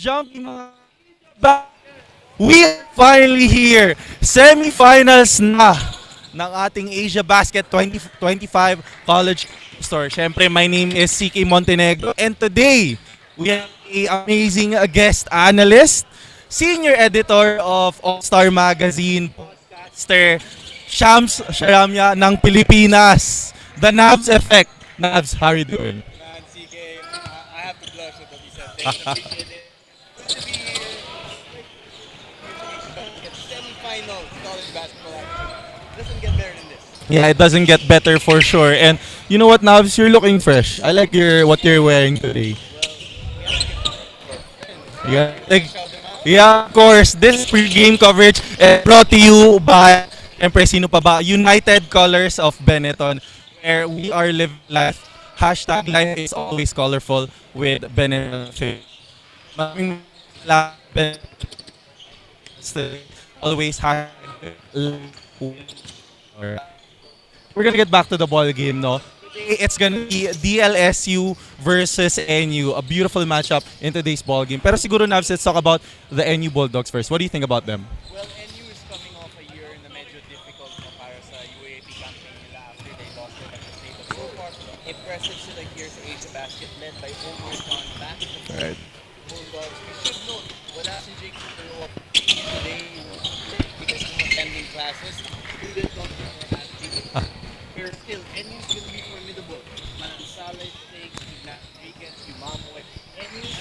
jumping mga back. We are finally here. Semifinals na ng ating Asia Basket 2025 College Store. Siyempre, my name is CK Montenegro and today we have a amazing guest analyst, senior editor of All-Star Magazine, podcaster, Shams Sharamya ng Pilipinas. The Nabs Effect. Nabs, how are you doing? Man, CK, I have to blush at what you said. Thank you, appreciate it. Good to be here. It's semi-finals college basketball action. Doesn't get better than this. Yeah, it doesn't get better for sure. And you know what, Nabs, you're looking fresh. I like what you're wearing today. Yeah, Shout them out. yeah, of course. This pre-game coverage brought to you by, siyempre, sino pa ba? United Colors of Benetton, where we are living life. Hashtag life is always colorful with Benetton. Maraming always hashtag life. We're gonna get back to the ball game, no? Today, it's gonna be DLSU versus NU. A beautiful matchup in today's ball game. Pero siguro, Nabs, let's talk about the NU Bulldogs first. What do you think about them? Well, NU is coming off a year na medyo difficult na para sa UAAP campaign nila after they lost their Metro State. But so far, impressive sila here sa Asiabasket led by Omar John back to the Right. Bulldogs. We should note, wala si Jake Superop today because of attending classes. Student council or athlete. Pero still, NU is going to be formidable. Salle, Stakes, Weekends, Mamoy. NU is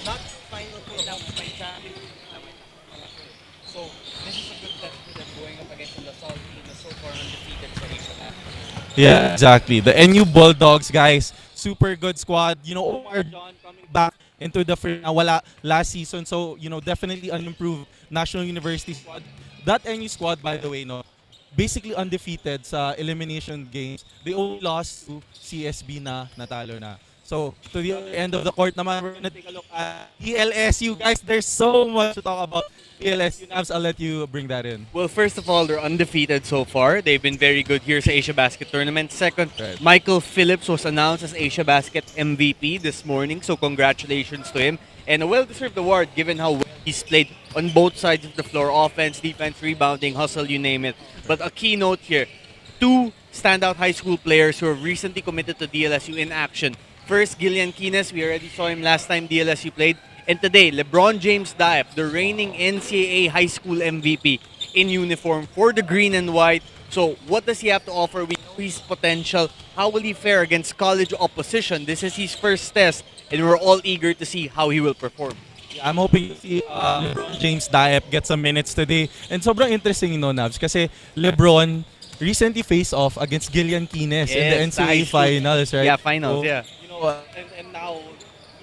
not final four now, may champion. So, this is a good test for them going up against the LaSalle team na so far undefeated sa Asia. Yeah, exactly. The NU Bulldogs, guys, super good squad. You know, Omar John coming back into the free na wala last season. So, you know, definitely an improved National University squad. That NU squad, by the way, no, basically undefeated sa elimination games. They only lost to CSB na natalo na. So, to the other end of the court naman, we're gonna take a look at DLSU. Guys, there's so much to talk about DLSU. Nabs, I'll let you bring that in. Well, first of all, they're undefeated so far. They've been very good here sa Asiabasket tournament. Second, Right. Michael Phillips was announced as Asiabasket MVP this morning, so congratulations to him. And a well-deserved award given how well he's played on both sides of the floor, offense, defense, rebounding, hustle, you name it. But a key note here, two standout high school players who have recently committed to DLSU in action. First, Gillian Kines, we already saw him last time DLSU played. And today, LeBron James Diep, the reigning NCAA high school MVP in uniform for the green and white. So what does he have to offer? We know his potential. How will he fare against college opposition? This is his first test, and we're all eager to see how he will perform. I'm hoping to see LeBron James Diep get some minutes today. And sobrang interesting, you know, Nabs, kasi LeBron recently faced off against Gillian Kines in the Yes, the NCAA high school. finals, right? Yeah, finals, yeah. You know, and now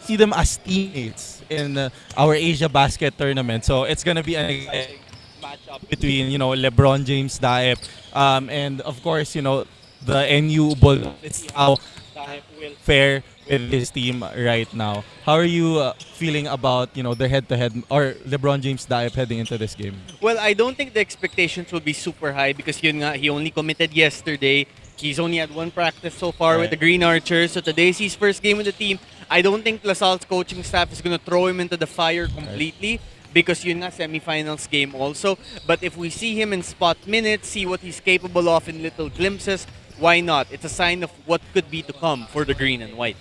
see them as teammates in our Asia Basket tournament. So it's gonna be an exciting matchup between, you know, LeBron James Diep and of course, you know, the NU Bulldogs. Let's see how Diep will fare with his team right now. How are you feeling about, you know, the head-to-head or LeBron James Diep heading into this game? Well, I don't think the expectations will be super high because yun nga, he only committed yesterday. He's only had one practice so far with the Green Archers. So today's his first game with the team. I don't think LaSalle's coaching staff is going to throw him into the fire completely because yun nga, semifinals game also. But if we see him in spot minutes, see what he's capable of in little glimpses, why not? It's a sign of what could be to come for the green and white.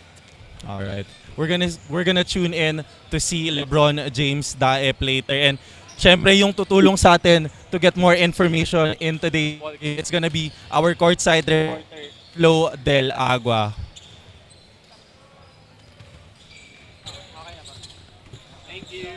All right. We're gonna tune in to see LeBron James Diep later. And syempre yung tutulong sa atin to get more information in today's ball game, it's gonna be our courtside reporter, Flo Del Agua. Thank you.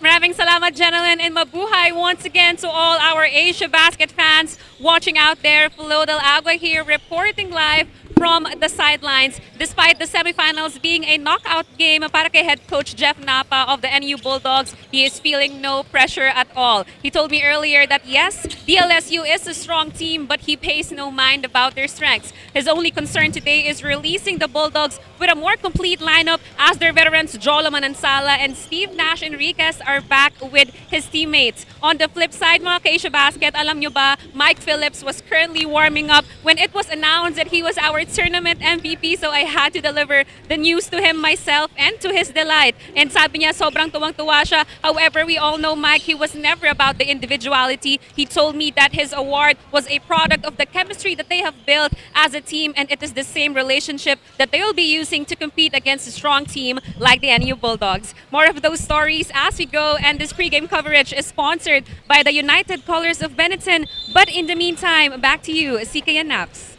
Maraming salamat, gentlemen, and mabuhay once again to all our Asia Basket fans watching out there. Flo Del Agua here reporting live from the sidelines. Despite the semifinals being a knockout game para kay head coach Jeff Napa of the NU Bulldogs, he is feeling no pressure at all. He told me earlier that yes, DLSU is a strong team, but he pays no mind about their strengths. His only concern today is releasing the Bulldogs with a more complete lineup as their veterans Joloman and Salle and Steve Nash Enriquez are back with his teammates. On the flip side, mga ka-Asiabasket, alam nyo ba, Mike Phillips was currently warming up when it was announced that he was our tournament MVP, so I had to deliver the news to him myself and to his delight. And sabi niya, sobrang tuwang-tuwa siya. However, we all know Mike, he was never about the individuality. He told me that his award was a product of the chemistry that they have built as a team, and it is the same relationship that they will be using to compete against a strong team like the NU Bulldogs. More of those stories as we go, and this pregame coverage is sponsored by the United Colors of Benetton. But in the meantime, back to you, CK and Naps.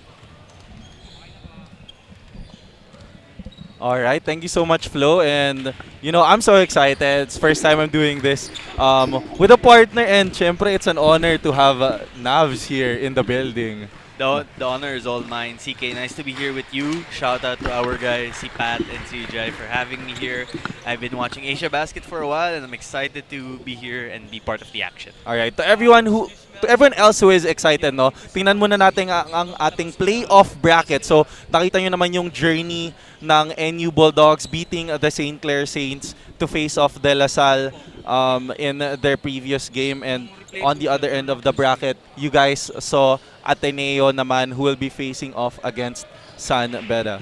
All right, thank you so much, Flo. And you know, I'm so excited. It's first time I'm doing this with a partner, and syempre, it's an honor to have Navs here in the building. The honor is all mine. CK, nice to be here with you. Shout out to our guys, si Pat and si Jai, for having me here. I've been watching Asiabasket for a while, and I'm excited to be here and be part of the action. All right, to everyone else who is excited, no, tingnan muna natin ang ating playoff bracket. So, nakita nyo naman yung journey ng NU Bulldogs beating the St. Clair Saints to face off De La Salle in their previous game. And on the other end of the bracket, you guys saw Ateneo naman, who will be facing off against San Beda.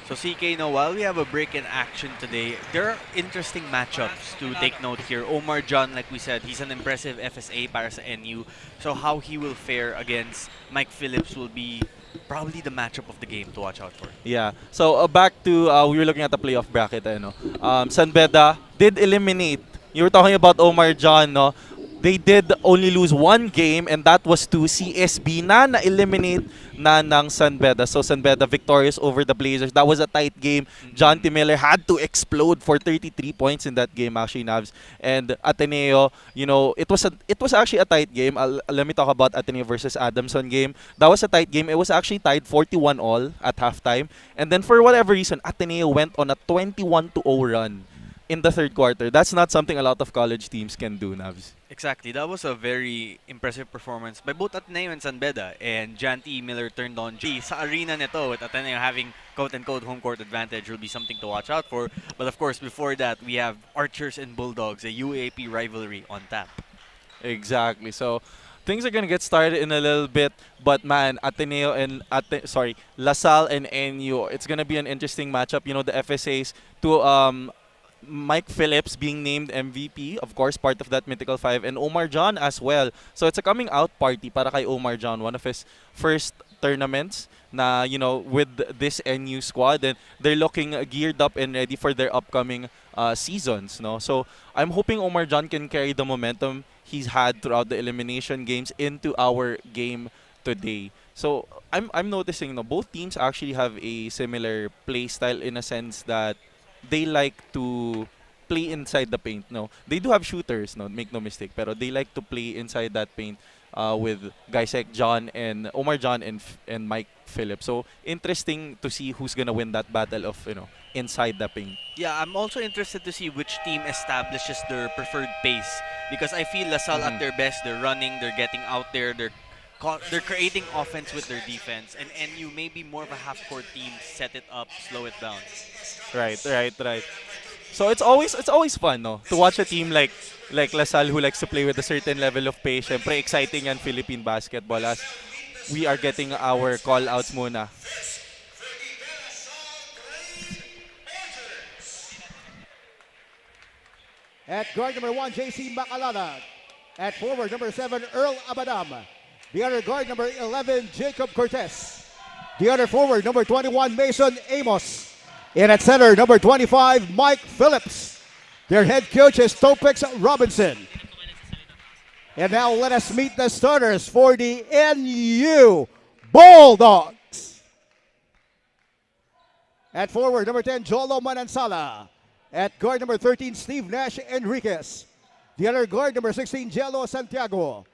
So CK, while we have a break in action today, there are interesting matchups to take note here. Omar John, like we said, he's an impressive FSA para sa NU. So how he will fare against Mike Phillips will be probably the matchup of the game to watch out for. Yeah. So back to, we were looking at the playoff bracket. San Beda did eliminate. You were talking about Omar John, no? They did only lose one game, and that was to CSB na na-eliminate na ng San Beda. So San Beda victorious over the Blazers. That was a tight game. John T. Miller had to explode for 33 points in that game, actually, Navs. And Ateneo, you know, it was actually a tight game. Let me talk about Ateneo versus Adamson game. That was a tight game. It was actually tied 41-all at halftime. And then for whatever reason, Ateneo went on a 21-0 run in the third quarter. That's not something a lot of college teams can do, Navs. Exactly. That was a very impressive performance by both Ateneo and San Beda. And Jan T. Miller turned on G. Sa arena nito, with Ateneo having quote-unquote home court advantage, will be something to watch out for. But of course, before that, we have Archers and Bulldogs, a UAP rivalry on tap. Exactly. So things are gonna get started in a little bit, but man, Ateneo and La Salle and NU, it's gonna be an interesting matchup. You know, the FSAs to Mike Phillips being named MVP, of course, part of that Mythical Five, and Omar John as well. So it's a coming out party para kay Omar John, one of his first tournaments na, you know, with this NU squad, and they're looking geared up and ready for their upcoming seasons, no? So I'm hoping Omar John can carry the momentum he's had throughout the elimination games into our game today. So I'm noticing, no, both teams actually have a similar play style in a sense that they like to play inside the paint. No, they do have shooters. No, make no mistake. Pero they like to play inside that paint with guys like Omar John and Mike Phillips. So interesting to see who's gonna win that battle of, you know, inside the paint. Yeah, I'm also interested to see which team establishes their preferred pace, because I feel La Salle at their best, they're running, they're getting out there, they're creating offense with their defense, and NU may be more of a half-court team, set it up, slow it down. Right. So it's always fun, no, to watch a team like La Salle who likes to play with a certain level of pace. Syempre, exciting yan Philippine basketball as we are getting our call-outs muna. At guard number 1, JC Macalana. At forward number 7, Earl Abadam. The other guard number 11, Jacob Cortez. The other forward number 21, Mason Amos. And at center, number 25, Mike Phillips. Their head coach is Topix Robinson. And now let us meet the starters for the NU Bulldogs. At forward, number 10, Jolo Manansala. At guard number 13, Steve Nash Enriquez. The other guard, number 16, Jello Santiago.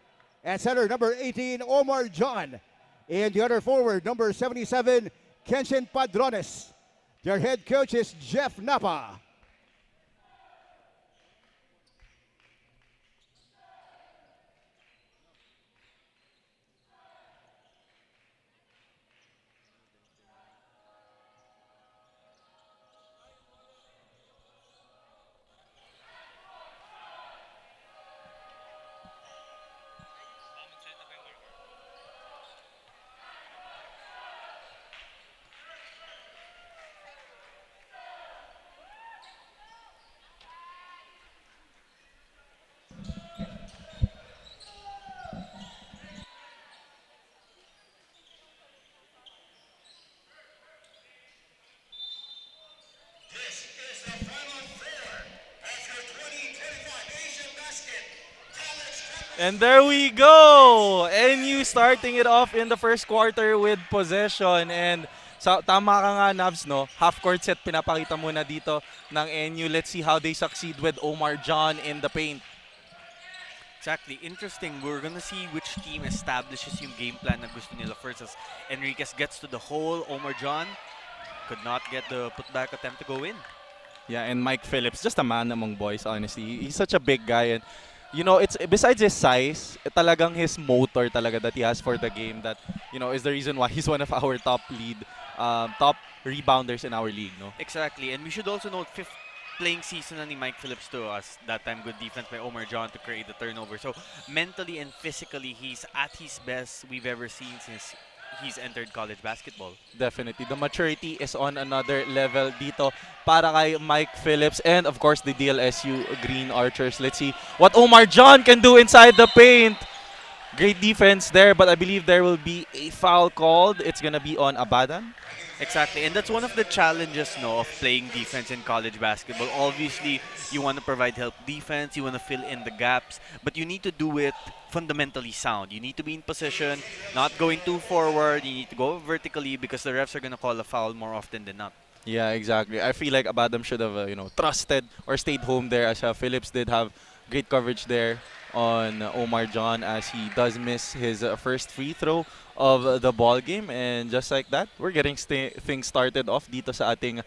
At center, number 18, Omar John. And the other forward, number 77, Kenshin Padrones. Their head coach is Jeff Napa. And there we go! NU starting it off in the first quarter with possession. And tama ka nga, Navs, no? Half-court set pinapakita muna dito ng NU. Let's see how they succeed with Omar John in the paint. Exactly. Interesting. We're gonna see which team establishes yung game plan na gusto nila first as Enriquez gets to the hole. Omar John could not get the putback attempt to go in. Yeah, and Mike Phillips, just a man among boys, honestly. He's such a big guy. And, you know, it's besides his size, talagang his motor talaga that he has for the game that, you know, is the reason why he's one of our top rebounders in our league, no? Exactly. And we should also note fifth playing season na ni Mike Phillips to us. That time good defense by Omar John to create the turnover. So mentally and physically, he's at his best we've ever seen since he's entered college basketball. Definitely. The maturity is on another level dito para kay Mike Phillips and of course the DLSU Green Archers. Let's see what Omar John can do inside the paint. Great defense there, but I believe there will be a foul called. It's gonna be on Abadan. Exactly, and that's one of the challenges no, of playing defense in college basketball. Obviously, you want to provide help defense, you want to fill in the gaps, but you need to do it fundamentally sound. You need to be in position, not going too forward. You need to go vertically because the refs are going to call a foul more often than not. Yeah, exactly. I feel like Abadam should have, trusted or stayed home there as Phillips did have great coverage there on Omar John as he does miss his first free throw of the ball game. And just like that, we're getting things started off dito sa ating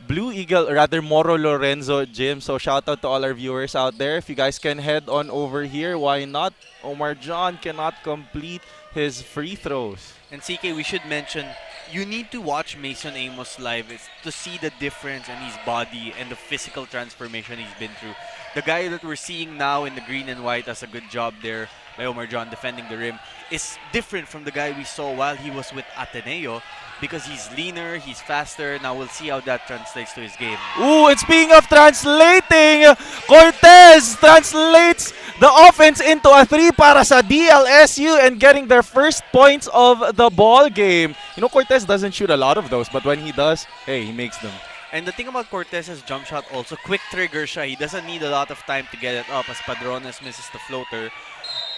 Blue Eagle, rather Moro Lorenzo gym. So shout out to all our viewers out there. If you guys can head on over here, why not? Omar John cannot complete his free throws. And CK, we should mention, you need to watch Mason Amos live to see the difference in his body and the physical transformation he's been through. The guy that we're seeing now in the green and white does a good job there by Omar John defending the rim is different from the guy we saw while he was with Ateneo because he's leaner, he's faster. Now we'll see how that translates to his game. Ooh, and speaking of translating, Cortez translates the offense into a 3 para sa DLSU and getting their first points of the ball game. You know, Cortez doesn't shoot a lot of those, but when he does, hey, he makes them. And the thing about Cortez's jump shot also, quick trigger siya. He doesn't need a lot of time to get it up as Padrones misses the floater.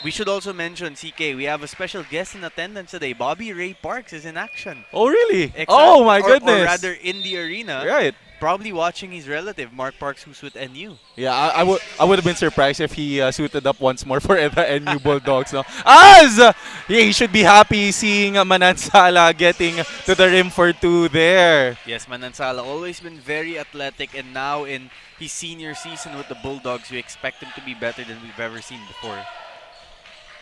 We should also mention, CK, we have a special guest in attendance today. Bobby Ray Parks is in action. Oh, really? Exactly. Oh, my goodness. Or rather, in the arena. Right. Probably watching his relative, Mark Parks, who's with NU. Yeah, I would have been surprised if he suited up once more for the NU Bulldogs. No? As he should be happy seeing Manansala getting to the rim for 2 there. Yes, Manansala always been very athletic, and now in his senior season with the Bulldogs, we expect him to be better than we've ever seen before.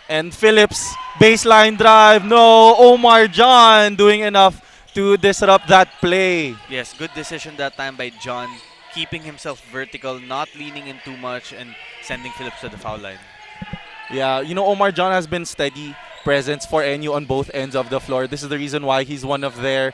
And Phillips, baseline drive. No, Omar John doing enough to disrupt that play. Yes, good decision that time by John, keeping himself vertical, not leaning in too much, and sending Phillips to the foul line. Yeah, you know, Omar John has been steady presence for NU on both ends of the floor. This is the reason why he's one of the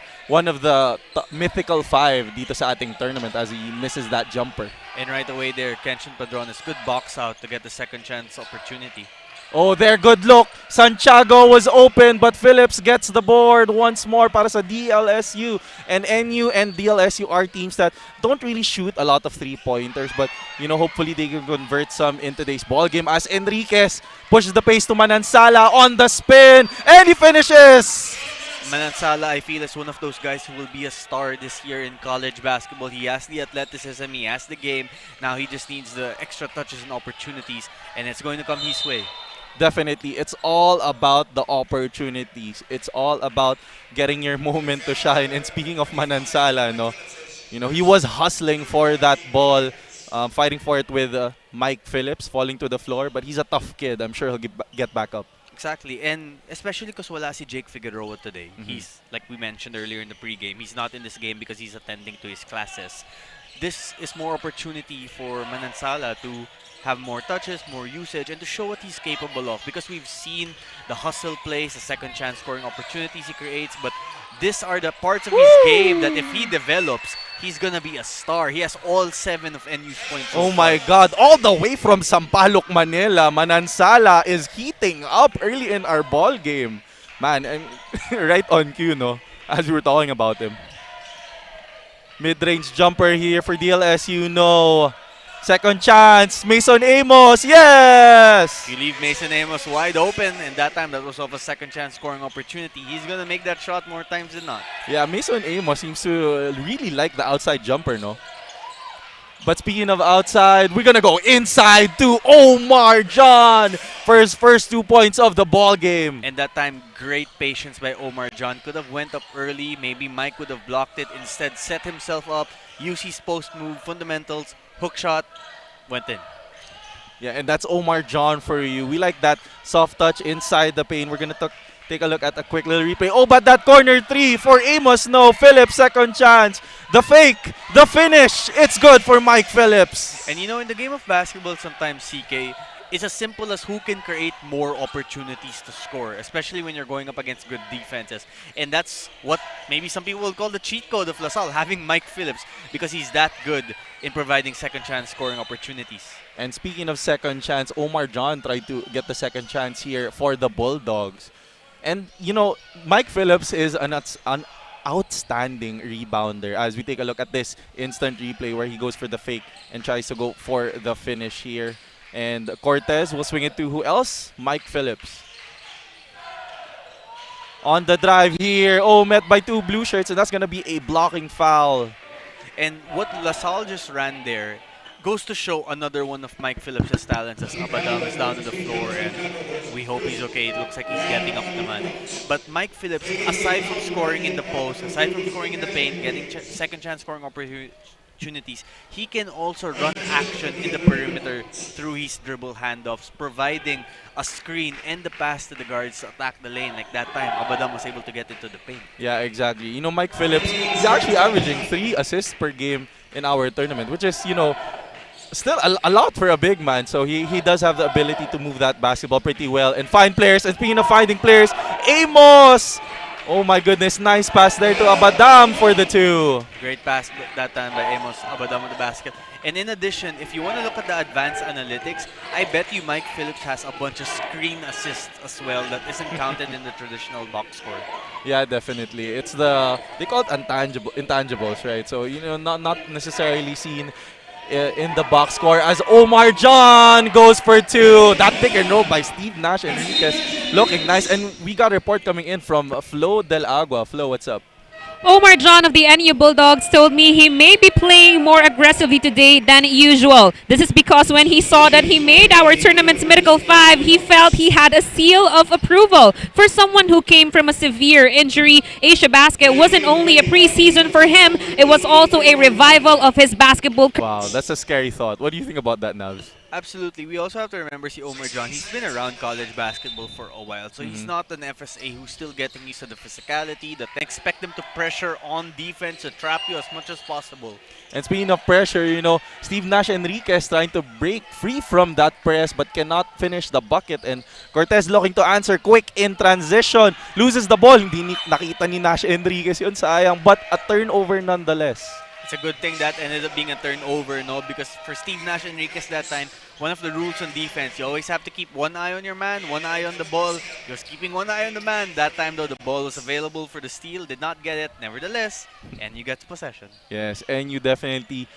mythical 5 dito sa ating tournament as he misses that jumper. And right away there, Kenshin Padrones, good box out to get the second chance opportunity. Oh, there, good look. Santiago was open, but Phillips gets the board once more para sa DLSU. And NU and DLSU are teams that don't really shoot a lot of 3-pointers, but, you know, hopefully they can convert some in today's ball game as Enriquez pushes the pace to Manansala on the spin, and he finishes! Manansala, I feel, is one of those guys who will be a star this year in college basketball. He has the athleticism, he has the game. Now he just needs the extra touches and opportunities, and it's going to come his way. Definitely. It's all about the opportunities. It's all about getting your moment to shine. And speaking of Manansala, no, you know, he was hustling for that ball, fighting for it with Mike Phillips falling to the floor. But he's a tough kid. I'm sure he'll get back up. Exactly, and especially because wala si Jake Figueroa today. He's, like we mentioned earlier in the pregame, he's not in this game because he's attending to his classes. This is more opportunity for Manansala to have more touches, more usage, and to show what he's capable of. Because we've seen the hustle plays, the second chance scoring opportunities he creates, but these are the parts of his game that if he develops, he's gonna be a star. He has all 7 of NU's points. Oh my God! All the way from Sampaloc, Manila, Manansala is heating up early in our ball game. Man, I'm right on cue, no? As we were talking about him. Mid-range jumper here for DLSU, no. Second chance. Mason Amos. Yes! You leave Mason Amos wide open, and that time that was off a second chance scoring opportunity. He's gonna make that shot more times than not. Yeah, Mason Amos seems to really like the outside jumper, no? But speaking of outside, we're gonna go inside to Omar John for his first 2 points of the ball game. And that time, great patience by Omar John. Could have went up early. Maybe Mike would have blocked it. Instead, set himself up, use his post move, fundamentals, hook shot, went in. Yeah, and that's Omar John for you. We like that soft touch inside the paint. We're gonna take a look at a quick little replay. Oh, but that corner three for Amos. No, Phillips second chance. The fake, the finish. It's good for Mike Phillips. And you know, in the game of basketball, sometimes CK, it's as simple as who can create more opportunities to score, especially when you're going up against good defenses. And that's what maybe some people will call the cheat code of LaSalle, having Mike Phillips, because he's that good in providing second chance scoring opportunities. And speaking of second chance, Omar John tried to get the second chance here for the Bulldogs. And, you know, Mike Phillips is an outstanding rebounder as we take a look at this instant replay where he goes for the fake and tries to go for the finish here. And Cortez will swing it to who else? Mike Phillips. On the drive here. Oh, met by two blue shirts, and that's going to be a blocking foul. And what LaSalle just ran there goes to show another one of Mike Phillips' talents as Abadam is down to the floor, and we hope he's okay. It looks like he's getting up the man. But Mike Phillips, aside from scoring in the post, aside from scoring in the paint, getting second chance scoring opportunities, he can also run action in the perimeter through his dribble handoffs, providing a screen and the pass to the guards to attack the lane. Like that time, Abadam was able to get into the paint. Yeah, exactly. You know, Mike Phillips, he's actually averaging 3 assists per game in our tournament, which is, you know, still a lot for a big man. So he does have the ability to move that basketball pretty well and find players. And speaking of finding players, Amos! Oh my goodness, nice pass there to Abadam for the 2. Great pass that time by Amos Abadam with the basket. And in addition, if you want to look at the advanced analytics, I bet you Mike Phillips has a bunch of screen assists as well that isn't counted in the traditional box score. Yeah, definitely. It's they call it intangibles, right? So, you know, not necessarily seen in the box score as Omar John goes for 2. That pick and roll by Steve Nash Enriquez looking nice. And we got a report coming in from Flo Del Agua. Flo, what's up? Omar John of the NU Bulldogs told me he may be playing more aggressively today than usual. This is because when he saw that he made our tournament's Miracle 5, he felt he had a seal of approval. For someone who came from a severe injury, Asiabasket wasn't only a preseason for him, it was also a revival of his basketball career. Wow, that's a scary thought. What do you think about that, Navs? Absolutely. We also have to remember si Omar John. He's been around college basketball for a while, so he's not an FSA who's still getting used to the physicality, that expect them to pressure on defense to trap you as much as possible. And speaking of pressure, you know, Steve Nash Enriquez trying to break free from that press but cannot finish the bucket. And Cortez looking to answer quick in transition. Loses the ball. Hindi nakita ni Nash Enriquez yun, sayang. But a turnover nonetheless. It's a good thing that ended up being a turnover, no? Because for Steve Nash Enriquez that time, one of the rules on defense, you always have to keep one eye on your man, one eye on the ball. He was keeping one eye on the man. That time, though, the ball was available for the steal. Did not get it, nevertheless. And you got possession. Yes, and you definitely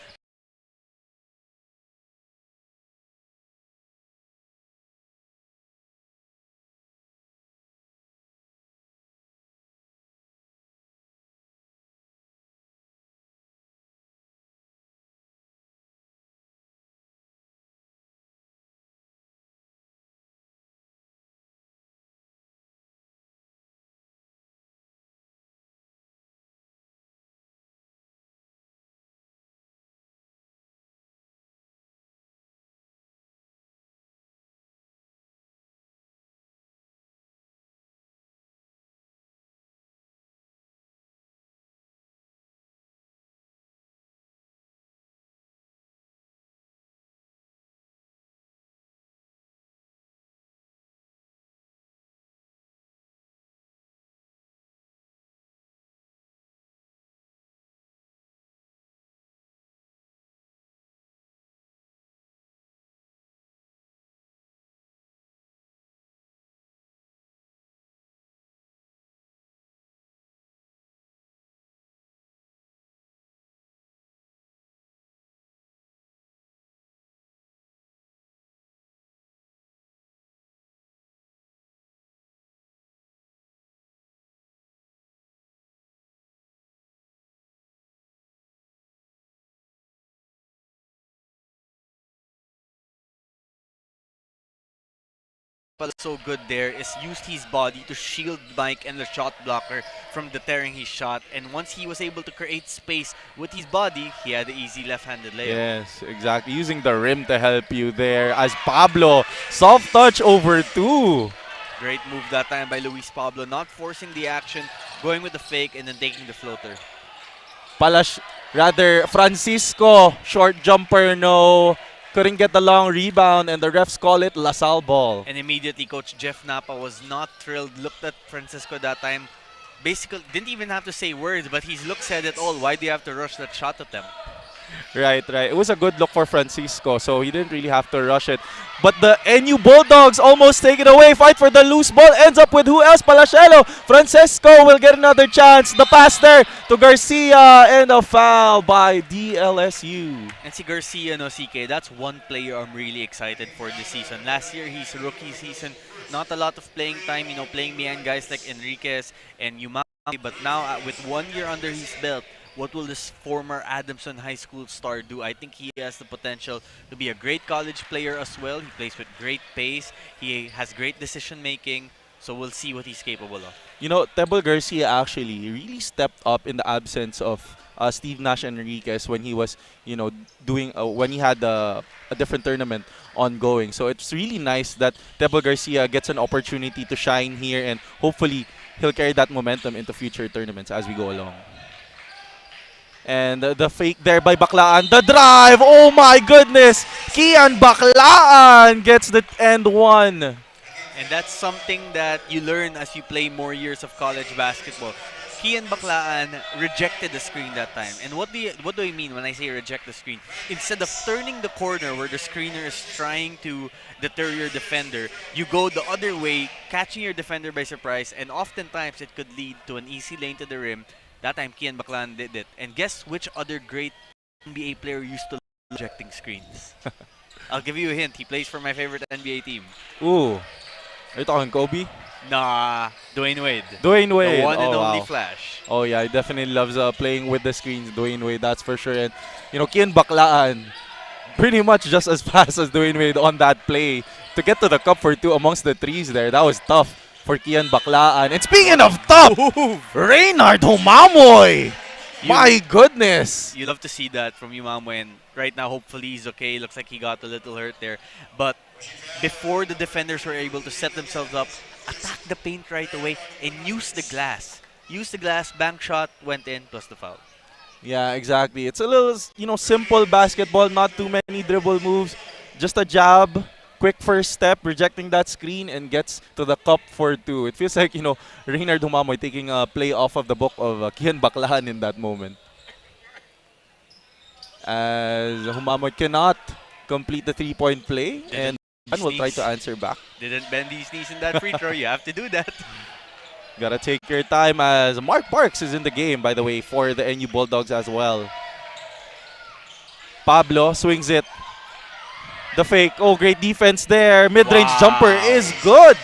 was so good there is used his body to shield Mike and the shot blocker from deterring his shot. And once he was able to create space with his body, he had the easy left-handed layup. Yes, exactly. Using the rim to help you there as Pablo. Soft touch over two. Great move that time by Luis Pablo, not forcing the action, going with the fake and then taking the floater. Francisco, short jumper, no. Couldn't get the long rebound, and the refs call it La Salle ball. And immediately, Coach Jeff Napa was not thrilled, looked at Francisco that time. Basically, didn't even have to say words, but his look said it all. Why do you have to rush that shot at them? Right. It was a good look for Francisco, so he didn't really have to rush it. But the NU Bulldogs almost take it away. Fight for the loose ball. Ends up with who else? Palachelo. Francisco will get another chance. The pass there to Garcia, and a foul by DLSU. And si Garcia, no, CK, that's one player I'm really excited for this season. Last year, his rookie season, not a lot of playing time, playing behind guys like Enriquez and Umami. But now, with 1 year under his belt, what will this former Adamson High School star do? I think he has the potential to be a great college player as well. He plays with great pace. He has great decision making. So we'll see what he's capable of. Tebel Garcia actually really stepped up in the absence of Steve Nash and Enriquez when he was, doing when he had a different tournament ongoing. So it's really nice that Tebel Garcia gets an opportunity to shine here, and hopefully he'll carry that momentum into future tournaments as we go along. And the fake there by Baclaan. The drive! Oh my goodness! Kian Baclaan gets the end one. And that's something that you learn as you play more years of college basketball. Kian Baclaan rejected the screen that time. And what do I mean when I say reject the screen? Instead of turning the corner where the screener is trying to deter your defender, you go the other way, catching your defender by surprise, and oftentimes it could lead to an easy lane to the rim. That time, Kian Baclaan did it. And guess which other great NBA player used to love rejecting screens? I'll give you a hint. He plays for my favorite NBA team. Ooh. Are you talking Kobe? Nah, Dwayne Wade. Dwayne Wade. The one and only wow. Flash. Oh yeah, he definitely loves playing with the screens. Dwayne Wade, that's for sure. And Kian Baclaan, pretty much just as fast as Dwayne Wade on that play to get to the cup for two amongst the threes there. That was tough for Kian Baclaan. And speaking of tough, Reynard Humamoy. My goodness. You love to see that from Umamwe, and right now hopefully he's okay. Looks like he got a little hurt there. But before the defenders were able to set themselves up, attack the paint right away and use the glass. Use the glass, bank shot, went in, plus the foul. Yeah, exactly. It's a little, simple basketball, not too many dribble moves. Just a jab, quick first step, rejecting that screen, and gets to the cup for two. It feels like, Reynard Humamoy taking a play off of the book of Kian Baclaan in that moment. As Humamoy cannot complete the three-point play, and will try to answer back. Didn't bend his knees in that free throw. You have to do that. Gotta take your time, as Mark Parks is in the game, by the way, for the NU Bulldogs as well. Pablo swings it. The fake. Oh, great defense there. Mid-range jumper is good.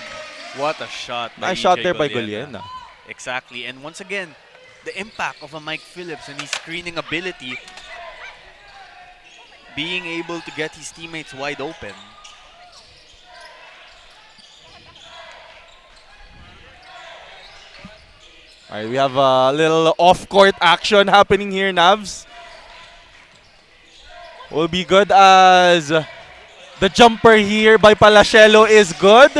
What a shot. Nice shot there by Guliena. Exactly. And once again, the impact of a Mike Phillips and his screening ability, being able to get his teammates wide open. All right, we have a little off-court action happening here, Navs. Will be good as the jumper here by Palachelo is good.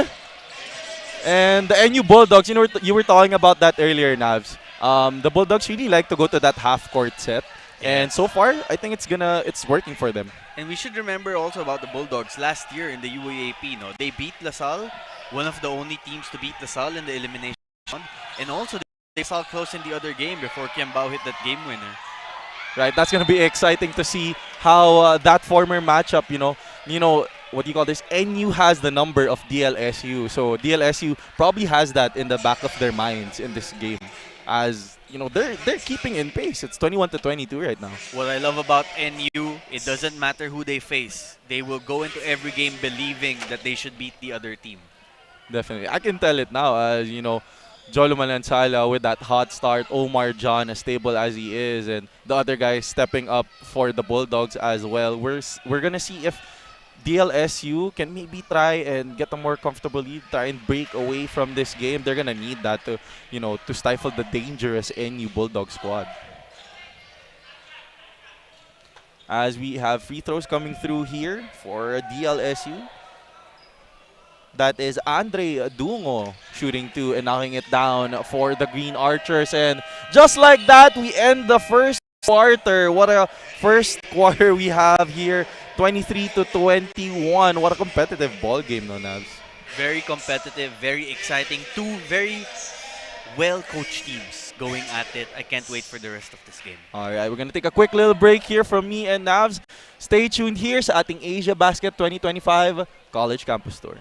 And the NU Bulldogs, you were talking about that earlier, Navs. The Bulldogs really like to go to that half-court set. And so far, I think it's working for them. And we should remember also about the Bulldogs. Last year in the UAAP, they beat LaSalle, one of the only teams to beat LaSalle in the elimination round. And also, they saw close in the other game before Kiambao hit that game winner. Right, that's going to be exciting to see how that former matchup, what do you call this? NU has the number of DLSU. So DLSU probably has that in the back of their minds in this game. As, they're keeping in pace. It's 21-22 right now. What I love about NU, it doesn't matter who they face. They will go into every game believing that they should beat the other team. Definitely. I can tell it now as, Joloman and Salle with that hot start, Omar John as stable as he is, and the other guys stepping up for the Bulldogs as well. We're gonna see if DLSU can maybe try and get a more comfortable lead, try and break away from this game. They're gonna need that to, to stifle the dangerous NU Bulldog squad. As we have free throws coming through here for DLSU. That is Andre Dungo shooting two and knocking it down for the Green Archers. And just like that, we end the first quarter. What a first quarter we have here. 23-21. What a competitive ball game, no, Nabs? Very competitive, very exciting. Two very well-coached teams going at it. I can't wait for the rest of this game. All right, we're going to take a quick little break here from me and Navs. Stay tuned here sa ating Asiabasket 2025 College Campus Tour.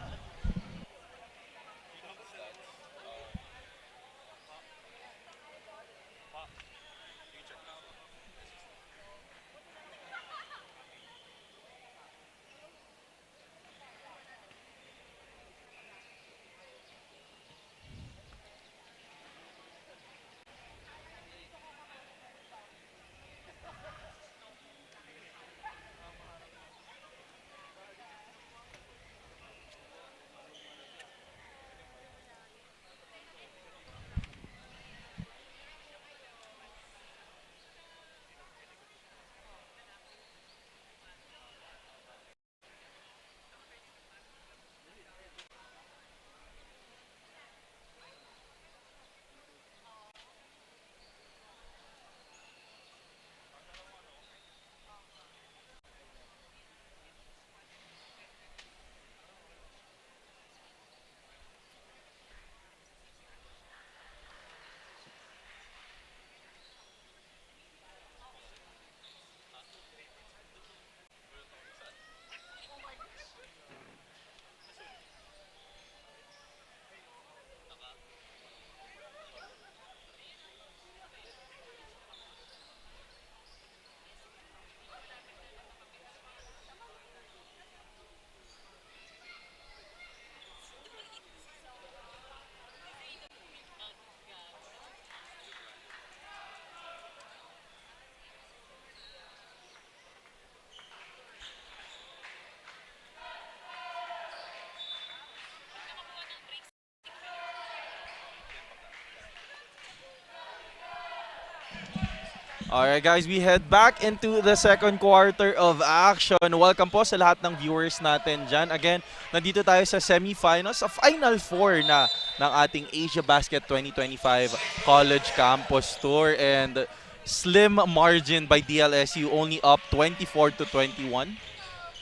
Alright guys, we head back into the second quarter of action. Welcome po sa lahat ng viewers natin dyan. Again, nandito tayo sa semifinals, sa Final Four na ng ating Asiabasket 2025 College Campus Tour. And slim margin by DLSU, only up 24-21.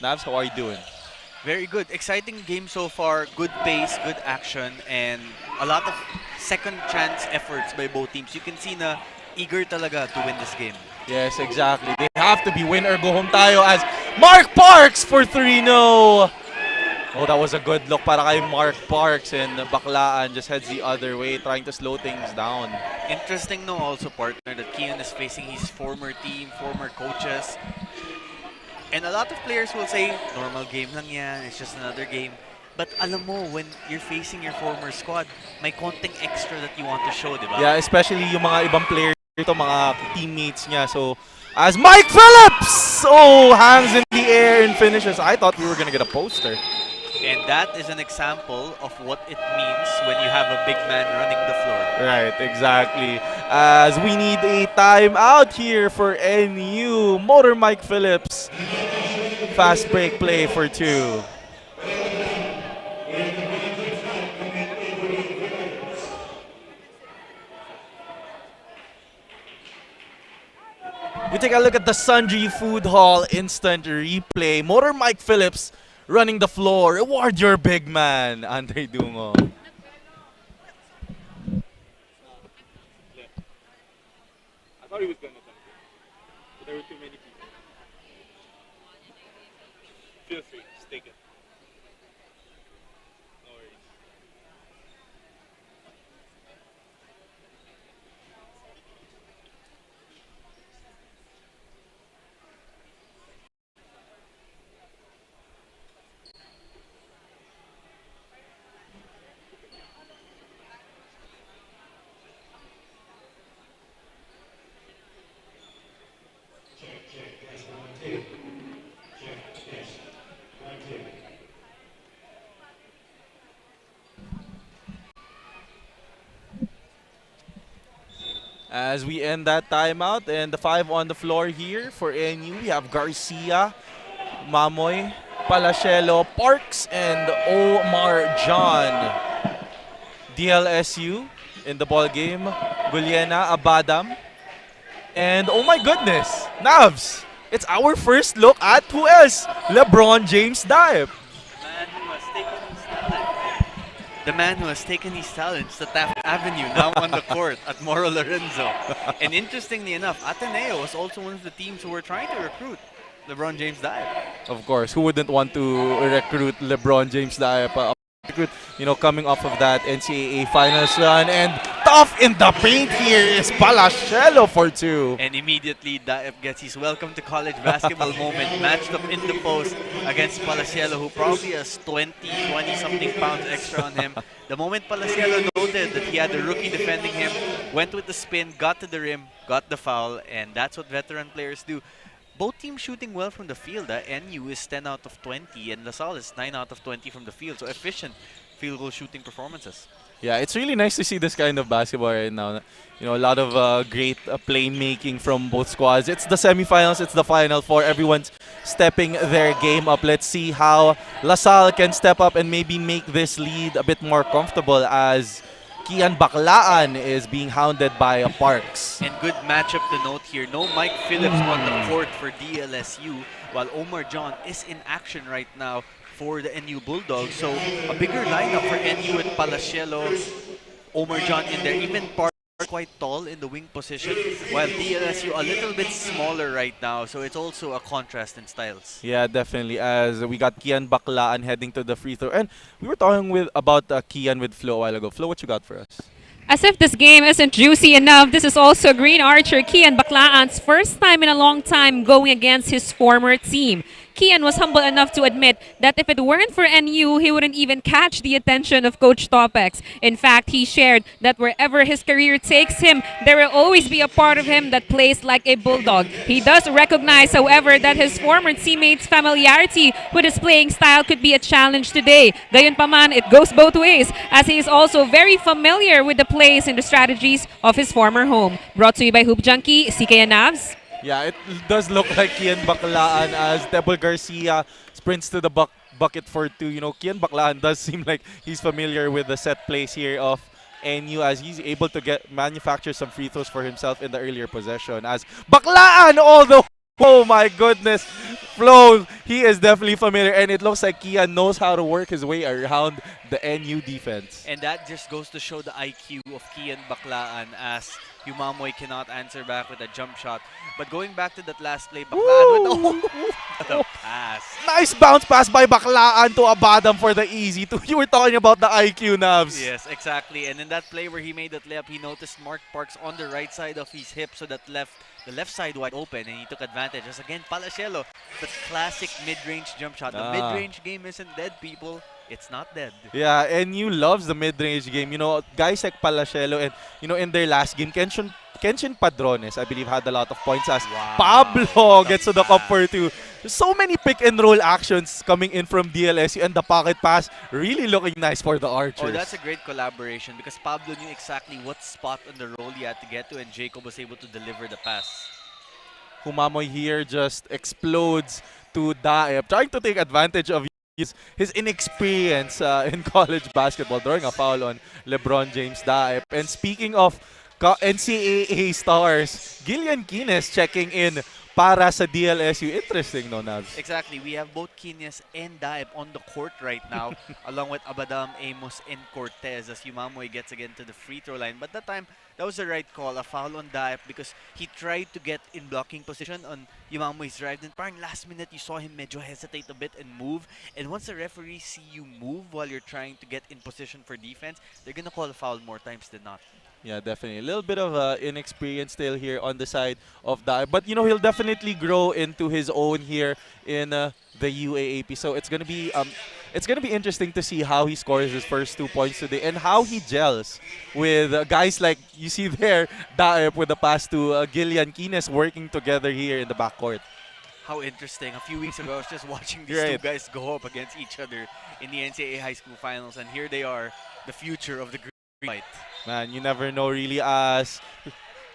Navs, how are you doing? Very good. Exciting game so far. Good pace, good action, and a lot of second chance efforts by both teams. You can see na eager talaga to win this game. Yes, exactly. They have to be win or go home tayo as Mark Parks for 3-0. Oh, that was a good look para kay Mark Parks, and Baklaan just heads the other way, trying to slow things down. Interesting no also, partner, that Keenan is facing his former team, former coaches. And a lot of players will say, normal game lang yan, it's just another game. But alam mo, when you're facing your former squad, may konting extra that you want to show, di ba? Yeah, especially yung mga ibang players ito, mga teammates niya. So, as Mike Phillips! Oh, hands in the air and finishes. I thought we were gonna get a poster. And that is an example of what it means when you have a big man running the floor. Right, exactly. As we need a timeout here for NU. Motor Mike Phillips. Fast break play for two. We take a look at the Sundry Food Hall instant replay. Motor Mike Phillips running the floor. Reward your big man, Andre Dungo. I thought he was going to dunk it, but there were too many people. Feel free, just take it. No worries. As we end that timeout, and the five on the floor here for NU, we have Garcia, Mamoy, Palacelo, Parks, and Omar John. DLSU in the ball game, Guliena, Abadam, and oh my goodness, Navs! It's our first look at who else? LeBron James Dive. Man who has taken his talents. The man who has taken his talents to Taft Avenue, now on the court at Moro Lorenzo. And interestingly enough, Ateneo was also one of the teams who were trying to recruit LeBron James Dive. Of course, who wouldn't want to recruit LeBron James Dive? Coming off of that NCAA finals run, and tough in the paint here is Palacelo for two. And immediately, Daep gets his welcome to college basketball moment, matched up in the post against Palacielo, who probably has 20-something pounds extra on him. The moment Palacielo noted that he had a rookie defending him, went with the spin, got to the rim, got the foul, and that's what veteran players do. Both teams shooting well from the field. NU is 10 out of 20 and LaSalle is 9 out of 20 from the field. So efficient field goal shooting performances. Yeah, it's really nice to see this kind of basketball right now. A lot of great playmaking from both squads. It's the semifinals, it's the Final Four. Everyone's stepping their game up. Let's see how LaSalle can step up and maybe make this lead a bit more comfortable as Kian Baclaan is being hounded by Parks. And good matchup to note here. No Mike Phillips on the court for DLSU, while Omar John is in action right now for the NU Bulldogs. So a bigger lineup for NU with Palacielo, Omar John in there. Even Park quite tall in the wing position, while DLSU a little bit smaller right now. So it's also a contrast in styles. Yeah, definitely. As we got Kian Baclaan heading to the free throw. And we were talking about Kian with Flo a while ago. Flo, what you got for us? As if this game isn't juicy enough, this is also Green Archer Kian Baclaan's first time in a long time going against his former team. Kian was humble enough to admit that if it weren't for NU, he wouldn't even catch the attention of Coach Topex. In fact, he shared that wherever his career takes him, there will always be a part of him that plays like a Bulldog. He does recognize, however, that his former teammates' familiarity with his playing style could be a challenge today. Gayunpaman, it goes both ways, as he is also very familiar with the plays and the strategies of his former home. Brought to you by Hoop Junkie, CK Navs. Yeah, it does look like Kian Baclaan as Debol Garcia sprints to the bucket for two. Kian Baclaan does seem like he's familiar with the set plays here of NU as he's able to manufacture some free throws for himself in the earlier possession. As Baclaan, oh my goodness, Flo, he is definitely familiar, and it looks like Kian knows how to work his way around the NU defense. And that just goes to show the IQ of Kian Baclaan, as Yumamoy cannot answer back with a jump shot. But going back to that last play, Baclaan with a pass. Nice bounce pass by Baclaan to Abadam for the easy two. You were talking about the IQ, Navs. Yes, exactly. And in that play where he made that layup, he noticed Mark Parks on the right side of his hip, so that the left side wide open, and he took advantage. As again, Palacielo, the classic mid-range jump shot. The mid-range game isn't dead, people. It's not dead. Yeah, NU loves the mid-range game. Guys like Palacielo and, in their last game, Kenshin Padrones, I believe, had a lot of points as Pablo gets to the cup for two. So many pick-and-roll actions coming in from DLSU, and the pocket pass really looking nice for the Archers. Oh, that's a great collaboration because Pablo knew exactly what spot on the roll he had to get to, and Jacob was able to deliver the pass. Humamoy here just explodes to Daep, trying to take advantage of his inexperience in college basketball, drawing a foul on LeBron James Daep. And speaking of NCAA stars, Gillian Kines checking in para sa DLSU. Interesting, no, Navs? Exactly. We have both Kines and Daep on the court right now, along with Abadam, Amos, and Cortez, as Yumamoy gets again to the free throw line. But that time, that was the right call, a foul on Daep, because he tried to get in blocking position on Yumamoy's drive. Then parang last minute, you saw him medyo hesitate a bit and move. And once the referees see you move while you're trying to get in position for defense, they're going to call a foul more times than not. Yeah, definitely. A little bit of inexperience still here on the side of Daep. But, he'll definitely grow into his own here in the UAAP. So it's gonna be interesting to see how he scores his first 2 points today and how he gels with guys like you see there, Daep with the pass to Gillian Kines working together here in the backcourt. How interesting. A few weeks ago, I was just watching these two Right. guys go up against each other in the NCAA high school finals, and here they are, the future of the green fight. Man, you never know really as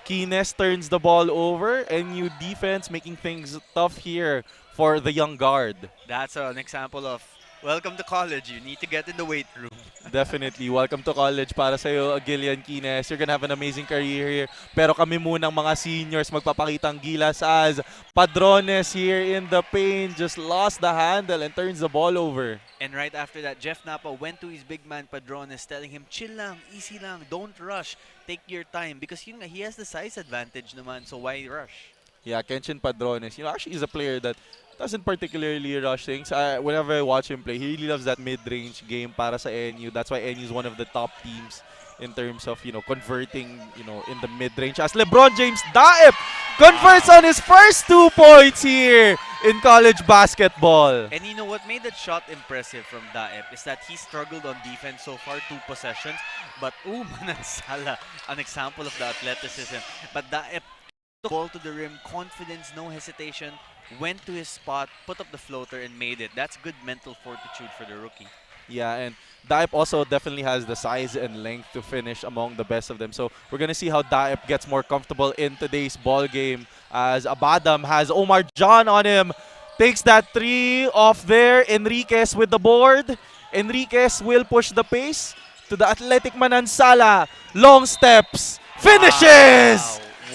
Kines turns the ball over and you defense making things tough here for the young guard. That's an example of welcome to college. You need to get in the weight room. Definitely. Welcome to college para sa'yo, Gillian Kines. You're gonna have an amazing career here. Pero kami munang mga seniors magpapakitang gilas as Padrones here in the paint just lost the handle and turns the ball over. And right after that, Jeff Napa went to his big man Padrones, telling him, chill lang, easy lang, don't rush, take your time. Because yun nga, he has the size advantage naman, so why rush? Yeah, Kenshin Padrones. Actually he's a player that doesn't particularly rush things. Whenever I watch him play, he really loves that mid-range game para sa NU. That's why NU is one of the top teams in terms of, converting, in the mid-range. As LeBron James Daep converts on his first 2 points here in college basketball. And you know what made that shot impressive from Daep is that he struggled on defense so far, 2 possessions. But Manansala, an example of the athleticism. But Daep took the ball to the rim, confidence, no hesitation, went to his spot, put up the floater, and made it. That's good mental fortitude for the rookie. Yeah, and Daep also definitely has the size and length to finish among the best of them. So we're going to see how Daep gets more comfortable in today's ball game as Abadam has Omar John on him. Takes that 3 off there. Enriquez with the board. Enriquez will push the pace to the athletic Manansala. Long steps. Finishes!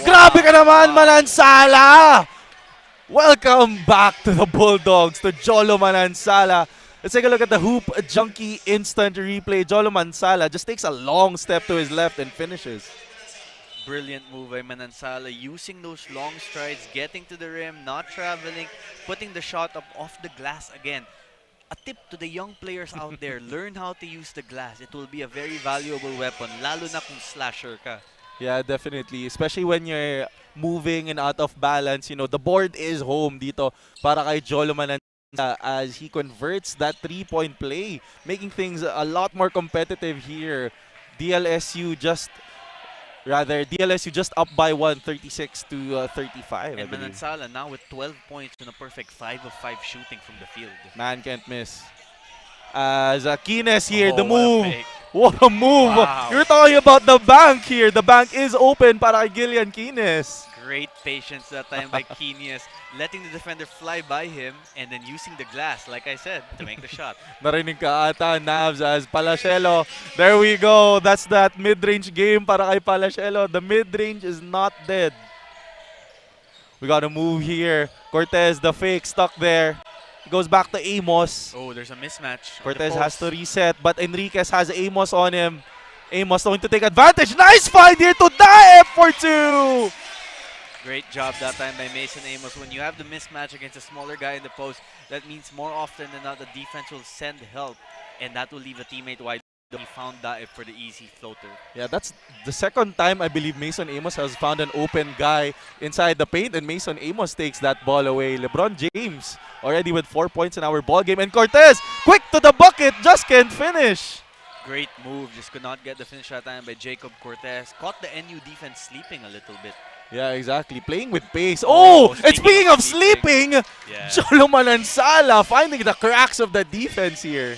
Wow. Grabe ka naman, Wow. Manansala! Welcome back to the Bulldogs, to Jolo Manansala. Let's take a look at the Hoop Junkie instant replay. Jolo Manansala just takes a long step to his left and finishes. Brilliant move by Manansala, using those long strides, getting to the rim, not traveling, putting the shot up off the glass again. A tip to the young players out there, learn how to use the glass. It will be a very valuable weapon, lalo na kung slasher ka. Yeah, definitely. Especially when you're moving and out of balance. The board is home dito para kay Jolo Manansala as he converts that 3-point play, making things a lot more competitive here. DLSU just up by 36 to 35. And Manansala now with 12 points and a perfect 5 of 5 shooting from the field. Man can't miss. As Kines here, the what a move. fake. What a move. Wow. You're talking about the bank here. The bank is open para kay Gillian Kines. Great patience that time by Kenius, letting the defender fly by him and then using the glass, like I said, to make the shot. Narinig ka ata, Navs, as Palacelo. There we go. That's that mid-range game para kay Palacelo. The mid-range is not dead. We got to move here. Cortez, the fake, stuck there. Goes back to Amos. Oh, there's a mismatch. on the Cortez has to post. reset, but Enriquez has Amos on him. Amos going to take advantage. Nice find here to Daep for 2. Great job that time by Mason Amos. When you have the mismatch against a smaller guy in the post, that means more often than not the defense will send help, and that will leave a teammate wide. He found Daep for the easy floater. Yeah, that's the second time I believe Mason Amos has found an open guy inside the paint, and Mason Amos takes that ball away. LeBron James already with 4 points in our ball game, and Cortez quick to the bucket, just can't finish. Great move, just could not get the finish that time by Jacob Cortez. Caught the NU defense sleeping a little bit. Yeah, exactly. Playing with pace. Oh, and speaking of sleeping, Yeah. Jolo Manansala finding the cracks of the defense here.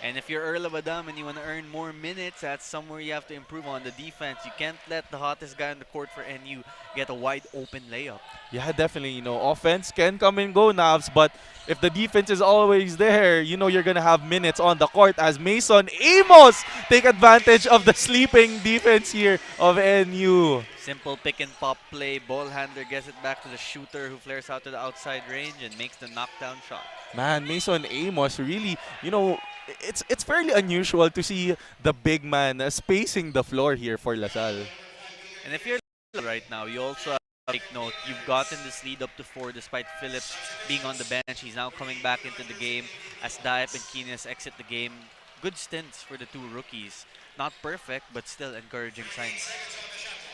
And if you're Earl Abadam and you want to earn more minutes, that's somewhere you have to improve on the defense. You can't let the hottest guy on the court for NU get a wide open layup. Yeah, definitely. Offense can come and go, Navs, but if the defense is always there, you're going to have minutes on the court as Mason Amos take advantage of the sleeping defense here of NU. Simple pick and pop play. Ball handler gets it back to the shooter who flares out to the outside range and makes the knockdown shot. Man, Mason Amos really, it's fairly unusual to see the big man spacing the floor here for LaSalle. And if you're right now, you also have to take note. You've gotten this lead up to 4 despite Phillips being on the bench. He's now coming back into the game as Daep and Keenes exit the game. Good stints for the 2 rookies. Not perfect, but still encouraging signs.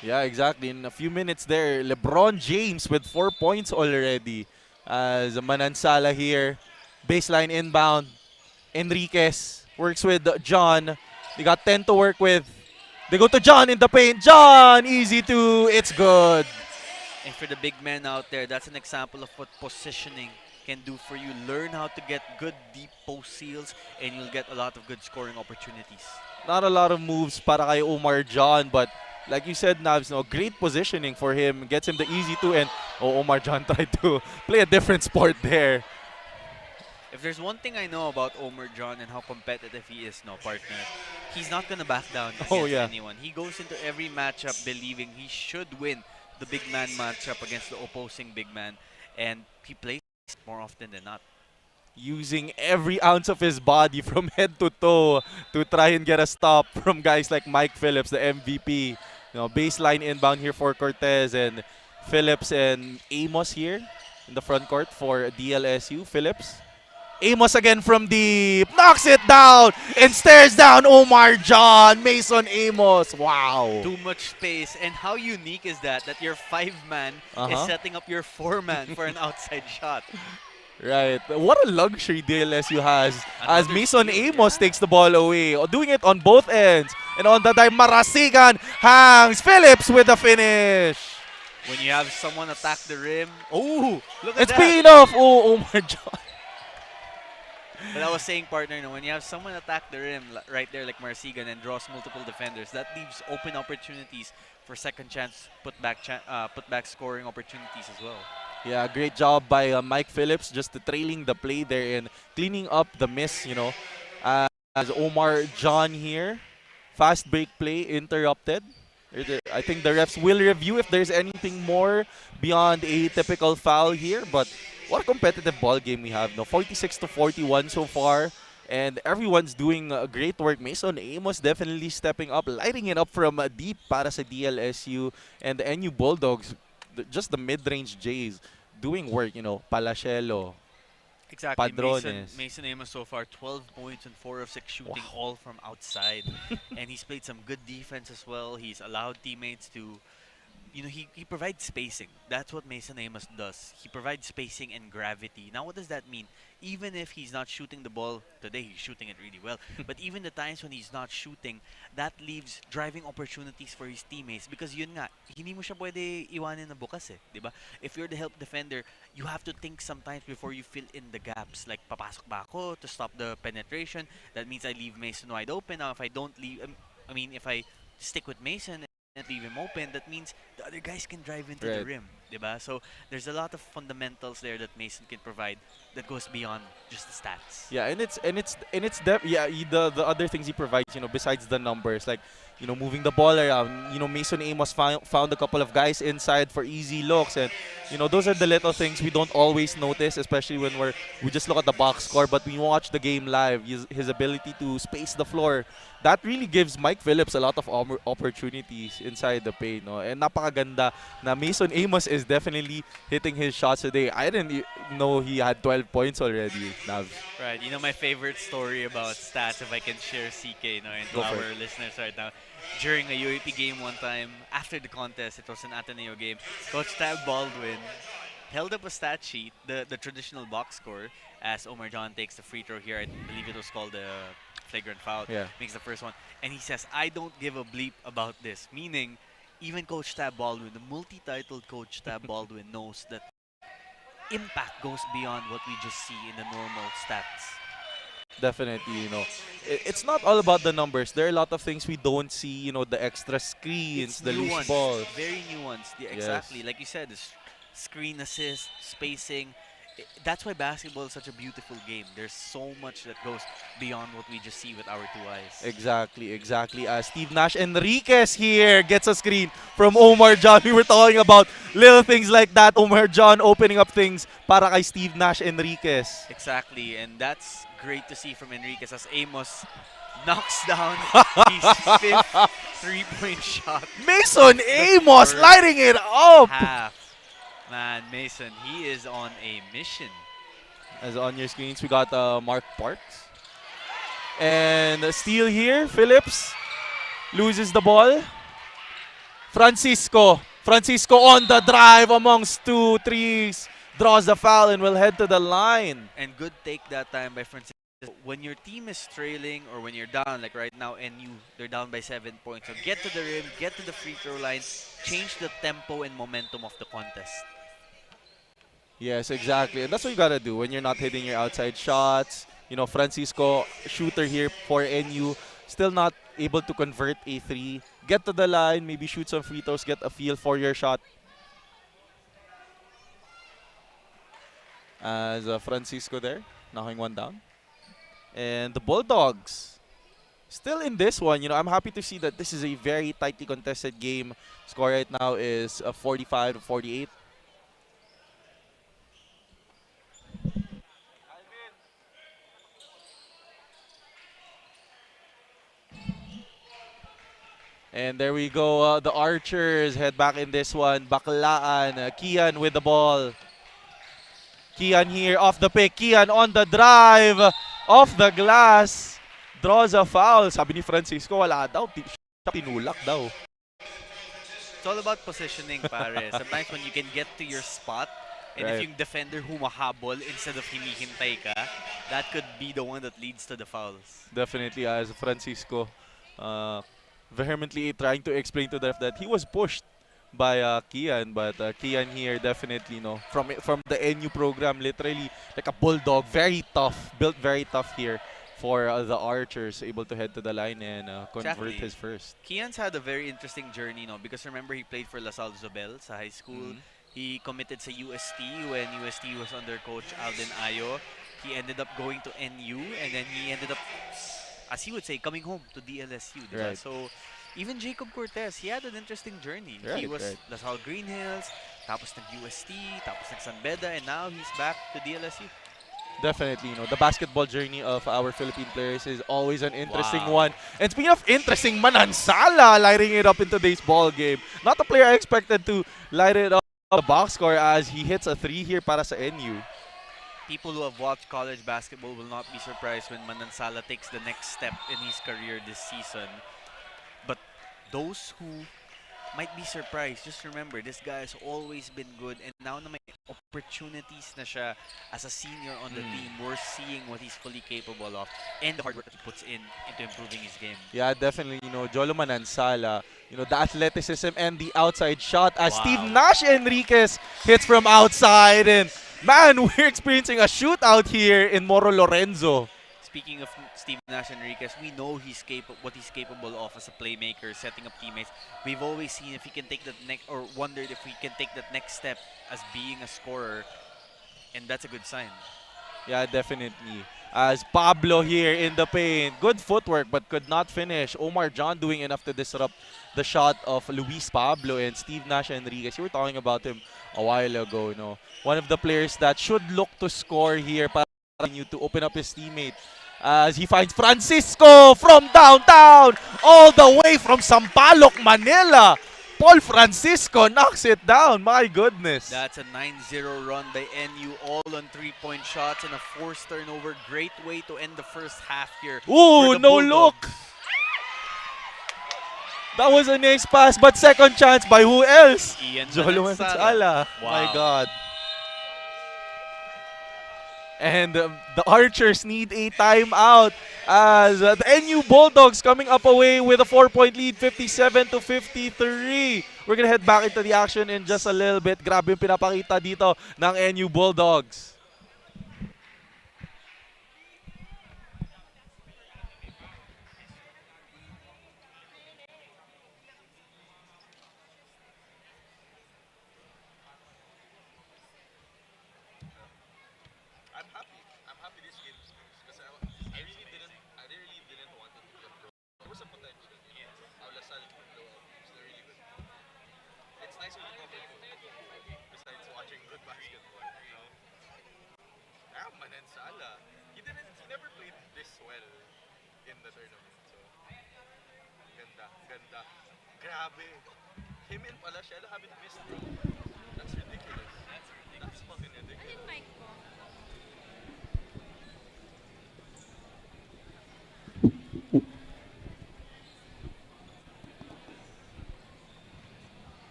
Yeah, exactly. In a few minutes there, LeBron James with 4 points already. As Manansala here, baseline inbound. Enriquez works with John. They got 10 to work with. They go to John in the paint. John, easy 2. It's good. And for the big men out there, that's an example of what positioning can do for you. Learn how to get good deep post seals and you'll get a lot of good scoring opportunities. Not a lot of moves para kay Omar John, but like you said, Navs, no, great positioning for him. Gets him the easy two, and Omar John tried to play a different sport there. If there's one thing I know about Omar John and how competitive he is, no partner, he's not gonna back down against anyone. He goes into every matchup believing he should win the big man matchup against the opposing big man, and he plays more often than not. Using every ounce of his body from head to toe to try and get a stop from guys like Mike Phillips, the MVP. Baseline inbound here for Cortez, and Phillips and Amos here in the front court for DLSU. Phillips. Amos again from deep, knocks it down and stares down Omar John. Mason Amos, wow. Too much space, and how unique is that your 5-man is setting up your 4-man for an outside shot. Right. What a luxury DLSU has as Another Mason steal, Amos takes the ball away. Doing it on both ends. And on the dime, Marasigan hangs. Phillips with the finish. When you have someone attack the rim, oh, look at It's that. paying off. Oh, Omar John. But I was saying, partner, when you have someone attack the rim right there like Marasigan and draws multiple defenders, that leaves open opportunities for second chance put back scoring opportunities as well. Yeah, great job by Mike Phillips, just trailing the play there and cleaning up the miss, as Omar John here. Fast break play interrupted. I think the refs will review if there's anything more beyond a typical foul here, but what a competitive ball game we have. 46-41 so far, and everyone's doing great work. Mason Amos definitely stepping up, lighting it up from deep para sa DLSU, and the NU Bulldogs, just the mid-range Jays, doing work, Palachelo. Exactly. Padrones. Mason Amos so far, 12 points and 4 of 6 shooting, all from outside. And he's played some good defense as well. He's allowed teammates to, he provides spacing. That's what Mason Amos does. He provides spacing and gravity. Now, what does that mean? Even if he's not shooting the ball today, he's shooting it really well. But even the times when he's not shooting, that leaves driving opportunities for his teammates. Because yun nga, hindi mo siya pwede iwanin na bukas eh, di ba? If you're the help defender, you have to think sometimes before you fill in the gaps. Like, papasok ba ako to stop the penetration? That means I leave Mason wide open. Now, if I don't leave, if I stick with Mason and leave him open, that means the other guys can drive into the rim, diba? So there's a lot of fundamentals there that Mason can provide that goes beyond just the stats. Yeah, and the other things he provides, besides the numbers, like moving the ball around. Mason Amos found a couple of guys inside for easy looks, and those are the little things we don't always notice, especially when we just look at the box score. But when you watch the game live, his ability to space the floor, that really gives Mike Phillips a lot of opportunities inside the paint, and napakaganda na Mason Amos is definitely hitting his shots today. I didn't know he had 12 points already, Navs. Right. My favorite story about stats, if I can share CK, and to our listeners right now. During a UAP game one time, after the contest, it was an Ateneo game, Coach Tab Baldwin held up a stat sheet, the traditional box score, as Omar John takes the free throw here. I believe it was called the flagrant foul. Yeah. Makes the first one. And he says, I don't give a bleep about this. Meaning, even Coach Tab Baldwin, the multi-titled Coach Tab Baldwin, knows that impact goes beyond what we just see in the normal stats. Definitely, it's not all about the numbers. There are a lot of things we don't see, the extra screens, the loose ball. Very nuanced. Yeah, exactly. Like you said, screen assist, spacing. That's why basketball is such a beautiful game. There's so much that goes beyond what we just see with our 2 eyes. Exactly. Steve Nash Enriquez here gets a screen from Omar John. We were talking about little things like that. Omar John opening up things para kay Steve Nash Enriquez. Exactly, and that's great to see from Enriquez as Amos knocks down his 5th 3-point shot. Mason Amos lighting it up. Half. Man, Mason, he is on a mission. As on your screens, we got Mark Parks. And a steal here. Phillips loses the ball. Francisco on the drive amongst 2 threes. Draws the foul and will head to the line. And good take that time by Francisco. when your team is trailing or when you're down, like right now, and they're down by 7 points. So get to the rim, get to the free throw line, change the tempo and momentum of the contest. Yes, exactly. And that's what you gotta do when you're not hitting your outside shots. You know, Francisco, shooter here for NU, still not able to convert a three. Get to the line, maybe shoot some free throws, get a feel for your shot. As Francisco there, knocking one down. And the Bulldogs still in this one. You know, I'm happy to see that this is a very tightly contested game. Score right now is 45 to 48. And there we go. The Archers head back in this one. Baklaan. Kian with the ball. Kian here off the pick. Kian on the drive. Off the glass. Draws a foul. Sabi ni Francisco, wala daw. Tinulak daw. It's all about positioning, pare. Sometimes when you can get to your spot, and Right. if yung defender humahabol instead of hinihintay ka, that could be the one that leads to the fouls. Definitely, as Francisco vehemently trying to explain to the ref that he was pushed by Kian, but Kian here definitely, no, from the NU program, literally like a bulldog, very tough, built very tough here for the Archers, able to head to the line and convert Exactly. his first. Kian's had a very interesting journey, no? Because remember, he played for LaSalle Zobel sa high school. Mhm. He committed sa UST when UST was under coach Alden Ayo. He ended up going to NU, and then he ended up, as he would say, coming home to DLSU. Diba? Right. So, even Jacob Cortez, he had an interesting journey. He Right, was right. LaSalle Green Hills, tapos nag-UST, tapos nag-San Beda, and now he's back to DLSU. Definitely, you know, the basketball journey of our Philippine players is always an interesting Wow. one. And speaking of interesting, Manansala lighting it up in today's ball game. Not the player I expected to light it up the box score as he hits a three here para sa NU. People who have watched college basketball will not be surprised when Manansala takes the next step in his career this season. But those who might be surprised, just remember, this guy has always been good, and now na may opportunities na siya as a senior on the team, we're seeing what he's fully capable of and the hard work that he puts into improving his game. Yeah, definitely, you know, Jolo Manansala, you know, the athleticism and the outside shot as Steve Wow. Nash Enriquez hits from outside. And man, we're experiencing a shootout here in Moro Lorenzo. Speaking of Steve Nash Enriquez, we know what he's capable of as a playmaker, setting up teammates. We've always seen if he can take that next, or wondered if he can take that next step as being a scorer, and that's a good sign. Yeah, definitely. As Pablo here in the paint. Good footwork but could not finish. Omar John doing enough to disrupt the shot of Luis Pablo and Steve Nash Enriquez. You were talking about him a while ago, you know. One of the players that should look to score here para you to open up his teammate. As he finds Francisco from downtown, all the way from Sampaloc, Manila. Paul Francisco knocks it down. My goodness. That's a 9-0 run by NU, all on three-point shots and a forced turnover. Great way to end the first half here. Ooh, for the no Bulldogs. look. That was a nice pass, but second chance by who else? Ian Jolo Manansala. Manansala. Wow. My God. And the Archers need a timeout as the NU Bulldogs coming up away with a 4-point lead, 57 to 53. We're gonna head back into the action in just a little bit. Grabe yung pinapakita dito ng NU Bulldogs.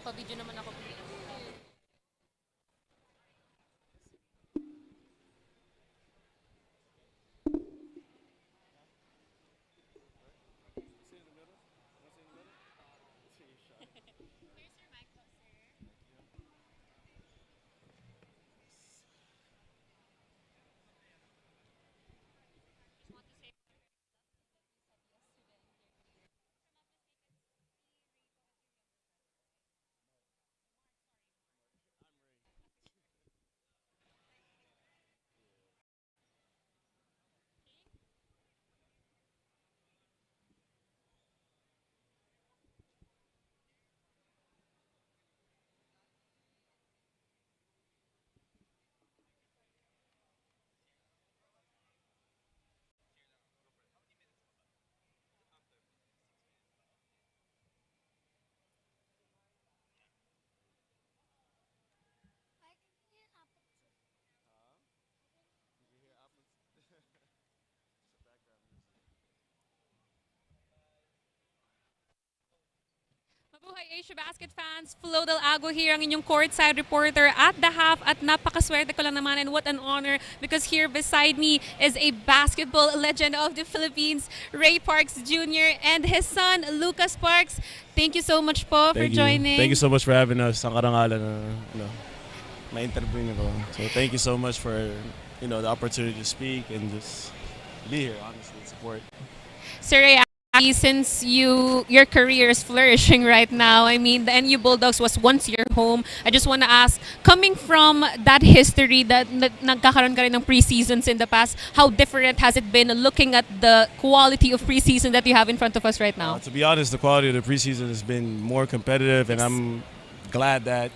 Pa-video naman ako. Mabuhay Asia Basket fans, Flo Del Ago here, ang inyong courtside reporter at the half, at napakaswerte ko lang naman, and what an honor because here beside me is a basketball legend of the Philippines, Ray Parks Jr. and his son Lucas Parks. Thank you so much po for joining. Thank you so much for having us. Ang karangalan na ma-interview niyo ko. So thank you so much for the opportunity to speak and just be here, honestly, support. Sir Ray, since your career is flourishing right now, I mean, the NU Bulldogs was once your home. I just want to ask, coming from that history that nagkakaroon ka rin ng preseasons in the past, how different has it been looking at the quality of preseason that you have in front of us right now? To be honest, the quality of the preseason has been more competitive, and I'm glad that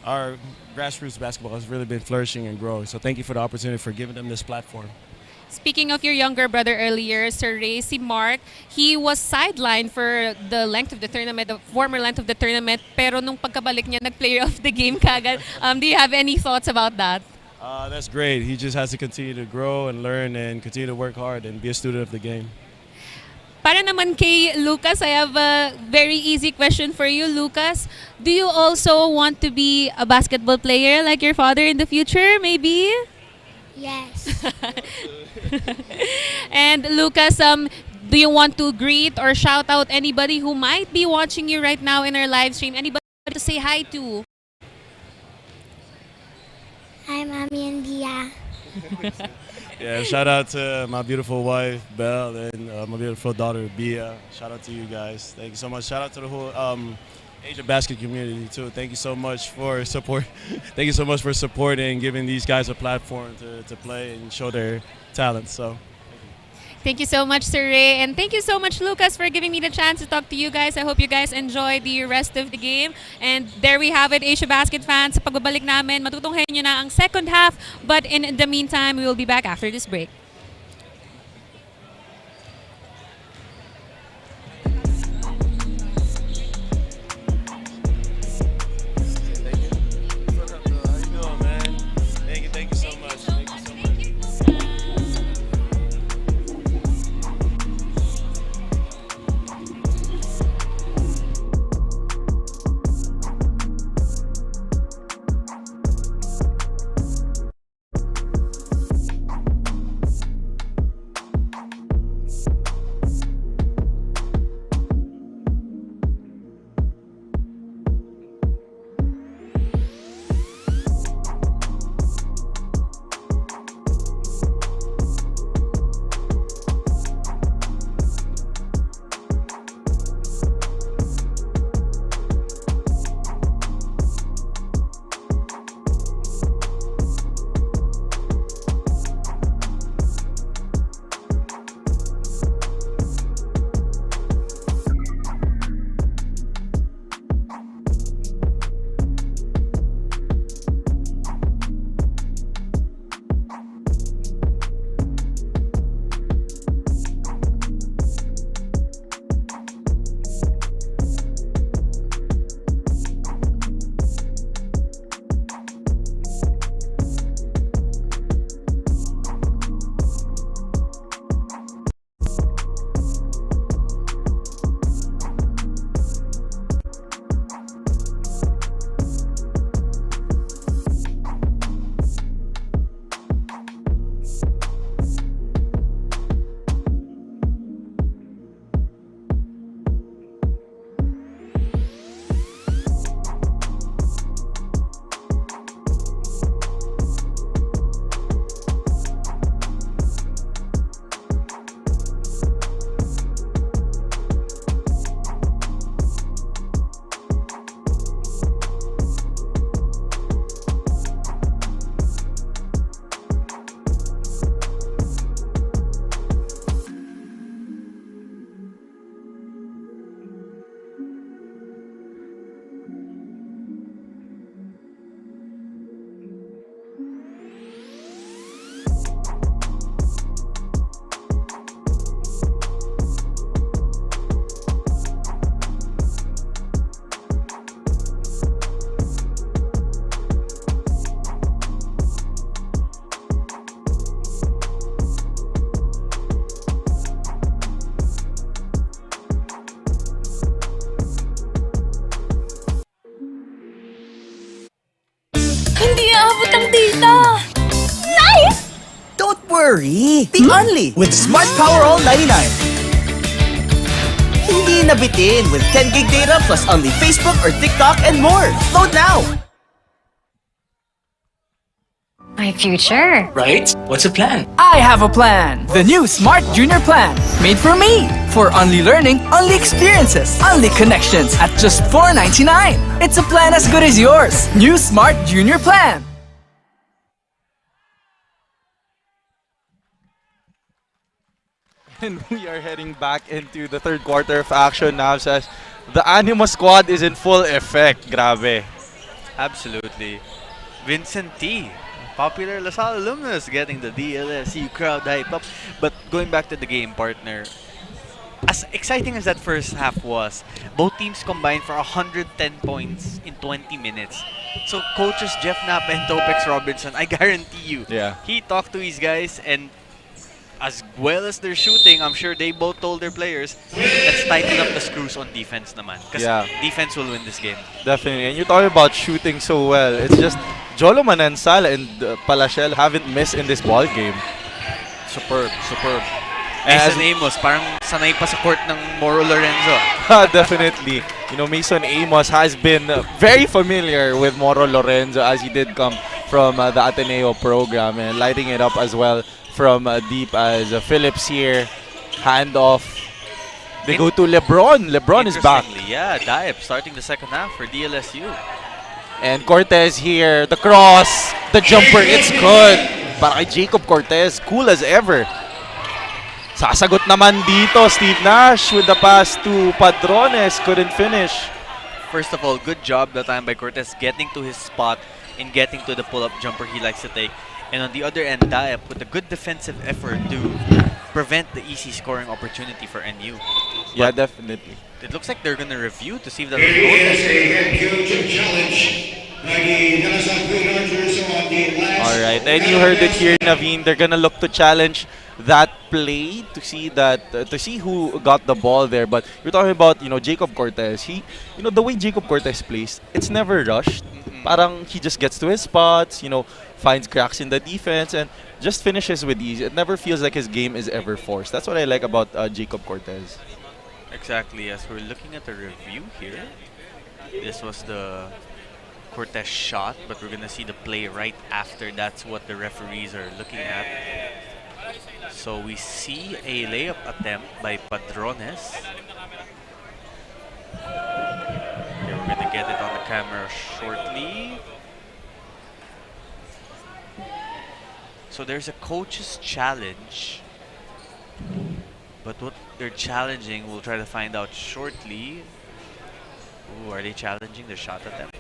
our grassroots basketball has really been flourishing and growing. So thank you for the opportunity for giving them this platform. Speaking of your younger brother earlier, Sir Ray, si Mark, he was sidelined for the length of the tournament, the former length of the tournament, pero nung pagkabalik niya, nag-player of the game kagad. Do you have any thoughts about that? That's great. He just has to continue to grow and learn and continue to work hard and be a student of the game. Para naman kay Lucas, I have a very easy question for you, Lucas. Do you also want to be a basketball player like your father in the future, maybe? Yes. And Lucas, do you want to greet or shout out anybody who might be watching you right now in our live stream? Anybody to say hi to? Hi, Mommy and Dia. Yeah, shout out to my beautiful wife, Belle, and my beautiful daughter, Bea. Shout out to you guys. Thank you so much. Shout out to the whole Asiabasket community, too. Thank you so much for support. Thank you so much for supporting and giving these guys a platform to play and show their talents. So. Thank you so much, Sir Ray. And thank you so much, Lucas, for giving me the chance to talk to you guys. I hope you guys enjoy the rest of the game. And there we have it, Asia Basket fans. Sa pagbabalik namin, matutunghayan nyo na ang second half. But in the meantime, we will be back after this break. worry. Be only with Smart Power All 99. Hindi nabitin with 10 gig data plus only Facebook or TikTok and more. Load now. My future. Right? What's the plan? I have a plan. The new Smart Junior Plan. Made for me. For only learning, only experiences, only connections at just $4.99. It's a plan as good as yours. New Smart Junior Plan. And we are heading back into the third quarter of action now. Says the Animo squad is in full effect. Grabe. Absolutely. Vincent T, popular LaSalle alumnus, getting the DLSU crowd hype up. But going back to the game, partner, as exciting as that first half was, both teams combined for 110 points in 20 minutes. So coaches Jeff Napa and Topex Robinson, I guarantee you, he talked to his guys, and as well as they're shooting, I'm sure they both told their players, let's tighten up the screws on defense naman. Because defense will win this game. Definitely. And you're talking about shooting so well. It's just Joloman and Salle and Palachel haven't missed in this ball game. Superb, superb. Mason Amos, parang sanay pa sa court ng Moro Lorenzo. Definitely. You know, Mason Amos has been very familiar with Moro Lorenzo as he did come from the Ateneo program and lighting it up as well from deep as Phillips here. Hand off. They go to LeBron. LeBron is back. Yeah, Diep starting the second half for DLSU. And Cortez here. The cross. The jumper. It's good. Para kay Jacob Cortez. Cool as ever. Sasagot naman dito, Steve Nash with the pass to Padrones. Couldn't finish. First of all, good job that time by Cortez getting to his spot and getting to the pull-up jumper he likes to take. And on the other end, Diep with a good defensive effort to prevent the easy scoring opportunity for NU. Yeah, definitely. It looks like they're going to review to see if that Alright, and you heard it here, Naveen. They're gonna look to challenge that play to see that to see who got the ball there. But you're talking about, you know, Jacob Cortez. The way Jacob Cortez plays, it's never rushed. Parang he just gets to his spots, you know, finds cracks in the defense and just finishes with ease. It never feels like his game is ever forced. That's what I like about Jacob Cortez. Exactly. As we're looking at the review here, this was the Cortez shot, but we're gonna see the play right after. That's what the referees are looking at. So we see a layup attempt by Padrones. Okay, we're gonna get it on the camera shortly. So there's a coach's challenge, but what they're challenging, we'll try to find out shortly. Ooh, are they challenging the shot attempt?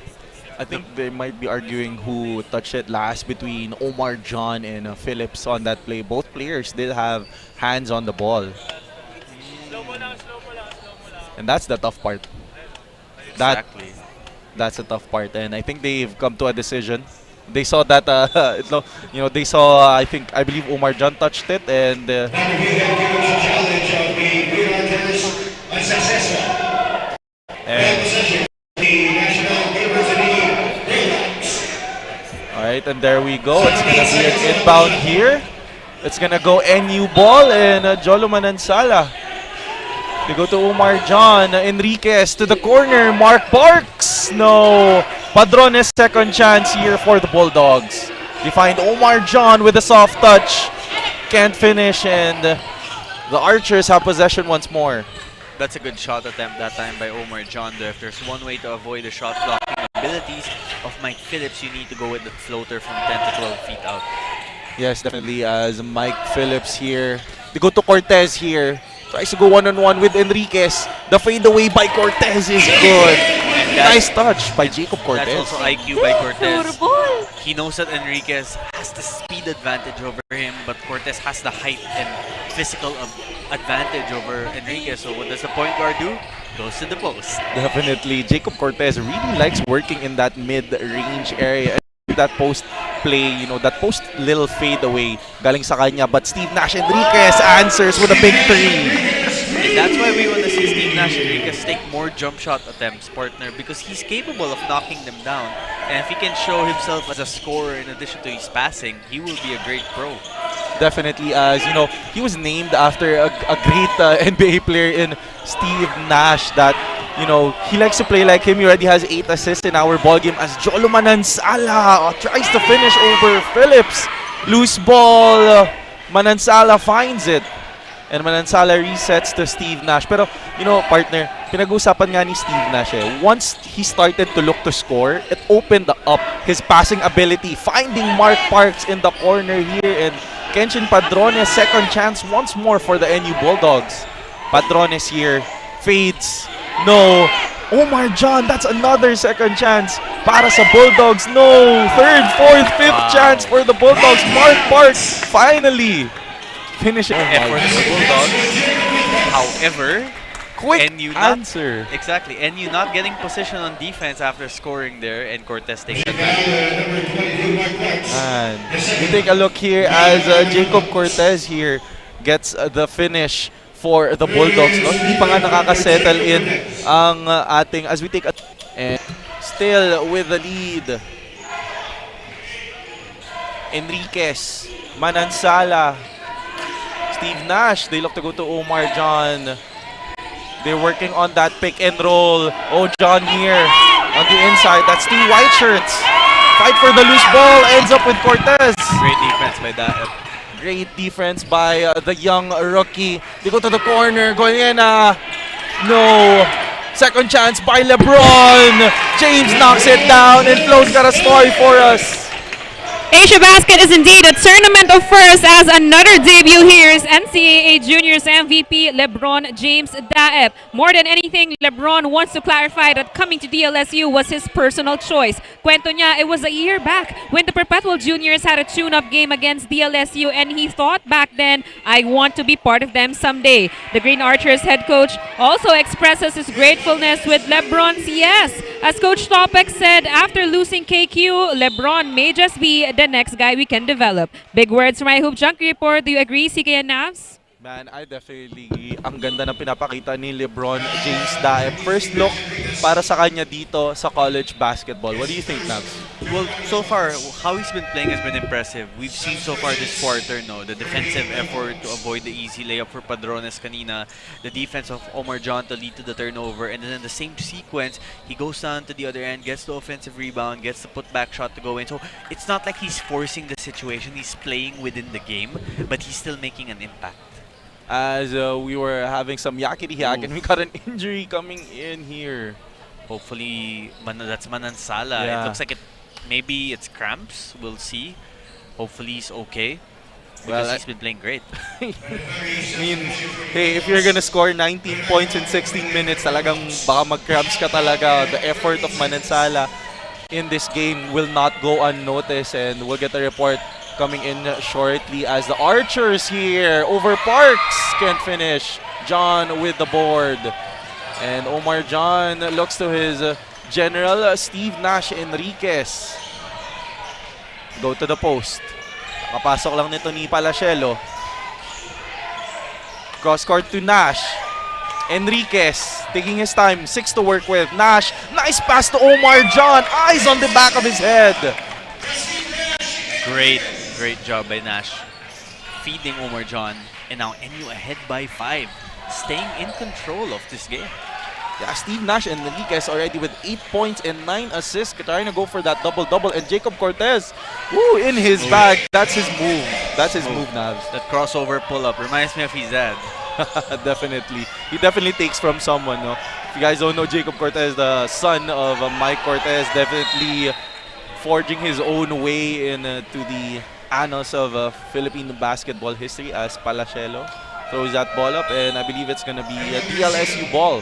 I think they might be arguing who touched it last between Omar John and Phillips on that play. Both players did have hands on the ball. And that's the tough part. Exactly. That's the tough part. And I think they've come to a decision. They saw that, they saw, I believe Omar John touched it and... Alright, and there we go. It's gonna be an inbound here. It's gonna go NU ball and Joloman and Salle. They go to Omar John. Enriquez to the corner. Mark Parks. No. Padrones second chance here for the Bulldogs. They find Omar John with a soft touch. Can't finish and the Archers have possession once more. That's a good shot attempt that time by Omar John. If there's one way to avoid the shot blocking abilities of Mike Phillips, you need to go with the floater from 10 to 12 feet out. Yes, definitely. As Mike Phillips here. They go to Cortez here. Tries to go one-on-one with Enriquez. The fadeaway by Cortez is good. Nice touch by Jacob Cortez. That's also IQ by Cortez. He knows that Enriquez has the speed advantage over him, but Cortez has the height and physical advantage over Enriquez. So what does the point guard do? Goes to the post. Definitely. Jacob Cortez really likes working in that mid-range area. That post play, that post little fade away galing sa kanya. But Steve Nash Enriquez answers with a big three. And that's why we want to see Steve Nash Enriquez take more jump shot attempts, partner, because he's capable of knocking them down. And if he can show himself as a scorer in addition to his passing, he will be a great pro. Definitely, as you know, he was named after a great NBA player in Steve Nash. That he likes to play like him. He already has 8 assists in our ball game. As Jolo Manansala tries to finish over Phillips. Loose ball. Manansala finds it. And Manansala resets to Steve Nash. Pero, partner, pinag-usapan nga ni Steve Nash once he started to look to score, it opened up his passing ability. Finding Mark Parks in the corner here. And Kenshin Padrones, second chance once more for the NU Bulldogs. Padrones here. Fades. No. Omar John, that's another second chance para sa Bulldogs. No. Third, fourth, fifth chance for the Bulldogs. Mark Parks finally finishing effort for the Bulldogs. However, quick NU answer. Exactly. NU not getting position on defense after scoring there, and Cortez takes advantage. And you take a look here as Jacob Cortez here gets the finish for the Bulldogs. No? Hindi pa nga nakaka-settle in ang ating, as we take a, and still with the lead. Enriquez, Manansala, Steve Nash, they look to go to Omar John. They're working on that pick and roll. Oh, John here on the inside. That's 2 white shirts. Fight for the loose ball. Ends up with Cortez. Great defense by that. Great defense by the young rookie. They go to the corner. Going in. No. Second chance by LeBron. James knocks it down. And Flo's got a story for us. Asiabasket is indeed a tournament of firsts as another debut here is NCAA Juniors MVP LeBron James Daep. More than anything, LeBron wants to clarify that coming to DLSU was his personal choice. Kwento niya, it was a year back when the Perpetual Juniors had a tune-up game against DLSU and he thought back then, I want to be part of them someday. The Green Archers head coach also expresses his gratefulness with LeBron's yes. As Coach Topek said, after losing KQ, LeBron may just be the next guy we can develop. Big words from my Hoop Junkie Report. Do you agree, CK and Navs? Man, I definitely agree. Ang ganda ng pinapakita ni LeBron James Daep. First look para sa kanya dito sa college basketball. What do you think, Navs? Well, so far, how he's been playing has been impressive. We've seen so far this quarter, the defensive effort to avoid the easy layup for Padrones kanina, the defense of Omar John to lead to the turnover, and then in the same sequence, he goes down to the other end, gets the offensive rebound, gets the putback shot to go in. So it's not like he's forcing the situation. He's playing within the game, but he's still making an impact. As we were having some yakety-yak and we got an injury coming in here. Hopefully, that's Manansala. Yeah. It looks like maybe it's cramps. We'll see. Hopefully he's okay. Because he's been playing great. I mean, hey, if you're gonna score 19 points in 16 minutes, talagang baka mag-cramps ka talaga. The effort of Manansala in this game will not go unnoticed, and we'll get a report coming in shortly as the Archers here over Parks can't finish. John with the board. And Omar John looks to his general, Steve Nash Enriquez. Go to the post. Kapasok lang nito ni Palacielo. Cross court to Nash. Enriquez taking his time. 6 to work with. Nash. Nice pass to Omar John. Eyes on the back of his head. Great job by Nash. Feeding Omar John. And now NU ahead by 5. Staying in control of this game. Yeah, Steve Nash and Enriquez already with 8 points and 9 assists. Trying to go for that double-double. And Jacob Cortez, in his bag. That's his move. That's his move, Navs. That crossover pull-up reminds me of his dad. Definitely. He definitely takes from someone. No? If you guys don't know, Jacob Cortez, the son of Mike Cortez, definitely forging his own way into the annals of Philippine basketball history as Palacielo throws that ball up, and I believe it's going to be a DLSU ball.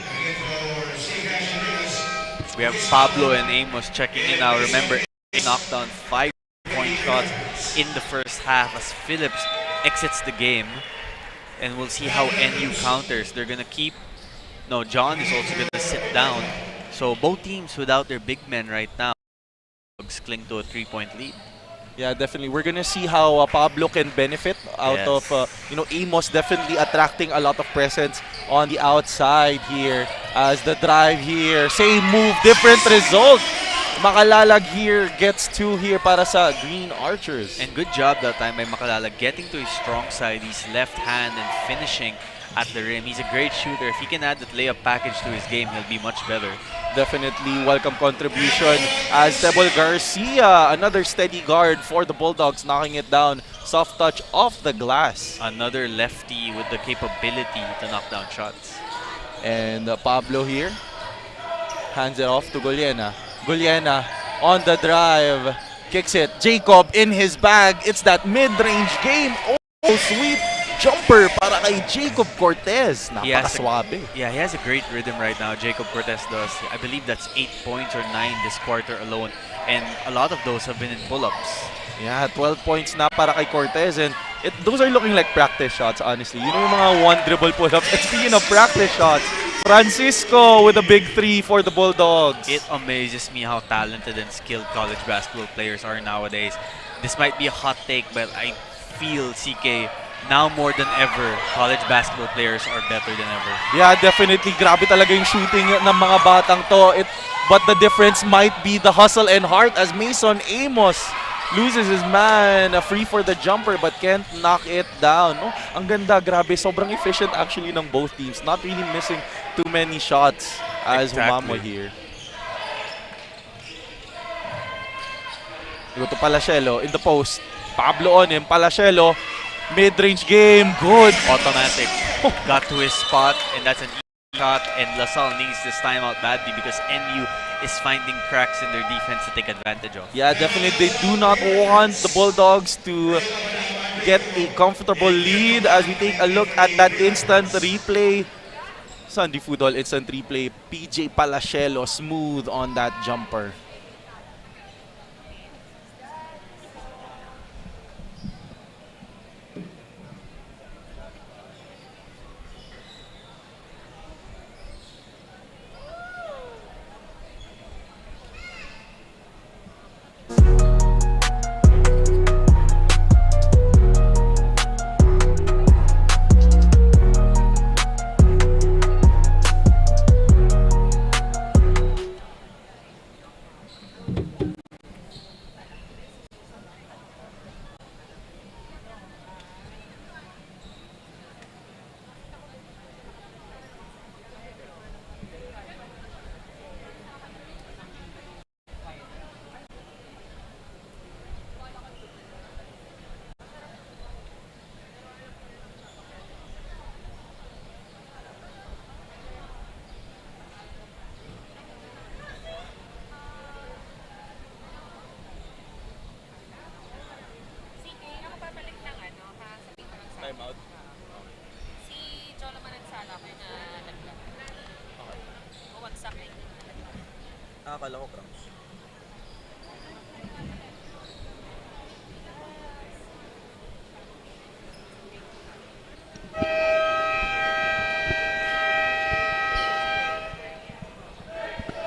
We have Pablo and Amos checking in now. Remember, they knocked down 5-point shots in the first half as Phillips exits the game. And we'll see how NU counters. They're going to keep... No, John is also going to sit down. So both teams without their big men right now cling to a 3-point lead. Yeah, definitely. We're gonna see how Pablo can benefit out of Amos definitely attracting a lot of presence on the outside here as the drive here. Same move, different result. Makalalag here gets 2 here para sa Green Archers. And good job that time by Makalala getting to his strong side, his left hand, and finishing at the rim. He's a great shooter. If he can add that layup package to his game, he'll be much better. Definitely welcome contribution as Tebol Garcia, another steady guard for the Bulldogs, knocking it down. Soft touch off the glass. Another lefty with the capability to knock down shots. And Pablo here hands it off to Guliena. Guliena on the drive, kicks it. Jacob in his bag. It's that mid-range game. Oh, sweet jumper para kay Jacob Cortez. Napakaswabe. Yeah, he has a great rhythm right now. Jacob Cortez does. I believe that's 8 points or 9 this quarter alone. And a lot of those have been in pull-ups. Yeah, 12 points na para kay Cortez. And those are looking like practice shots, honestly. You know yung mga one dribble pull-ups. And speaking of practice shots, Francisco with a big 3 for the Bulldogs. It amazes me how talented and skilled college basketball players are nowadays. This might be a hot take, but I feel, CK, now more than ever, college basketball players are better than ever. Yeah, definitely. Grabe talaga yung shooting ng mga batang to. But the difference might be the hustle and heart as Mason Amos loses his man, free for the jumper but can't knock it down. No? Ang ganda, grabe. Sobrang efficient actually ng both teams. Not really missing too many shots as Humamo here. Go to Palacelo in the post. Pablo on him. Palacelo, mid-range game. Good. Automatic. Got to his spot, and that's an easy shot. And LaSalle needs this timeout badly because NU is finding cracks in their defense to take advantage of. Yeah, definitely. They do not want the Bulldogs to get a comfortable lead as we take a look at that instant replay. Sunday Football instant replay. PJ Palacelo smooth on that jumper. Akala ko crumbs.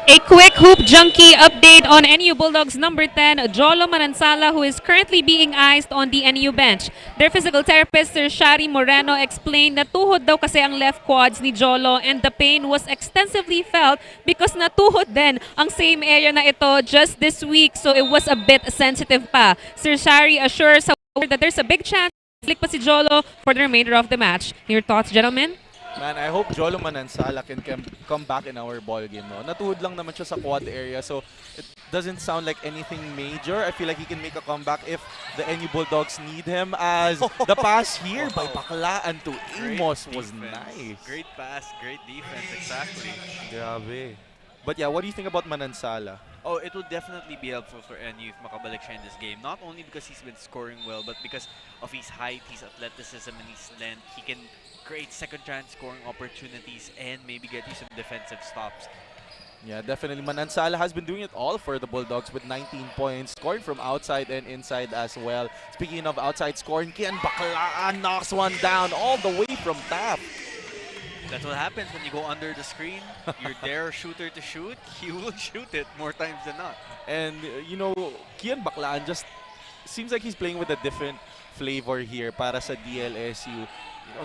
A quick hoop junkie update on NU Bulldogs number 10, Jolo Manansala, who is currently being iced on the NU bench. Their physical therapist, Sir Shari Moreno, explained na tuhod daw kasi ang left quads ni Jolo and the pain was extensively felt because natuhod din ang same area na ito just this week, so it was a bit sensitive pa. Sir Shari assures that there's a big chance to pa si Jolo for the remainder of the match. Your thoughts, gentlemen? Man, I hope Jolo Manansala can come back in our ball game. No? Natuhod lang naman siya sa quad area, so it doesn't sound like anything major. I feel like he can make a comeback if the NU Bulldogs need him, as the pass here by Baklaan to Amos was nice. Great pass, great defense, exactly. Grabe. But yeah, what do you think about Manansala? Oh, it would definitely be helpful for NU if makabalik siya in this game. Not only because he's been scoring well, but because of his height, his athleticism, and his length. He can create second chance scoring opportunities and maybe get you some defensive stops. Yeah, definitely. Manansala has been doing it all for the Bulldogs with 19 points, scoring from outside and inside as well. Speaking of outside scoring, Kian Baklaan knocks one down all the way from Taft. That's what happens when you go under the screen. You're there, shooter to shoot. He will shoot it more times than not. And, you know, Kian Baklaan just seems like he's playing with a different flavor here para sa DLSU.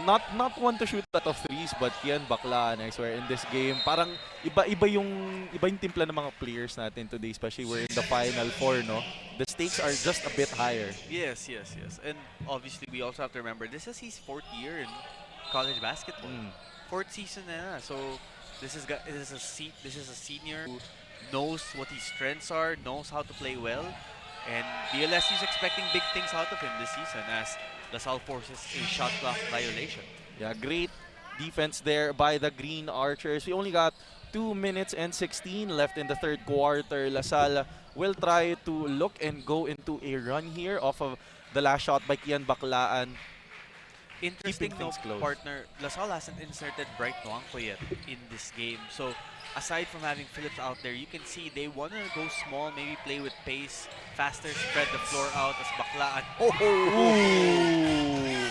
Not one to shoot out of threes, but Kian Baklaan, I swear, in this game, parang iba yung timpla ng mga players natin today, especially we're in the Final Four, no? The stakes are just a bit higher. Yes. And obviously, we also have to remember, this is his 4th year in college basketball. 4th season na. So, this is a senior who knows what his strengths are, knows how to play well. And DLSU is expecting big things out of him this season as LaSalle forces a shot clock violation. Yeah, great defense there by the Green Archers. We only got 2 minutes and 16 left in the third quarter. LaSalle will try to look and go into a run here off of the last shot by Kian Baklaan. Interesting Keeping note, things close. partner, LaSalle hasn't inserted Bright Noangco yet in this game. So, aside from having Phillips out there, you can see they want to go small, maybe play with pace, faster, spread the floor out as Baklaan.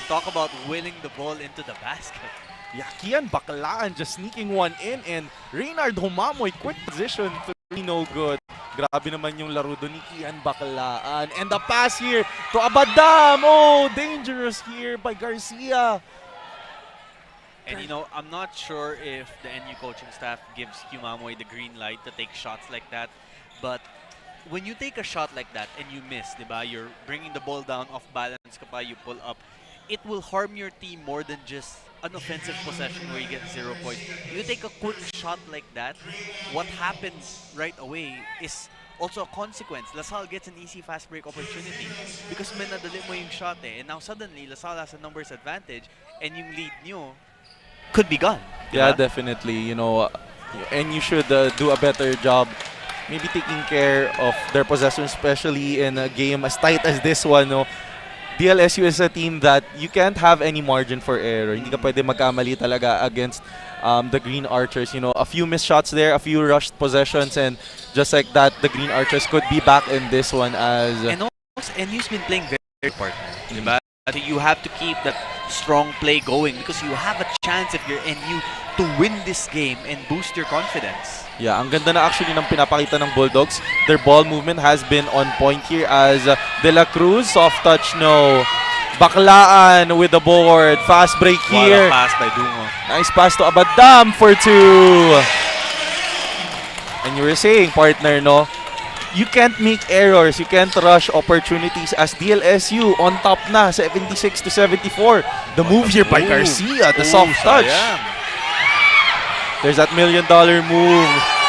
Talk about willing the ball into the basket. Yeah, Kian Baklaan just sneaking one in, and Reynard Humamoy, quick position, three, no good. Grabe naman yung laro doon ni Kian Baklaan. And the pass here to Abadam. Oh, dangerous here by Garcia. And you know, I'm not sure if the NU coaching staff gives Humamoy the green light to take shots like that, but when you take a shot like that and you miss, diba, you're bringing the ball down off balance kapag you pull up, it will harm your team more than just an offensive possession where you get 0 points. You take a quick shot like that, what happens right away is also a consequence. LaSalle gets an easy fast break opportunity because may nadali mo yung shot eh. And now suddenly, LaSalle has a numbers advantage and yung lead nyo could be gone. Yeah, Diba? definitely. You know, and you should do a better job maybe taking care of their possession, especially in a game as tight as this one. No? DLSU is a team that you can't have any margin for error. Hindi ka pwede magkamali talaga against the Green Archers. You know, a few missed shots there, a few rushed possessions, and just like that, the Green Archers could be back in this one as... And also, NU's been playing very partner. Diba? You have to keep that strong play going because you have a chance if you're NU to win this game and boost your confidence. Yeah, ang ganda na actually ng pinapakita ng Bulldogs. Their ball movement has been on point here as De La Cruz, soft touch, no. Baklaan with the board. Fast break here. Wala pass by Dungo. Nice pass to Abadam for 2. And you were saying, partner, no? You can't make errors. You can't rush opportunities as DLSU on top na, 76-74. The move here by Garcia, the soft touch. There's that $1 million move,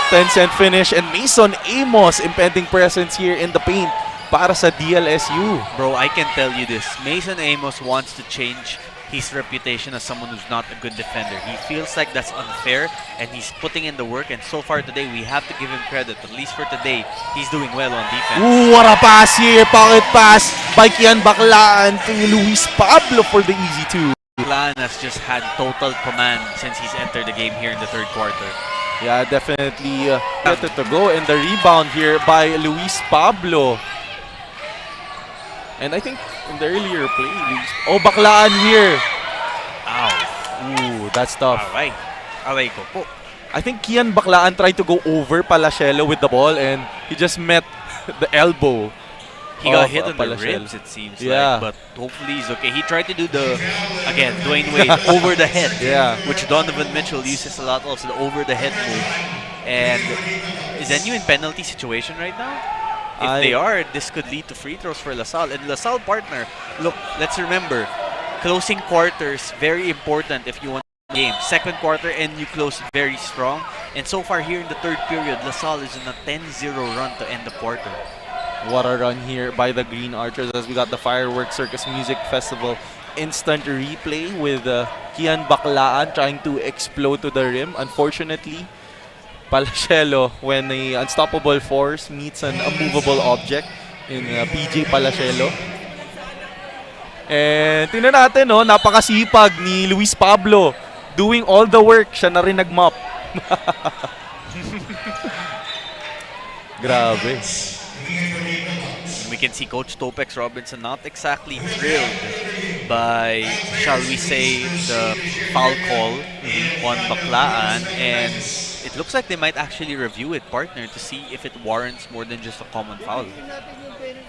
10-cent finish, and Mason Amos impending presence here in the paint para sa DLSU. Bro, I can tell you this. Mason Amos wants to change his reputation as someone who's not a good defender. He feels like that's unfair, and he's putting in the work, and so far today, we have to give him credit. At least for today, he's doing well on defense. Ooh, what a pass here. Pocket pass by Kian Baklaan to Luis Pablo for the easy 2. Baklaan has just had total command since he's entered the game here in the third quarter. Yeah, definitely get it to go. And the rebound here by Luis Pablo. And I think in the earlier play, oh, Baklaan here. Ow. Ooh, that's tough. Alright. Aray ko po. I think Kian Baklaan tried to go over Palasiello with the ball and he just met the elbow. He got hit on the Palasiello. ribs, it seems Yeah. like, but hopefully he's okay. He tried to do the, again, Dwayne Wade over the head, Yeah. which Donovan Mitchell uses a lot also, the over the head move. And is NU in penalty situation right now? If they are, this could lead to free throws for LaSalle. And LaSalle, partner, look, let's remember, closing quarters, very important if you want the game. Second quarter, NU closed very strong. And so far here in the third period, LaSalle is in a 10-0 run to end the quarter. What a run here by the Green Archers as we got the Fireworks Circus Music Festival instant replay with Kian Baklaan trying to explode to the rim. Unfortunately, Palasiello, when a unstoppable force meets an unmovable object in PJ Palasiello. And tingnan natin, no, napakasipag ni Luis Pablo. Doing all the work, siya na rin nag-mop. Grabe. We can see Coach Topex Robinson not exactly thrilled by, shall we say, the foul call on Baklaan, and it looks like they might actually review it, partner, to see if it warrants more than just a common foul.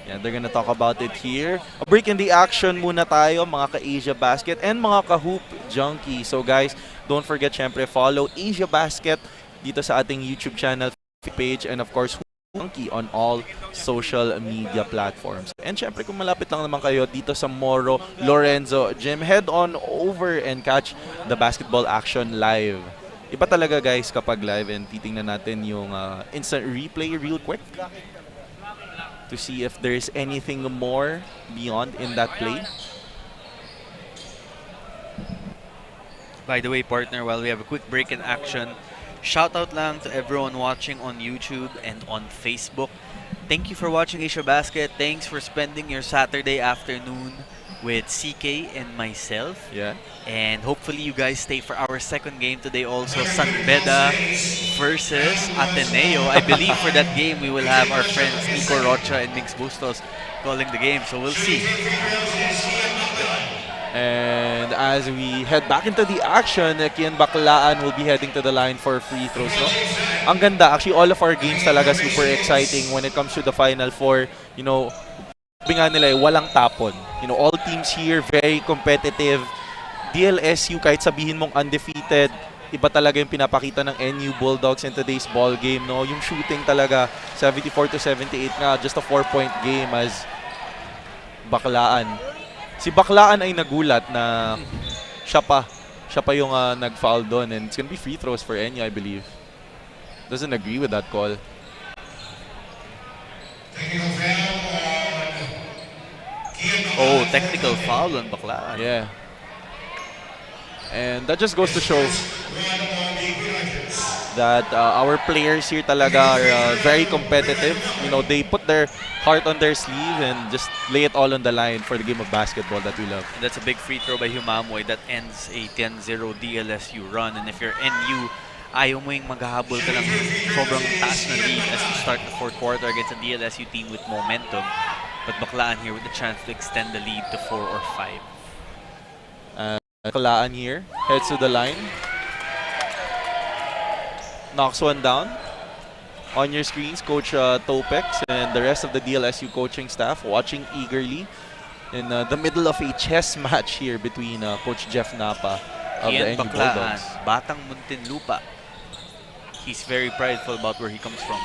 Yeah, they're gonna talk about it here. A break in the action muna tayo, mga ka-Asia Basket and mga ka-Hoop Junkie. So guys, don't forget, syempre, follow Asia Basket dito sa ating YouTube channel, page, and of course, Hoop Junkie on all social media platforms. And syempre, kung malapit lang naman kayo dito sa Moro, Lorenzo Gym, head on over and catch the basketball action live. Iba talaga guys kapag live, and titingnan natin yung instant replay real quick to see if there's anything more beyond in that play. By the way, partner, while we have a quick break in action, shout out lang to everyone watching on YouTube and on Facebook. Thank you for watching Asia Basket. Thanks for spending your Saturday afternoon with CK and myself. Yeah. And hopefully you guys stay for our second game today also, Beda versus Ateneo. I believe for that game we will have our friends Nico Rocha and Mix Bustos calling the game, so we'll see. And as we head back into the action, Kian Baklaan will be heading to the line for free throws. No? Ang ganda. Actually, all of our games talaga super exciting when it comes to the Final Four. You know, sabi nga nila, walang tapon. You know, all teams here very competitive. DLSU, kahit sabihin mong undefeated, iba talaga yung pinapakita ng NU Bulldogs in today's ball game. No? Yung shooting talaga, 74-78 nga, just a 4-point game as Baklaan. Si Baklaan ay nagulat na siya pa yung nag-foul doon, and it's gonna be free throws for NU, I believe. Doesn't agree with that call. Oh, technical foul on Baklaan. Yeah. And that just goes to show that our players here talaga are very competitive. You know, they put their heart on their sleeve and just lay it all on the line for the game of basketball that we love. And that's a big free throw by Humamoy that ends a 10-0 DLSU run. And if you're NU, ayaw mo yung maghahabol ka ng sobrang taas na lead as you start the fourth quarter against a DLSU team with momentum. But Baklaan here with the chance to extend the lead to 4 or 5. Baklaan here heads to the line. Knocks one down. On your screens, Coach Topex and the rest of the DLSU coaching staff watching eagerly in the middle of a chess match here between Coach Jeff Napa of the NU Bulldogs. Batang Muntinlupa. He's very prideful about where he comes from.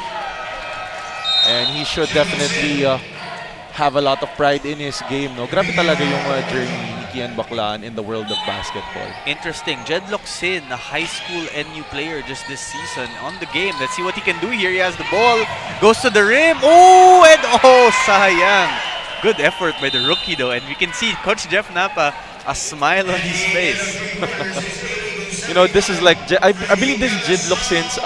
And he should definitely have a lot of pride in his game. No? Grabe talaga yung journey ni Kian Baklaan in the world of basketball. Interesting. Jedlock Sin, a high school NU player just this season on the game. Let's see what he can do here. He has the ball. Goes to the rim. Oh, and oh, sayang. Good effort by the rookie though. And we can see Coach Jeff Napa, a smile on his face. You know, this is like, I believe this is Jedlock Sin's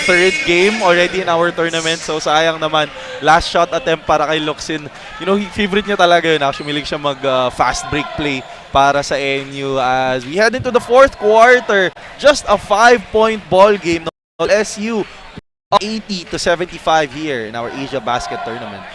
third game already in our tournament. So sayang naman, last shot attempt para kay Luxin. You know, favorite niya talaga yun. Actually, milig siya mag fast break play para sa NU as we head into the fourth quarter. Just a 5-point ball game. LSU 80-75 here in our Asia Basket tournament.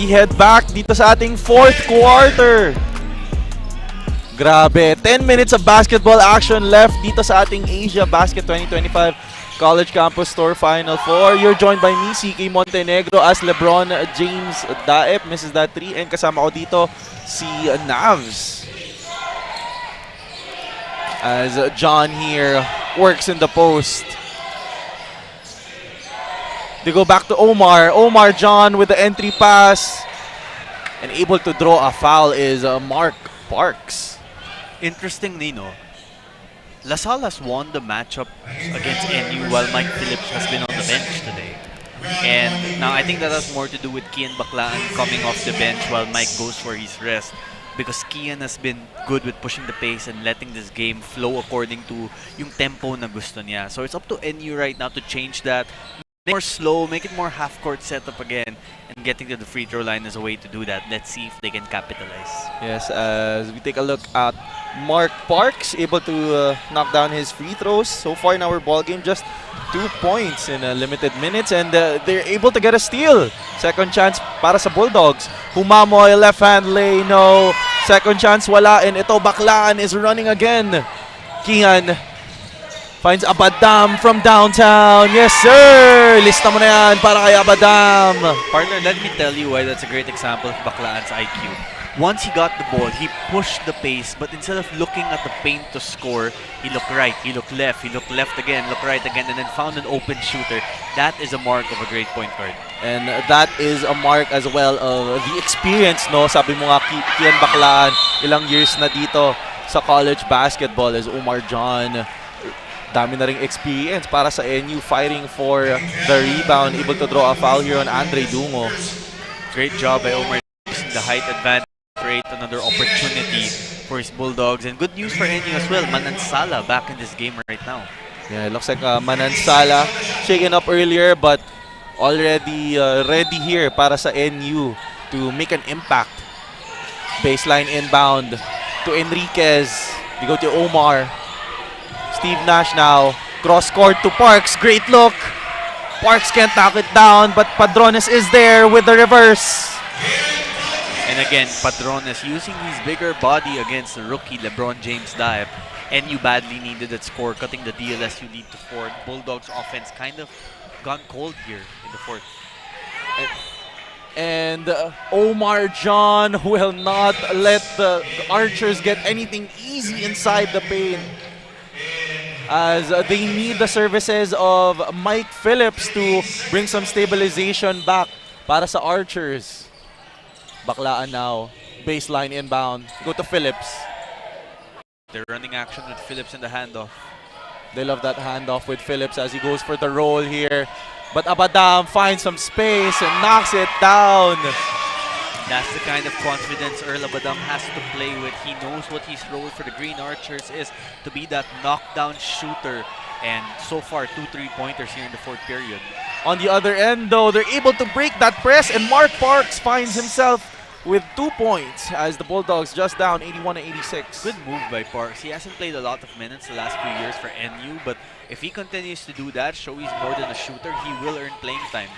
we head back dito sa ating fourth quarter. Grabe, 10 minutes of basketball action left dito sa ating Asiabasket 2025 College Campus Tour Final 4. You're joined by me, CK Montenegro, as LeBron James Daep, Mrs. That 3, and kasama ko dito si Navs. As John here works in the post. They go back to Omar. Omar John with the entry pass. And able to draw a foul is Mark Parks. Interestingly, no, LaSalle has won the matchup against NU while Mike Phillips has been on the bench today. And now I think that has more to do with Kian Baclaan coming off the bench while Mike goes for his rest. Because Kian has been good with pushing the pace and letting this game flow according to yung tempo na gusto niya. So it's up to NU right now to change that. Make it more slow, make it more half-court setup again, and getting to the free throw line is a way to do that. Let's see if they can capitalize. Yes, as we take a look at Mark Parks, able to knock down his free throws. So far in our ball game, just 2 points in limited minutes, and they're able to get a steal. Second chance para sa Bulldogs. Humamoy, left hand lay, no. Second chance, wala. And ito, Baclaan is running again. Kian finds Abadam from downtown. Yes, sir! Lista mo na yan para kay Abadam. Partner, let me tell you why that's a great example of Baclaan's IQ. Once he got the ball, he pushed the pace, but instead of looking at the paint to score, he looked right, he looked left again, looked right again, and then found an open shooter. That is a mark of a great point guard. And that is a mark as well of the experience, no? Sabi mo nga, Kian Baclaan, ilang years na dito sa college basketball as Omar John. Dami na ring experience para sa NU, fighting for the rebound, able to draw a foul here on Andre Dungo. Great job by Omar using the height advantage to create another opportunity for his Bulldogs. And good news for NU as well, Manansala back in this game right now. Yeah, it looks like Manansala shaken up earlier but already ready here para sa NU to make an impact. Baseline inbound to Enriquez. We go to Omar. Steve Nash now. Cross court to Parks. Great look. Parks can't knock it down, but Padrones is there with the reverse. And again, Padrones using his bigger body against the rookie LeBron James Daep. NU badly needed that score, cutting the DLSU lead to 4. Bulldogs offense kind of gone cold here in the fourth. And Omar John will not let the Archers get anything easy inside the paint, as they need the services of Mike Phillips to bring some stabilization back para sa Archers. Baclaan now. Baseline inbound. Go to Phillips. They're running action with Phillips in the handoff. They love that handoff with Phillips as he goes for the roll here. But Abadam finds some space and knocks it down. That's the kind of confidence Earl Abadam has to play with. He knows what his role for the Green Archers is, to be that knockdown shooter. And so far, 2 3-pointers here in the fourth period. On the other end, though, they're able to break that press, and Mark Parks finds himself with 2 points as the Bulldogs just down 81-86. Good move by Parks. He hasn't played a lot of minutes the last few years for NU, but if he continues to do that, show he's more than a shooter, he will earn playing time.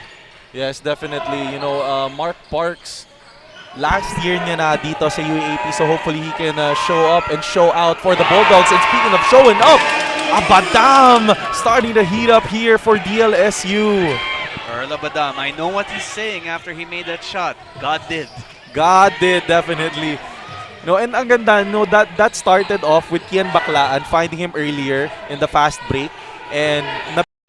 Yes, definitely. You know, Mark Parks, last year niya na dito sa UAAP, so hopefully he can show up and show out for the Bulldogs. And speaking of showing up, Abadam starting to heat up here for DLSU. Earl Abadam, I know what he's saying after he made that shot. God did. God did, definitely. No, and ang ganda, no, that started off with Kian Baclaan finding him earlier in the fast break, and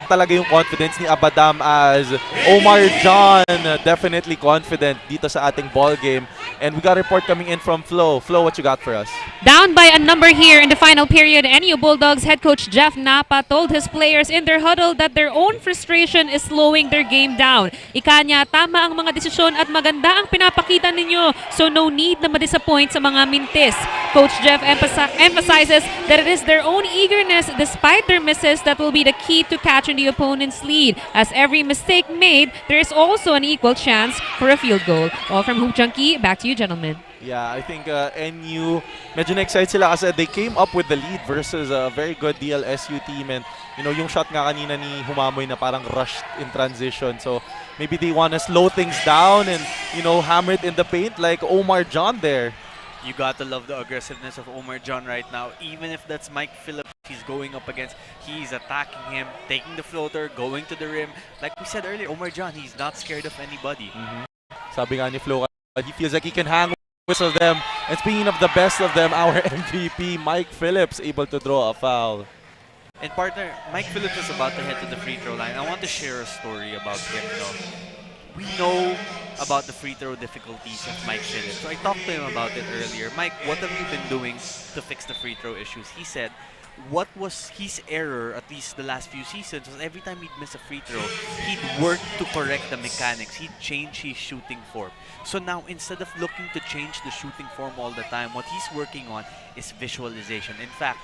talaga yung confidence ni Abadam as Omar John definitely confident dito sa ating ball game. And we got a report coming in from Flo. Flo, what you got for us? Down by a number here in the final period, NU Bulldogs head coach Jeff Napa told his players in their huddle that their own frustration is slowing their game down. Ika niya, tama ang mga desisyon at maganda ang pinapakita ninyo, so no need na ma-disappoint sa mga mintis. Coach Jeff emphasizes that it is their own eagerness despite their misses that will be the key to catching the opponent's lead. As every mistake made, there is also an equal chance for a field goal. All from Hoop Junkie, back to you, gentlemen. Yeah, I think NU, medyo na-excite sila kasi they came up with the lead versus a very good DLSU team. And, yung shot nga kanina ni Humamoy na parang rushed in transition. So, maybe they want to slow things down and, hammer it in the paint like Omar John there. You got to love the aggressiveness of Omar John right now. Even if that's Mike Phillips he's going up against, he's attacking him, taking the floater, going to the rim. Like we said earlier, Omar John, he's not scared of anybody. Sabi nga ni Flo, he feels like he can hang with of them. And speaking of the best of them, our MVP, Mike Phillips, able to draw a foul. And partner, Mike Phillips is about to head to the free throw line. I want to share a story about him. We know about the free throw difficulties of Mike Phillips. So I talked to him about it earlier. Mike, what have you been doing to fix the free throw issues? He said what was his error, at least the last few seasons, was every time he'd miss a free throw, he'd work to correct the mechanics. He'd change his shooting form. So now, instead of looking to change the shooting form all the time, what he's working on is visualization. In fact,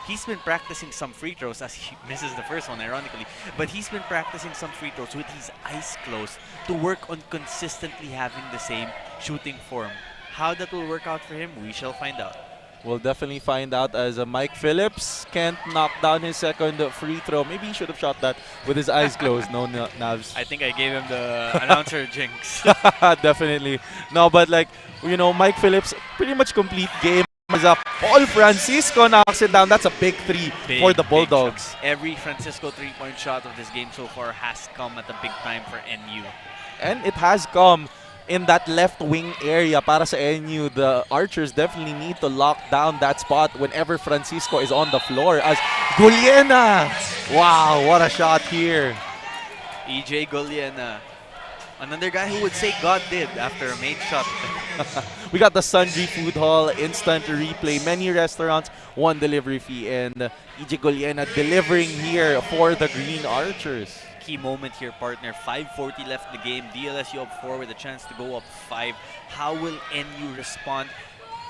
he's been practicing some free throws as he misses the first one, ironically. But he's been practicing some free throws with his eyes closed to work on consistently having the same shooting form. How that will work out for him, we shall find out. We'll definitely find out as Mike Phillips can't knock down his second free throw. Maybe he should have shot that with his eyes closed. No, Navs. I think I gave him the announcer jinx. Definitely. No, but Mike Phillips, pretty much complete game. Paul Francisco knocks it down. That's a big three for the Bulldogs. Every Francisco three-point shot of this game so far has come at a big time for NU. And it has come in that left wing area para sa NU. The Archers definitely need to lock down that spot whenever Francisco is on the floor as Guliena. Wow, what a shot here. EJ Guliena. Another guy who would say God did after a made shot. We got the Sundry Food Hall instant replay. Many restaurants, one delivery fee. And EJ Guliena delivering here for the Green Archers. Key moment here, partner. 5:40 left in the game. DLSU up 4 with a chance to go up 5. How will NU respond?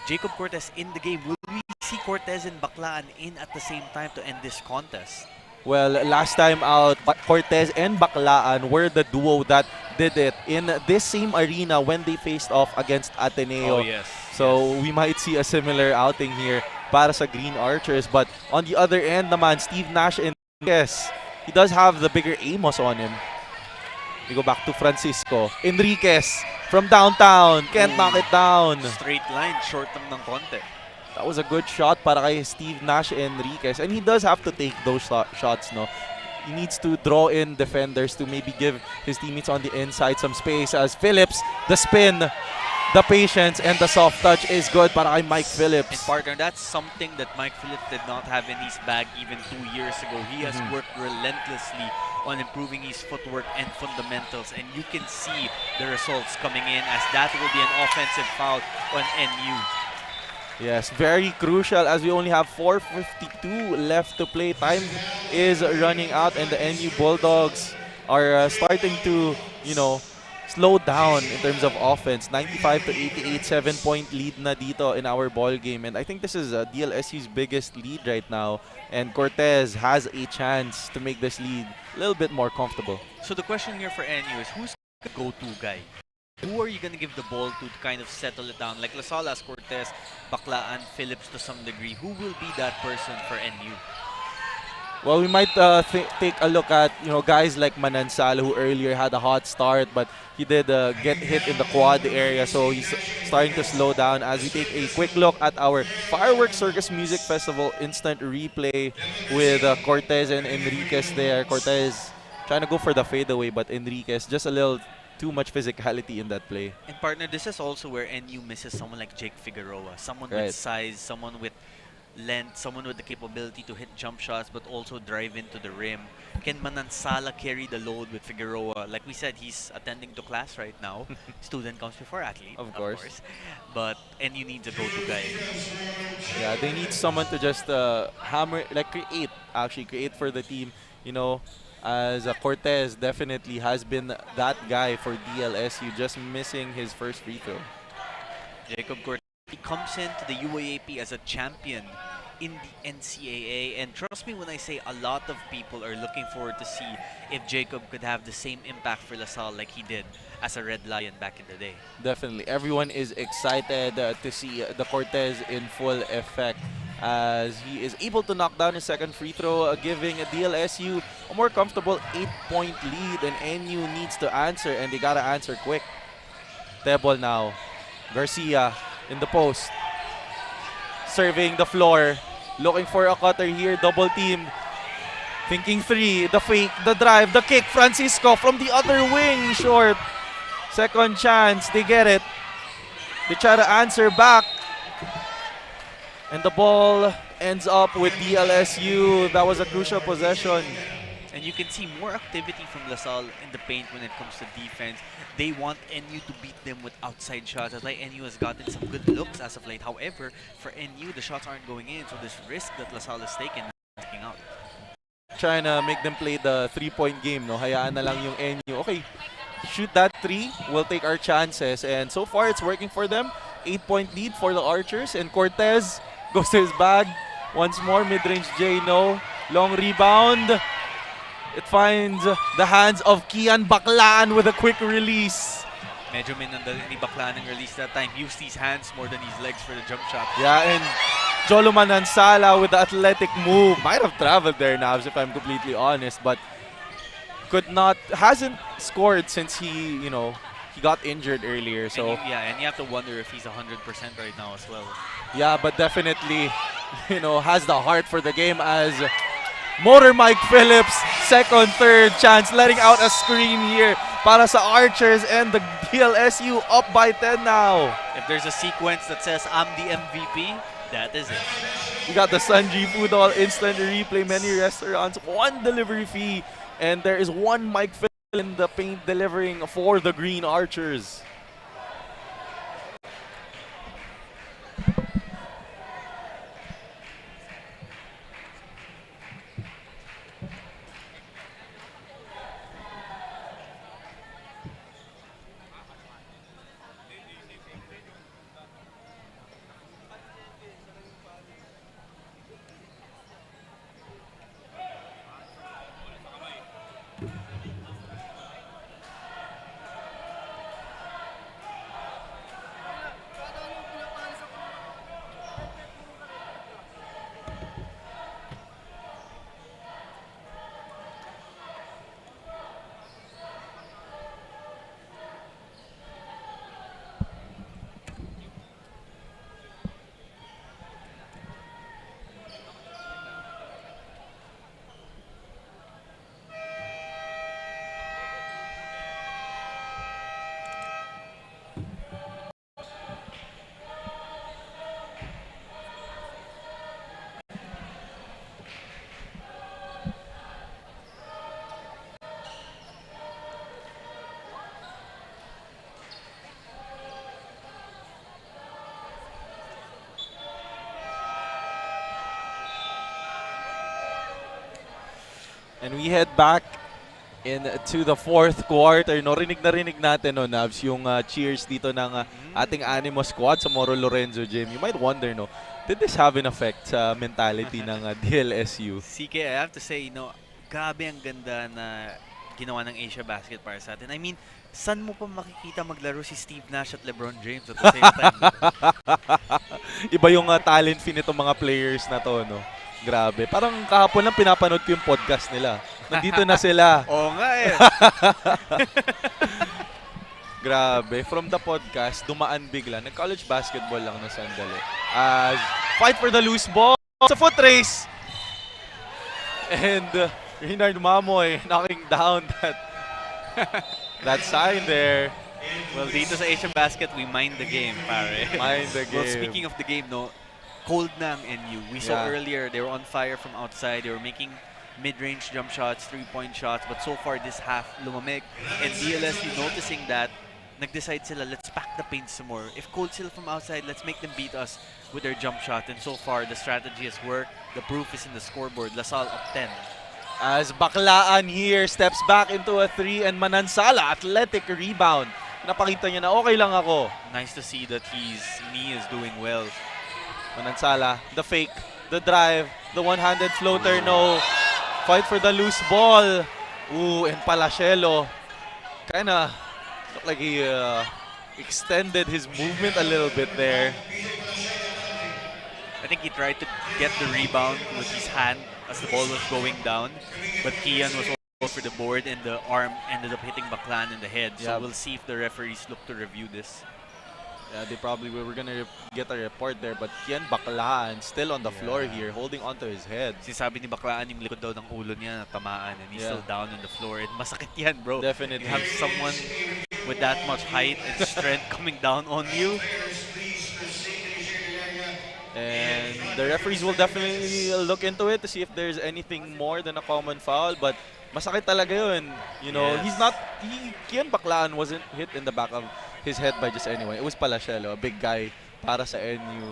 Jacob Cortez in the game. Will we see Cortez and Baclaan in at the same time to end this contest? Well, last time out, Cortez and Baclaan were the duo that did it in this same arena when they faced off against Ateneo. Oh, yes. So we might see a similar outing here para sa Green Archers. But on the other end naman, Steve Nash and yes, he does have the bigger Amos on him. We go back to Francisco. Enriquez from downtown. Can't knock it down. Straight line, short lang ng konti. That was a good shot para kay Steve Nash Enriquez. And he does have to take those shots, no? He needs to draw in defenders to maybe give his teammates on the inside some space. As Phillips, the spin, the patience, and the soft touch is good para kay Mike Phillips. And partner, that's something that Mike Phillips did not have in his bag even 2 years ago. He has worked relentlessly on improving his footwork and fundamentals. And you can see the results coming in as that will be an offensive foul on NU. Yes, very crucial as we only have 4:52 left to play. Time is running out and the NU Bulldogs are starting to, slow down in terms of offense. 95-88, 7-point lead na dito in our ball game. And I think this is DLSU's biggest lead right now. And Cortez has a chance to make this lead a little bit more comfortable. So the question here for NU is who's the go-to guy? Who are you going to give the ball to kind of settle it down? Like LaSalle has Cortez, Baclaan, Phillips to some degree. Who will be that person for NU? Well, we might take a look at guys like Salle, who earlier had a hot start, but he did get hit in the quad area, so he's starting to slow down. As we take a quick look at our Fireworks Circus Music Festival instant replay with Cortez and Enriquez there. Cortez trying to go for the fadeaway, but Enriquez just a little too much physicality in that play. And partner, this is also where NU misses someone like Jake Figueroa. Someone with size, someone with length, someone with the capability to hit jump shots but also drive into the rim. Can Manansala carry the load with Figueroa? Like we said, he's attending to class right now. Student comes before athlete, of course. But NU needs a go-to guy. Yeah, they need someone to just create for the team, as Cortez definitely has been that guy for DLSU, just missing his first free throw. Jacob Cortez, he comes into the UAAP as a champion in the NCAA. And trust me when I say a lot of people are looking forward to see if Jacob could have the same impact for LaSalle like he did as a Red Lion back in the day. Definitely. Everyone is excited to see the Cortez in full effect as he is able to knock down his second free throw, giving DLSU a more comfortable 8-point lead. And NU needs to answer, and they gotta answer quick. Tebol now. Garcia in the post. Serving the floor. Looking for a cutter here. Double team. Thinking three. The fake. The drive. The kick. Francisco from the other wing. Short. Second chance. They get it. They try to answer back. And the ball ends up with DLSU. That was a crucial possession. And you can see more activity from LaSalle in the paint when it comes to defense. They want NU to beat them with outside shots. As like NU has gotten some good looks as of late. However, for NU, the shots aren't going in. So this risk that LaSalle has taken is working out. Trying to make them play the 3-point game, no? Hayaan na lang yung NU. Okay, shoot that 3. We'll take our chances. And so far, it's working for them. 8-point lead for the Archers. And Cortez goes to his bag. Once more, mid-range J, no. Long rebound. It finds the hands of Kian Baclaan with a quick release. Medyo minandal ni Baclaan ng release that time. Used his hands more than his legs for the jump shot. Yeah, and Joloman and Salle with the athletic move. Might have traveled there, Navs, if I'm completely honest, but hasn't scored since he got injured earlier. So and you have to wonder if he's 100% right now as well. Yeah, but definitely, has the heart for the game as Motor Mike Phillips, second, third chance, letting out a screen here para sa Archers, and the DLSU up by 10 now. If there's a sequence that says, I'm the MVP, that is it. We got the Sanji Foodall instant replay, many restaurants, 1 delivery fee, and there is 1 Mike Phillips in the paint delivering for the Green Archers. And we head back into the fourth quarter. No, rinig na rinig natin, no, Navs, yung cheers dito ng ating Animo squad sa Moro Lorenzo Gym. You might wonder, no, did this have an effect sa mentality ng DLSU? CK, I have to say, grabe ang ganda na ginawa ng Asiabasket para sa atin. I mean, saan mo pa makikita maglaro si Steve Nash at LeBron James at the same time? Iba yung talent fin itong mga players na to, no? Grabe. Parang kahapon lang pinapanood ko yung podcast nila. Nandito na sila. Oo nga eh. Grabe. From the podcast, dumaan bigla. Nag-college basketball lang na sandali. As fight for the loose ball. Sa foot race. And Reynard Mamoy knocking down that sign there. Well, dito sa Asiabasket, we mind the game, pare. Mind the game. Well, speaking of the game, cold na ang NU. We saw earlier, they were on fire from outside. They were making mid-range jump shots, 3-point shots. But so far, this half, lumamig. And DLSU noticing that, nag-decide sila, let's pack the paint some more. If cold sila from outside, let's make them beat us with their jump shot. And so far, the strategy has worked. The proof is in the scoreboard. LaSalle up 10. As Baclaan here steps back into a 3 and Manansala, athletic rebound. Napakita niya na okay lang ako. Nice to see that his knee is doing well. Manansala, the fake, The drive, the one-handed floater, no. Fight for the loose ball. Ooh, and Palachelo kinda looked like he extended his movement a little bit there. I think he tried to get the rebound with his hand as the ball was going down, but Kian was all for the board and the arm ended up hitting Baklan in the head. So we'll see if the referees look to review this. Yeah, they probably were gonna get a report there, but Kian Baklaan still on the floor here, holding onto his head. Sinasabi ni Baklaan yung likod daw ng ulo niya natamaan and he's still down on the floor. And masakit yan, bro. Definitely. You have someone with that much height and strength coming down on you. And the referees will definitely look into it to see if there's anything more than a common foul, but masakit talaga yun. You know, Kian Baklaan wasn't hit in the back of his head by just anyone. It was Palachelo, a big guy para sa NU.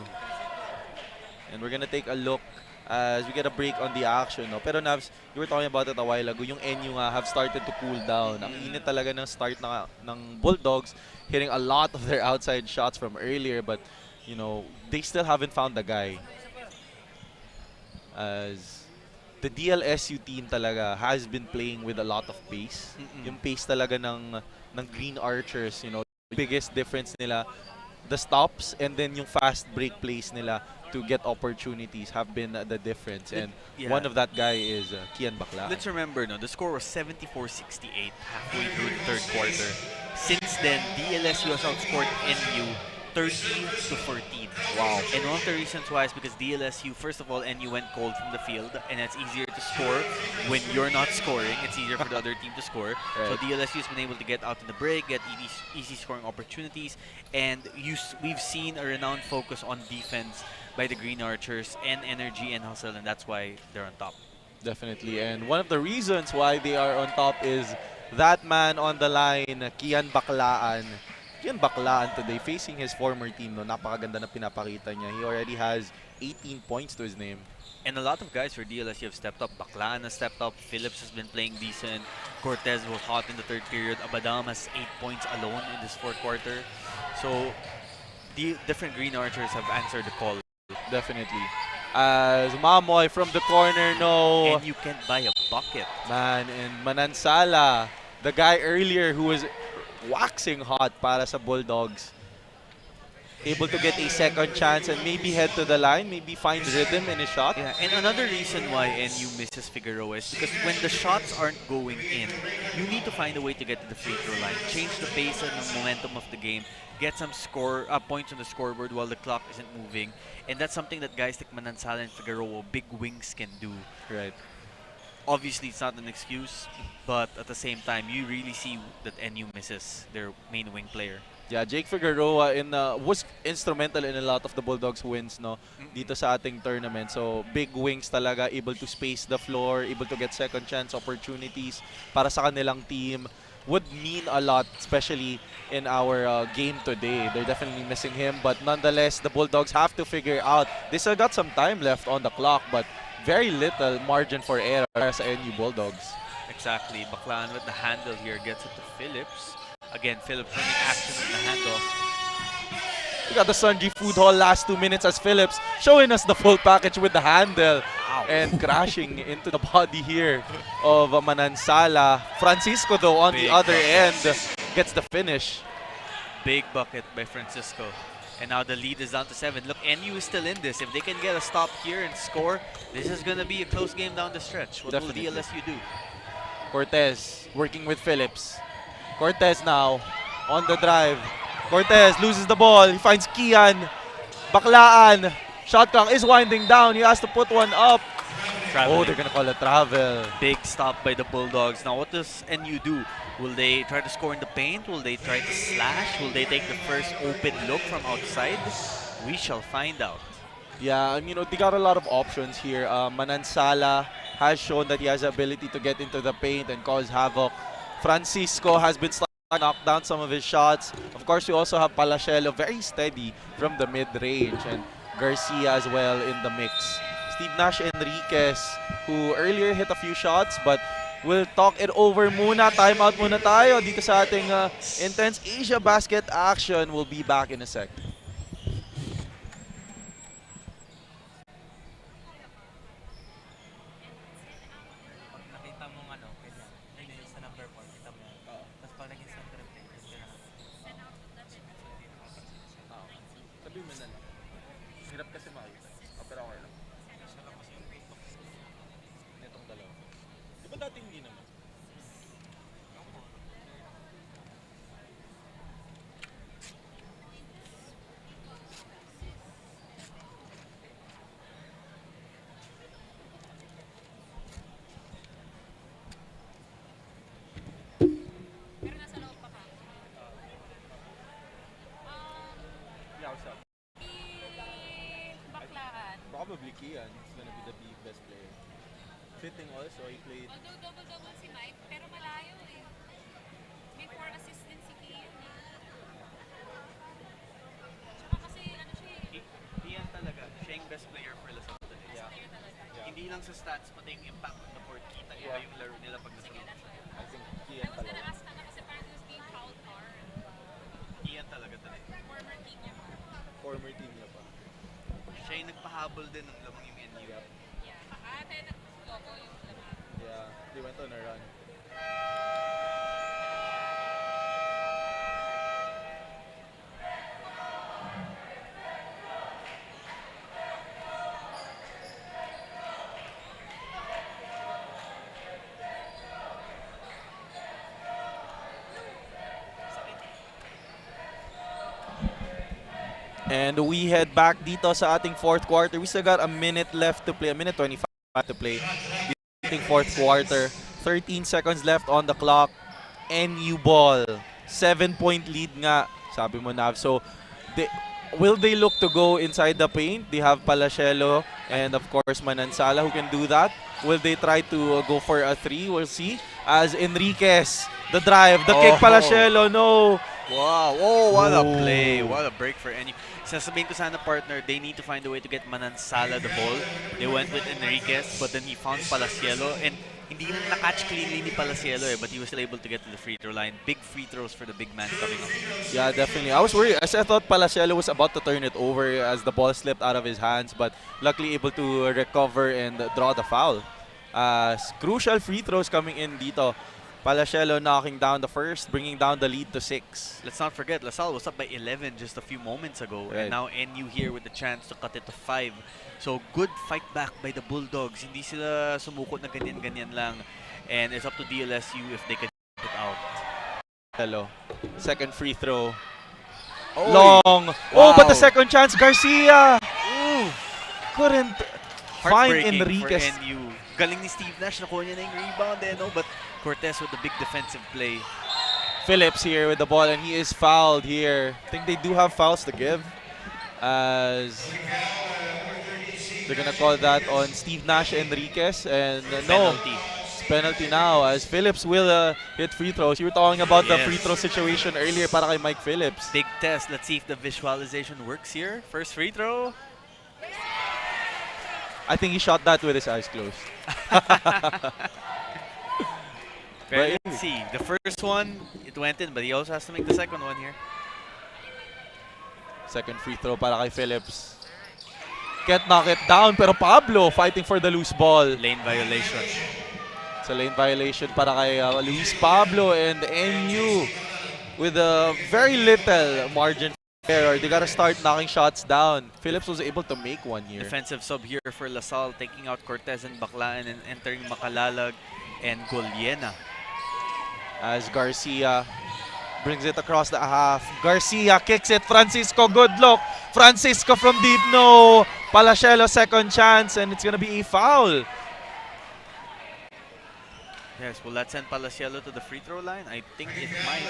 And we're gonna take a look as we get a break on the action. No? Pero Navs, you were talking about it a while ago, yung NU nga have started to cool down. Ang init talaga ng start ng Bulldogs, hitting a lot of their outside shots from earlier, but you know, they still haven't found the guy. As the DLSU team talaga has been playing with a lot of pace. Yung pace talaga ng Green Archers, you know, the biggest difference nila, the stops and then yung fast break plays nila to get opportunities have been the difference. And one of that guy is Kian Baklaan. Let's remember, no, the score was 74-68 halfway through the third quarter. Since then, DLSU has outscored NU 30-14. Wow. And one of the reasons why is because DLSU, first of all, NU went cold from the field, and it's easier to score when you're not scoring. It's easier for the other team to score. Right. So DLSU has been able to get out in the break, get easy scoring opportunities, and we've seen a renowned focus on defense by the Green Archers and energy and hustle, and that's why they're on top. Definitely. And one of the reasons why they are on top is that man on the line, Kian Baklaan. Kian Baklaan today facing his former team, no, napakaganda na pinapakita niya. He already has 18 points to his name. And a lot of guys for DLSU have stepped up. Baklaan has stepped up. Phillips has been playing decent. Cortez was hot in the third period. Abadam has 8 points alone in this fourth quarter. So the different Green Archers have answered the call. Definitely. As Mamoy from the corner, no. And you can't buy a bucket. Man, and Manansala, the guy earlier who was waxing hot para sa Bulldogs, able to get a second chance and maybe head to the line, maybe find rhythm in his shot. Yeah, and another reason why NU misses Figueroa is because when the shots aren't going in, you need to find a way to get to the free throw line, change the pace and the momentum of the game, get some points on the scoreboard while the clock isn't moving, and that's something that guys like Manansala and Figueroa, big wings, can do. Right. Obviously, it's not an excuse, but at the same time, you really see that NU misses their main wing player. Yeah, Jake Figueroa was instrumental in a lot of the Bulldogs wins, no, dito sa ating tournament. So, big wings talaga, able to space the floor, able to get second chance opportunities para sa kanilang team. Would mean a lot, especially in our game today. They're definitely missing him, but nonetheless, the Bulldogs have to figure out. They still got some time left on the clock, but very little margin for error sa NU Bulldogs. Exactly. Baklaan with the handle here gets it to Phillips. Again, Phillips running action on the handoff. We got the Sunji Food Hall last 2 minutes as Phillips showing us the full package with the handle. Ow. And crashing into the body here of Manansala. Francisco, though, on the other end, gets the finish. Big bucket by Francisco. And now the lead is down to 7. Look, NU is still in this. If they can get a stop here and score, this is going to be a close game down the stretch. What Definitely. will DLSU do? Cortez working with Phillips. Cortez now on the drive. Cortez loses the ball. He finds Kian. Baklaan. Shot clock is winding down. He has to put one up. Traveling. Oh, they're going to call a travel. Big stop by the Bulldogs. Now, what does NU do? Will they try to score in the paint? Will they try to slash? Will they take the first open look from outside? We shall find out. Yeah, and you know, they got a lot of options here. Manansala has shown that he has the ability to get into the paint and cause havoc. Francisco has been knocked down some of his shots. Of course, we also have Palachelo, very steady from the mid-range, and Garcia as well in the mix. Steve Nash Enriquez, who earlier hit a few shots, but we'll talk it over muna. Timeout muna tayo dito sa ating intense Asiabasket action. We'll be back in a sec. Hirap kasi makita. Pero okay lang. Itong dalawa. Di ba dati hindi naman? Pero nasa loob pa ka. Yeah, what's up? Baklaan. Probably Kian is gonna be the best player. Fitting also, he played. Although double-double si Mike, pero malayo eh. May 4 assists din si Kian eh. Tsaka kasi ano siya eh. Iyan talaga. Siya yung best player for Lasal today. Best player talaga. Hindi lang sa stats, pati yung impact on the court. Kita iba yung laro nila pag nasa loob. I think I Kian was gonna talaga. ask na kasi parang he was being fouled hard. Iyan talaga today. Former team niya pa. Former team niya pa. Siya yung nagpahabol din ng lamang yung NU. Yeah. Kaya nag-logo yung laman. Yeah, they went on a run. And we head back dito sa ating fourth quarter. We still got a minute left to play, a minute 25 to play. Ating fourth quarter. 13 seconds left on the clock. NU ball. 7-point lead nga, sabi mo, Nav. So, will they look to go inside the paint? They have Palacelo and, of course, Manansala who can do that. Will they try to go for a 3? We'll see. As Enriquez, the drive, the kick, Palacelo, no. Wow. Oh, what a play. What a break for NU. Sasabihin ko sana, partner, they need to find a way to get Manansala the ball. They went with Enriquez, but then he found Palacielo. And hindi na nakatch cleanly ni Palacielo but he was still able to get to the free throw line. Big free throws for the big man coming up. Yeah, definitely. I was worried. I thought Palacielo was about to turn it over as the ball slipped out of his hands, but luckily able to recover and draw the foul. Crucial free throws coming in dito. Palacielo knocking down the first, bringing down the lead to 6. Let's not forget, LaSalle was up by 11 just a few moments ago. Right. And now NU here with the chance to cut it to 5. So good fight back by the Bulldogs. Hindi sila sumukot na ganyan-ganyan lang. And it's up to DLSU if they can get it out. Hello. Second free throw. Oh, Long. wow. Oh, but the second chance, Garcia. Ooh. Couldn't find Heartbreaking Enriquez. for NU. Galing ni Steve Nash, nakuha niya na yung rebound but Cortez with the big defensive play. Phillips here with the ball, and he is fouled here. I think they do have fouls to give, as they're gonna call that on Steve Nash Enriquez, and no, Penalty. it's penalty now as Phillips will hit free throws. You were talking about the free throw situation earlier para kay Mike Phillips. Big test. Let's see if the visualization works here. First free throw. I think he shot that with his eyes closed. Very let's see. The first one, it went in, but he also has to make the second one here. Second free throw para kay Phillips. Can't knock it down, pero Pablo fighting for the loose ball. Lane violation. It's a lane violation para kay Luis Pablo, and NU with a very little margin for error. They gotta start knocking shots down. Phillips was able to make one here. Defensive sub here for LaSalle, taking out Cortez and Baclaan and entering Makalalag and Goliena. As Garcia brings it across the half. Garcia kicks it. Francisco, good look. Francisco from deep, no. Palacielo, second chance, and it's gonna be a foul. Yes, will that send Palacielo to the free throw line? I think it might.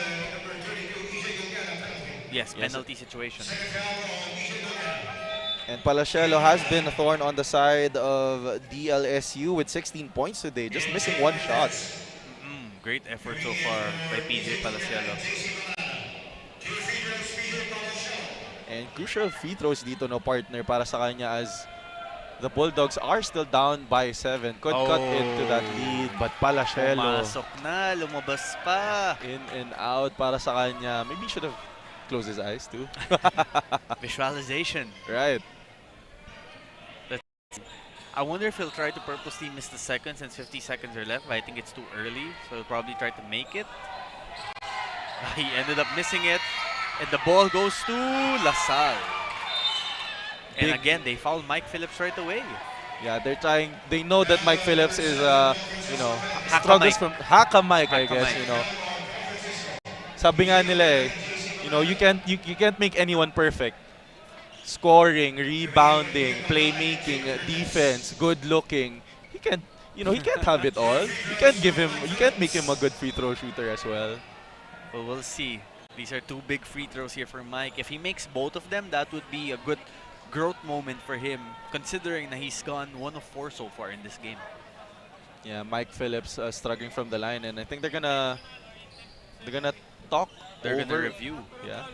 Yes, penalty situation. And Palacielo has been a thorn on the side of DLSU with 16 points today, just missing one shot. Great effort so far by PJ Palacielo. And crucial free throws dito, no, partner, para sa kanya, as the Bulldogs are still down by 7. Could cut into that lead, but Palacielo Pumasok na, lumabas pa. in and out para sa kanya. Maybe he should have closed his eyes too. Visualization. Right. I wonder if he'll try to purposely miss the second since 50 seconds are left, but I think it's too early, so he'll probably try to make it. He ended up missing it, and the ball goes to LaSalle. And Big- again, they foul Mike Phillips right away. Yeah, they're trying. They know that Mike Phillips is, Haka struggles Mike. from Haka Mike, I Haka guess. Mike. Sabi nga nila you can't make anyone perfect. Scoring, rebounding, playmaking, defense, good looking. He can't have it all. You can't make him a good free throw shooter as well. Well, we'll see. These are two big free throws here for Mike. If he makes both of them, that would be a good growth moment for him, considering that he's gone 1 of 4 so far in this game. Yeah, Mike Phillips struggling from the line, and I think they're gonna talk. They're over. gonna review. Yeah.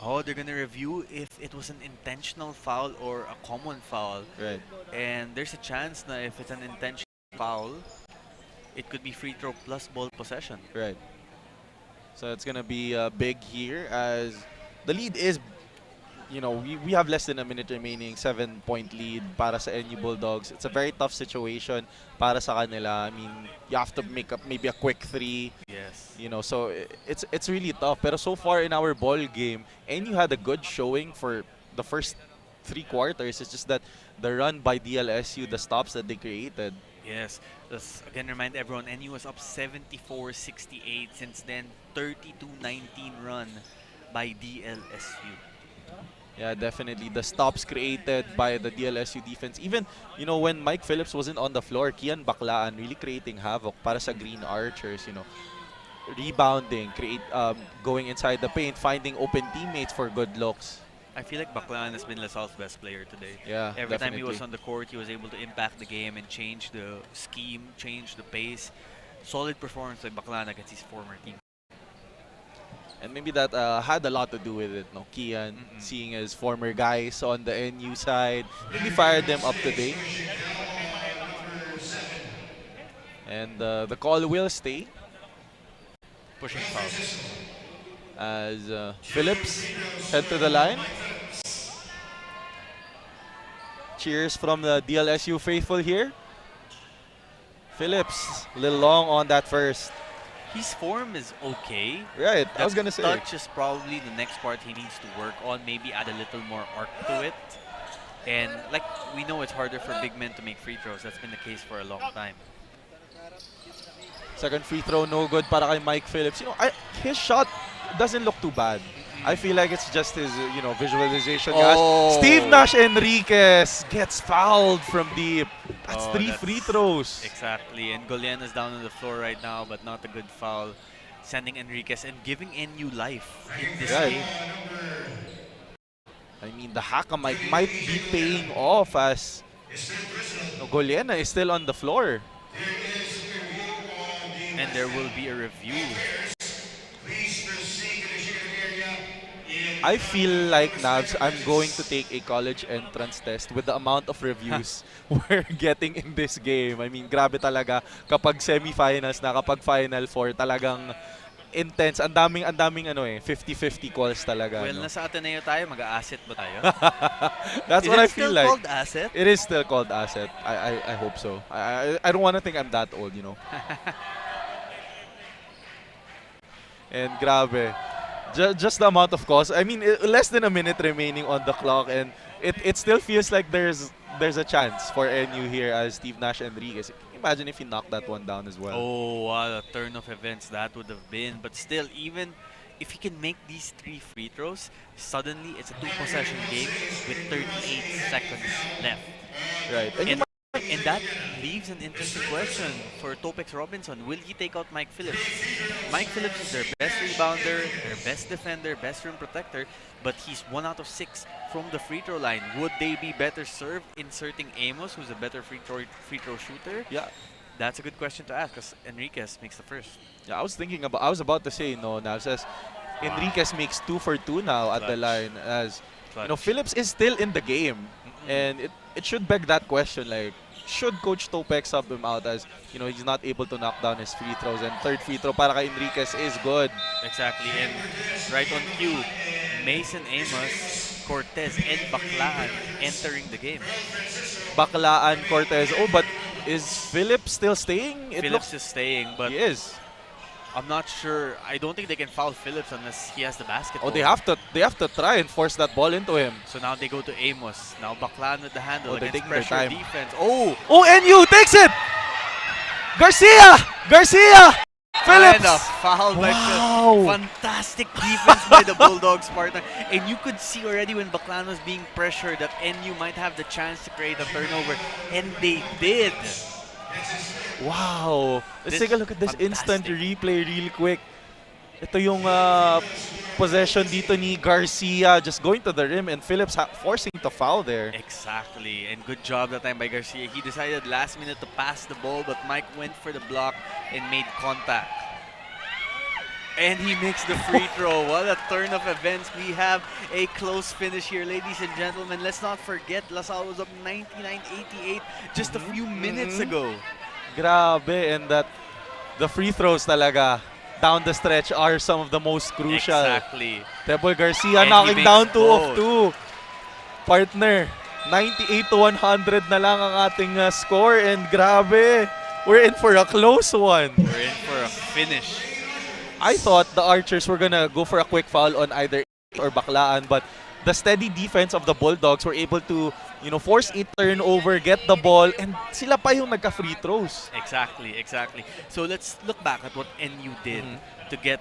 Oh, they're gonna review if it was an intentional foul or a common foul. Right. And there's a chance that if it's an intentional foul, it could be free throw plus ball possession. Right. So it's gonna be big here as the lead is, we have less than a minute remaining, 7-point lead para sa NU Bulldogs. It's a very tough situation para sa kanila. I mean, you have to make up maybe a quick 3. Yes. So it's really tough. Pero so far in our ball game, NU had a good showing for the first 3 quarters. It's just that the run by DLSU, the stops that they created. Yes. Let's again remind everyone, NU was up 74-68. Since then, 32-19 run by DLSU. Yeah, definitely. The stops created by the DLSU defense. Even, when Mike Phillips wasn't on the floor, Kian Baklaan really creating havoc para sa Green Archers, Rebounding, going inside the paint, finding open teammates for good looks. I feel like Baklaan has been LaSalle's best player today. Yeah, Every time he definitely. was on the court, he was able to impact the game and change the scheme, change the pace. Solid performance by Baklaan against his former team. And maybe that had a lot to do with it, no? Kian, seeing his former guys on the NU side, maybe fired them up today. And the call will stay Pushing foul. as Phillips head to the line. Cheers from the DLSU faithful here. Phillips, a little long on that first. His form is okay. Right, I was The gonna say. touch is probably the next part he needs to work on. Maybe add a little more arc to it. And like we know, it's harder for big men to make free throws. That's been the case for a long time. Second free throw, no good para kay Mike Phillips. His shot doesn't look too bad. I feel like it's just his, visualization. Oh. Steve Nash Enriquez gets fouled from deep. That's Oh, 3 free throws. Exactly. And Golian is down on the floor right now, but not a good foul. Sending Enriquez and giving NU life in this Right. game. I mean, the Haka might be paying off as Goliana is still on the floor. And there will be a review. I feel like, Navs, I'm going to take a college entrance test with the amount of reviews we're getting in this game. I mean, grabe talaga kapag semifinals na, kapag Final Four, talagang intense. Ang daming 50-50 calls talaga. Well, nasa Ateneo tayo, mag-a-asset ba tayo? That's Is what it I feel still like. called asset? It is still called asset. I hope so. I don't want to think I'm that old, And grabe. Just the amount of calls. I mean, less than a minute remaining on the clock, and it still feels like there's a chance for NU here as Steve Nash Enriquez. Imagine if he knocked that one down as well. Oh, what a turn of events that would have been. But still, even if he can make these 3 free throws, suddenly it's a 2-possession game with 38 seconds left. Right. And that leaves an interesting question for Topex Robinson. Will he take out Mike Phillips? Mike Phillips is their best rebounder, their best defender, best rim protector, but he's 1 out of 6 from the free throw line. Would they be better served inserting Amos, who's a better free throw shooter? Yeah. That's a good question to ask because Enriquez makes the first. Yeah, I was about to say, Nav says Enriquez makes 2 for 2 now at the line as Clutch. Phillips is still in the game. And it should beg that question, like, should Coach Topex sub him out as, he's not able to knock down his free throws, and third free throw para kay Enriquez is good. Exactly, and right on cue, Mason Amos, Cortez, and Baklaan entering the game. Baklaan, Cortez. Oh, but is Phillips still staying? Phillips is staying, but he is. I'm not sure. I don't think they can foul Phillips unless he has the basketball. Oh, they have to try and force that ball into him. So now they go to Amos. Now Baclan with the handle Oh, they're against taking their pressure time. defense. Oh! Oh, NU takes it! Garcia! Phillips! And a foul by Wow. Phillips. Fantastic defense by the Bulldogs partner. And you could see already when Baclan was being pressured that NU might have the chance to create a turnover. And they did. Wow. Let's take a look at this instant Fantastic. replay real quick. Ito yung possession dito ni Garcia just going to the rim and Phillips forcing to foul there. Exactly. And good job that time by Garcia. He decided last minute to pass the ball, but Mike went for the block and made contact. And he makes the free throw. What a turn of events. We have a close finish here, ladies and gentlemen. Let's not forget, LaSalle was up 99-88 just a few minutes ago. Grabe, and that the free throws talaga down the stretch are some of the most crucial. Exactly. Teboy Garcia And he knocking makes down 2 of both. 2. Partner, 98-100 na lang ang ating score, and grabe, we're in for a close one. We're in for a finish. I thought the Archers were gonna go for a quick foul on either or Baclaan, but the steady defense of the Bulldogs were able to, force a turnover, get the ball, and sila pa yung nagka-free throws. Exactly. So let's look back at what NU did to get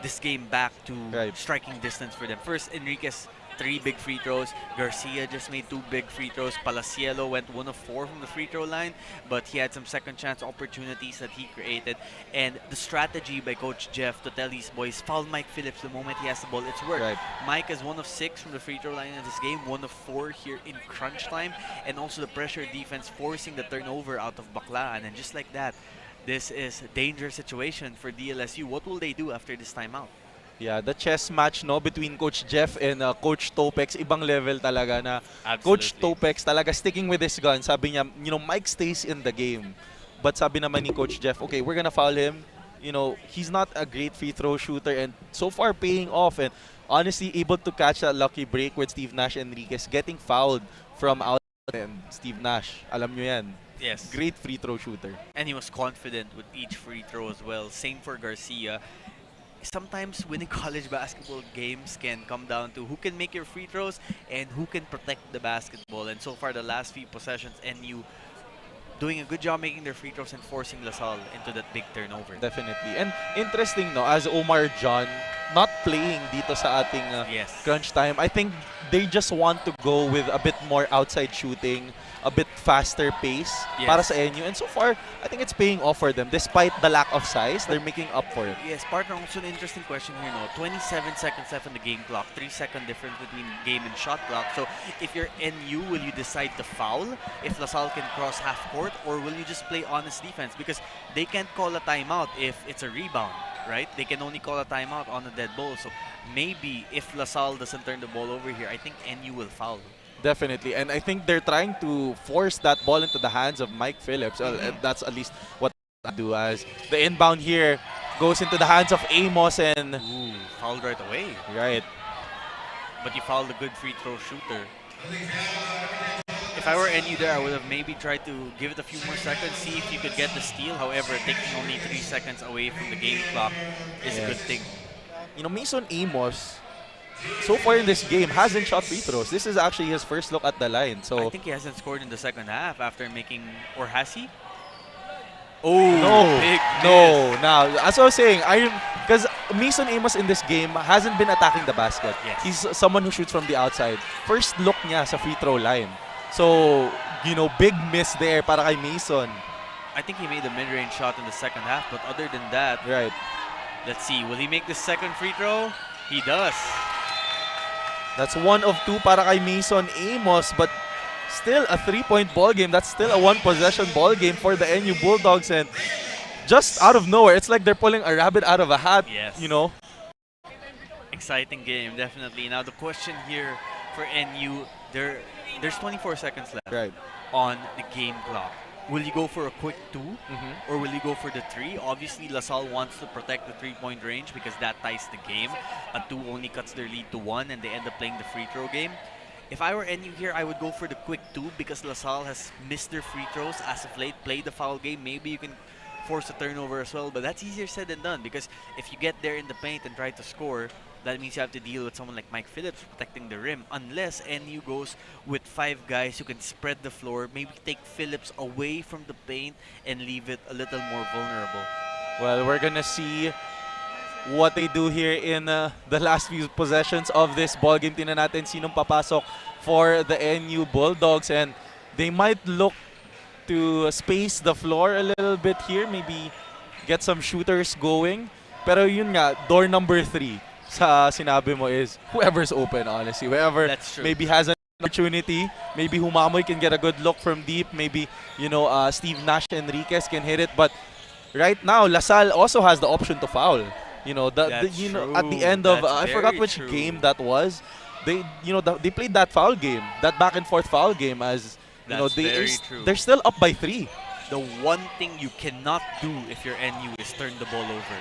this game back to striking distance for them. First, Enriquez, 3 big free throws. Garcia just made 2 big free throws. Palacielo went 1 of 4 from the free throw line, but he had some second chance opportunities that he created. And the strategy by Coach Jeff to tell these boys, foul Mike Phillips the moment he has the ball, it's worked. Right. Mike is 1 of 6 from the free throw line in this game, 1 of 4 here in crunch time, and also the pressure defense forcing the turnover out of Baclaan. And just like that, this is a dangerous situation for DLSU. What will they do after this timeout? Yeah, the chess match between Coach Jeff and Coach Topex, ibang level talaga na. Coach Topex talaga sticking with his gun. Sabi niya, Mike stays in the game. But sabi naman ni Coach Jeff, okay, we're gonna foul him. He's not a great free throw shooter, and so far paying off, and honestly able to catch that lucky break with Steve Nash Enriquez getting fouled from out, and Steve Nash, alam nyo yan. Yes. Great free throw shooter. And he was confident with each free throw as well. Same for Garcia. Sometimes winning college basketball games can come down to who can make your free throws and who can protect the basketball. And so far, the last few possessions, NU doing a good job making their free throws and forcing LaSalle into that big turnover. Definitely. And interesting, as Omar John not playing dito sa ating crunch time, I think they just want to go with a bit more outside shooting, a bit faster pace para sa NU. And so far, I think it's paying off for them. Despite the lack of size, they're making up for it. Yes, partner, also an interesting question here. 27 seconds left on the game clock, 3-second difference between game and shot clock. So if you're NU, will you decide to foul if LaSalle can cross half court, or will you just play honest defense? Because they can't call a timeout if it's a rebound, right? They can only call a timeout on a dead ball. So maybe if LaSalle doesn't turn the ball over here, I think NU will foul. Definitely. And I think they're trying to force that ball into the hands of Mike Phillips. Well, that's at least what I do, as the inbound here goes into the hands of Amos, and fouled right away. Right. But you fouled a good free throw shooter. If I were NU there, I would have maybe tried to give it a few more seconds, see if you could get the steal. However, taking only 3 seconds away from the game clock is a good thing. Mason Amos, so far in this game, hasn't shot free throws. This is actually his first look at the line. So I think he hasn't scored in the second half after making, or has he? Oh, big no. Now, as I was saying, because Mason Amos in this game hasn't been attacking the basket. Yes. He's someone who shoots from the outside. First look niya sa free throw line. So, big miss there para kay Mason. I think he made a mid-range shot in the second half, but other than that, right. Let's see, will he make the second free throw? He does. That's 1 of 2 para kay Mason Amos, but still a 3-point ball game. That's still a 1-possession ball game for the NU Bulldogs, and just out of nowhere, it's like they're pulling a rabbit out of a hat. Yes. Exciting game, definitely. Now the question here for NU, there's 24 seconds left on the game clock. Will you go for a quick 2 or will you go for the 3? Obviously, LaSalle wants to protect the 3-point range because that ties the game. A 2 only cuts their lead to 1 and they end up playing the free throw game. If I were NU here, I would go for the quick 2 because LaSalle has missed their free throws as of late, played the foul game. Maybe you can force a turnover as well, but that's easier said than done because if you get there in the paint and try to score, that means you have to deal with someone like Mike Phillips protecting the rim. Unless NU goes with 5 guys who can spread the floor, maybe take Phillips away from the paint and leave it a little more vulnerable. Well, we're gonna see what they do here in the last few possessions of this ball game. Tingnan natin sinong papasok for the NU Bulldogs, and they might look to space the floor a little bit here, maybe get some shooters going. Pero yun nga, door number 3 sa sinabi mo is whoever's open, honestly. Whoever maybe has an opportunity, maybe Humamoy can get a good look from deep, maybe, you know, Steve Nash Enriquez can hit it, but right now, LaSalle also has the option to foul. You know, you know, at the end of I forgot which game that was. They, you know, they played that foul game, that back and forth foul game, as you know, they're still up by 3. The one thing you cannot do if you're NU is turn the ball over.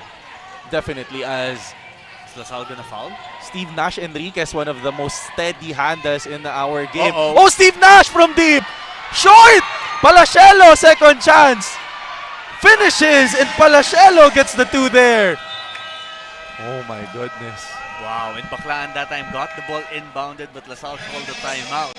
Definitely, as is LaSalle gonna foul? Steve Nash Enriquez, one of the most steady handles in our game. Oh, Steve Nash from deep, short. Palacielo, second chance, finishes, and Palacielo gets the 2 there. Oh my goodness. Wow, and Baclaan that time got the ball inbounded, but LaSalle called the timeout.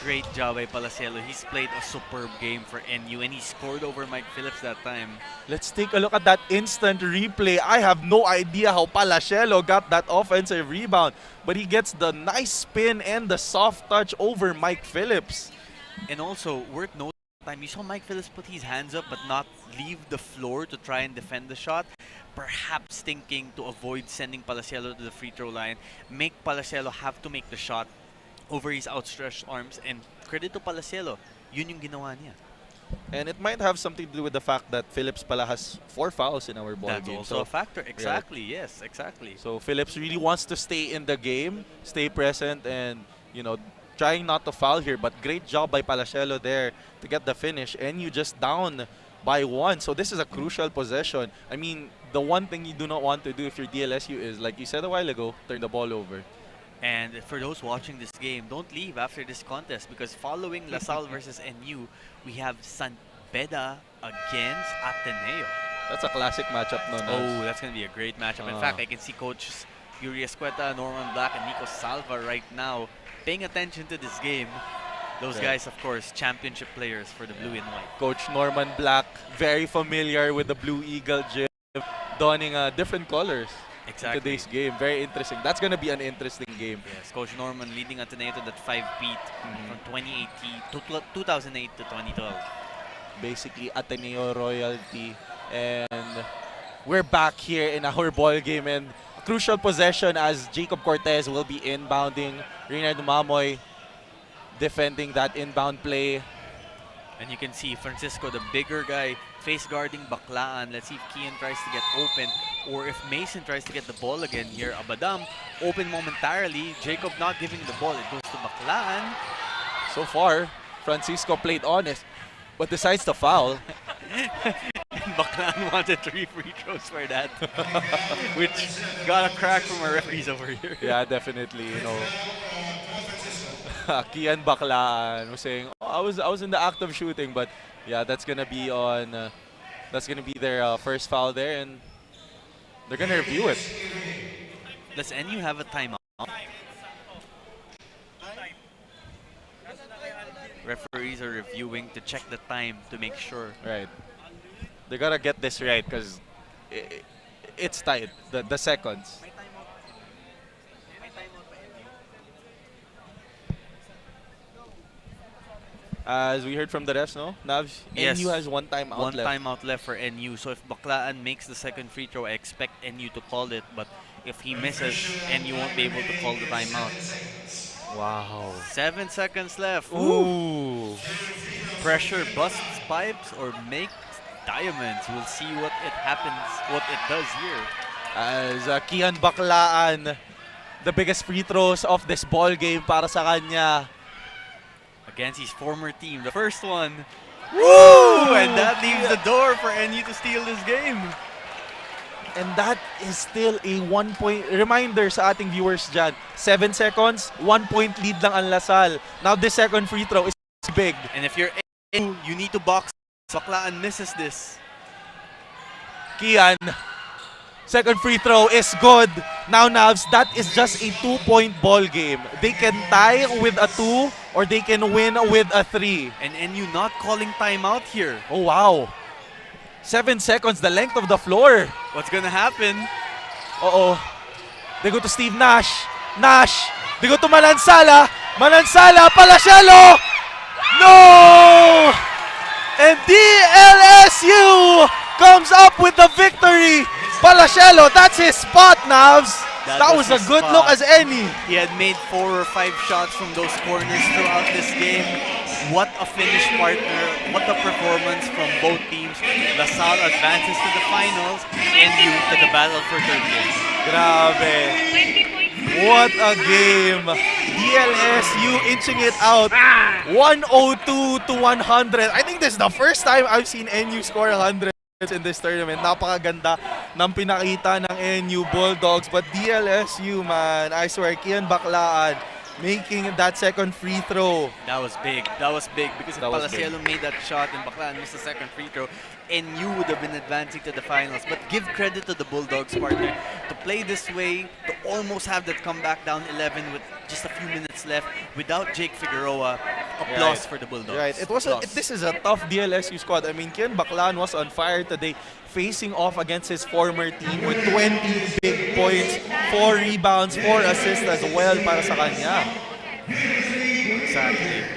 Great job by Palacielo. He's played a superb game for NU, and he scored over Mike Phillips that time. Let's take a look at that instant replay. I have no idea how Palacielo got that offensive rebound, but he gets the nice spin and the soft touch over Mike Phillips. And also, worth noting, you saw Mike Phillips put his hands up but not leave the floor to try and defend the shot. Perhaps thinking to avoid sending Palacielo to the free throw line, make Palacielo have to make the shot over his outstretched arms, and credit to Palacielo, yun yung ginawa niya. And it might have something to do with the fact that Phillips pala has 4 fouls in our ball That's game. That's also a factor, exactly, yes, exactly. So Phillips really wants to stay in the game, stay present, and, you know, trying not to foul here, but great job by Palacielo there to get the finish, and you just down by 1. So this is a crucial possession. I mean, the one thing you do not want to do if you're DLSU is, like you said a while ago, turn the ball over. And for those watching this game, don't leave after this contest, because following LaSalle versus NU, we have Beda against Ateneo. That's a classic matchup, no? Oh, that's going to be a great matchup. In fact, I can see coaches Yuri Escueta, Norman Black, and Nico Salva right now paying attention to this game. Those guys, of course, championship players for the blue and white. Coach Norman Black, very familiar with the Blue Eagle gym, donning different colors. Exactly. In today's game. Very interesting. That's going to be an interesting game. Yes, Coach Norman leading Ateneo to that 5-peat from 2008 to 2012. Basically, Ateneo royalty. And we're back here in our ball game, and a crucial possession as Jacob Cortez will be inbounding. Reynard Mamoy defending that inbound play. And you can see Francisco, the bigger guy, face guarding Baclaan. Let's see if Kian tries to get open, or if Mason tries to get the ball again here. Abadam open momentarily. Jacob not giving the ball. It goes to Baclaan. So far, Francisco played honest, but decides to foul. And Baclaan wanted 3 free throws for that, which got a crack from our referees over here. Yeah, definitely. You know, Kian Baclaan was saying, "Oh, I was in the act of shooting," but yeah, that's gonna be on. That's gonna be their first foul there, and they're gonna review it. Does NU have a timeout? Referees are reviewing to check the time to make sure. Right. They gotta get this right because it's tight. The seconds. As we heard from the refs, no? Navs, yes. NU has one timeout left. One timeout left for NU. So if Baclaan makes the second free throw, I expect NU to call it. But if he misses, NU won't be able to call the timeout. Wow. 7 seconds left. Ooh. Pressure busts pipes or makes diamonds. We'll see what it happens, what it does here. As Kian Baclaan, the biggest free throws of this ball game para sa kanya. Against his former team. The first one. Woo! And that leaves the door for NU to steal this game. And that is still a 1-point reminder sa ating viewers dyan. 7 seconds, 1-point lead lang ang LaSalle. Now this second free throw is big. And if you're NU, you need to box Baklaan misses this. Kian, second free throw is good. Now, Navs, that is just a 2-point ball game. They can tie with a 2 or they can win with a 3. And NU not calling timeout here. Oh, wow. 7 seconds, the length of the floor. What's gonna happen? Uh-oh. They go to Steve Nash. Nash. They go to Manansala. Manansala. Palacielo. No! And DLSU comes up with the victory. Palacielo, that's his spot, Navs. That was a his good spot. look as any. He had made 4 or 5 shots from those corners throughout this game. What a finish, partner. What a performance from both teams. Salle advances to the finals and you to the battle for third place. Grabe. What a game. DLSU inching it out. 102 to 100. I think this is the first time I've seen NU score 100 in this tournament. Napakaganda ng pinakita ng NU Bulldogs. But DLSU, man, I swear, Kian Baklaan making that second free throw. That was big. That was big because if That was Palacielo made that shot and Baklaan missed the second free throw, NU would have been advancing to the finals. But give credit to the Bulldogs, partner, to play this way, to almost have that comeback down 11 with just a few minutes left without Jake Figueroa. Applause for the Bulldogs. Right. This is a tough DLSU squad. I mean, Kian Baklaan was on fire today, facing off against his former team with 20 big points, 4 rebounds, 4 assists as well para sa kanya.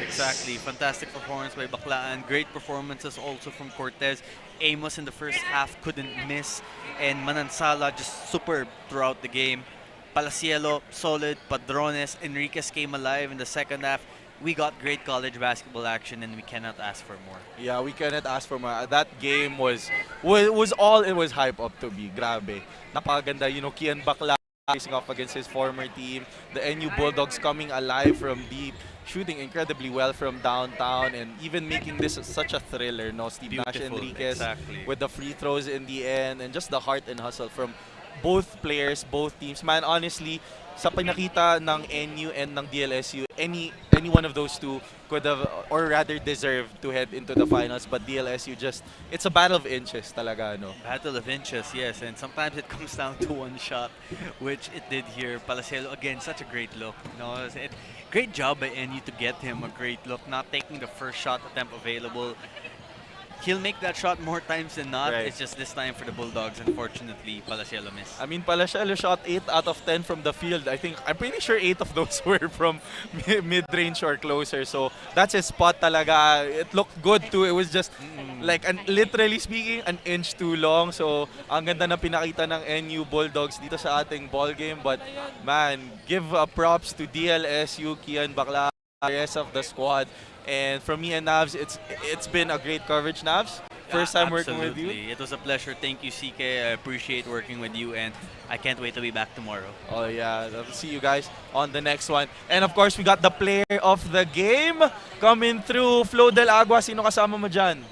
Exactly. Fantastic performance by Baklaan. Great performances also from Cortez. Amos in the first half couldn't miss. And Manansala just superb throughout the game. Palacielo, solid. Padrones, Enriquez came alive in the second half. We got great college basketball action and we cannot ask for more. Yeah, we cannot ask for more. That game was all it was hype up to be. Grabe. Napakaganda. You know, Kian Baklaan facing off against his former team. The NU Bulldogs coming alive from deep, shooting incredibly well from downtown, and even making this such a thriller. No, Steve Nash Enriquez with the free throws in the end, and just the heart and hustle from both players, both teams. Man, honestly, sa pinakita ng NU and ng DLSU, any one of those two could have, or rather deserved to head into the finals, but DLSU just, it's a battle of inches talaga, no? Battle of inches, yes, and sometimes it comes down to one shot, which it did here. Palacielo, again, such a great look. Great job by NU to get him a great look, not taking the first shot attempt available. He'll make that shot more times than not. Right. It's just this time for the Bulldogs. Unfortunately, Palacielo missed. I mean, Palacielo shot 8 out of 10 from the field. I'm pretty sure 8 of those were from mid-range or closer. So that's his spot talaga. It looked good too. It was just literally speaking, an inch too long. So ang ganda na pinakita ng NU Bulldogs dito sa ating ball game. But man, give props to DLSU, Kian Baklaan, the rest of the squad. And from me and Navs, it's been a great coverage, Navs. First time working with you. It was a pleasure. Thank you, CK. I appreciate working with you, and I can't wait to be back tomorrow. Oh yeah, I'll see you guys on the next one. And of course, we got the player of the game coming through. Flo Del Agua, sino kasama mo dyan?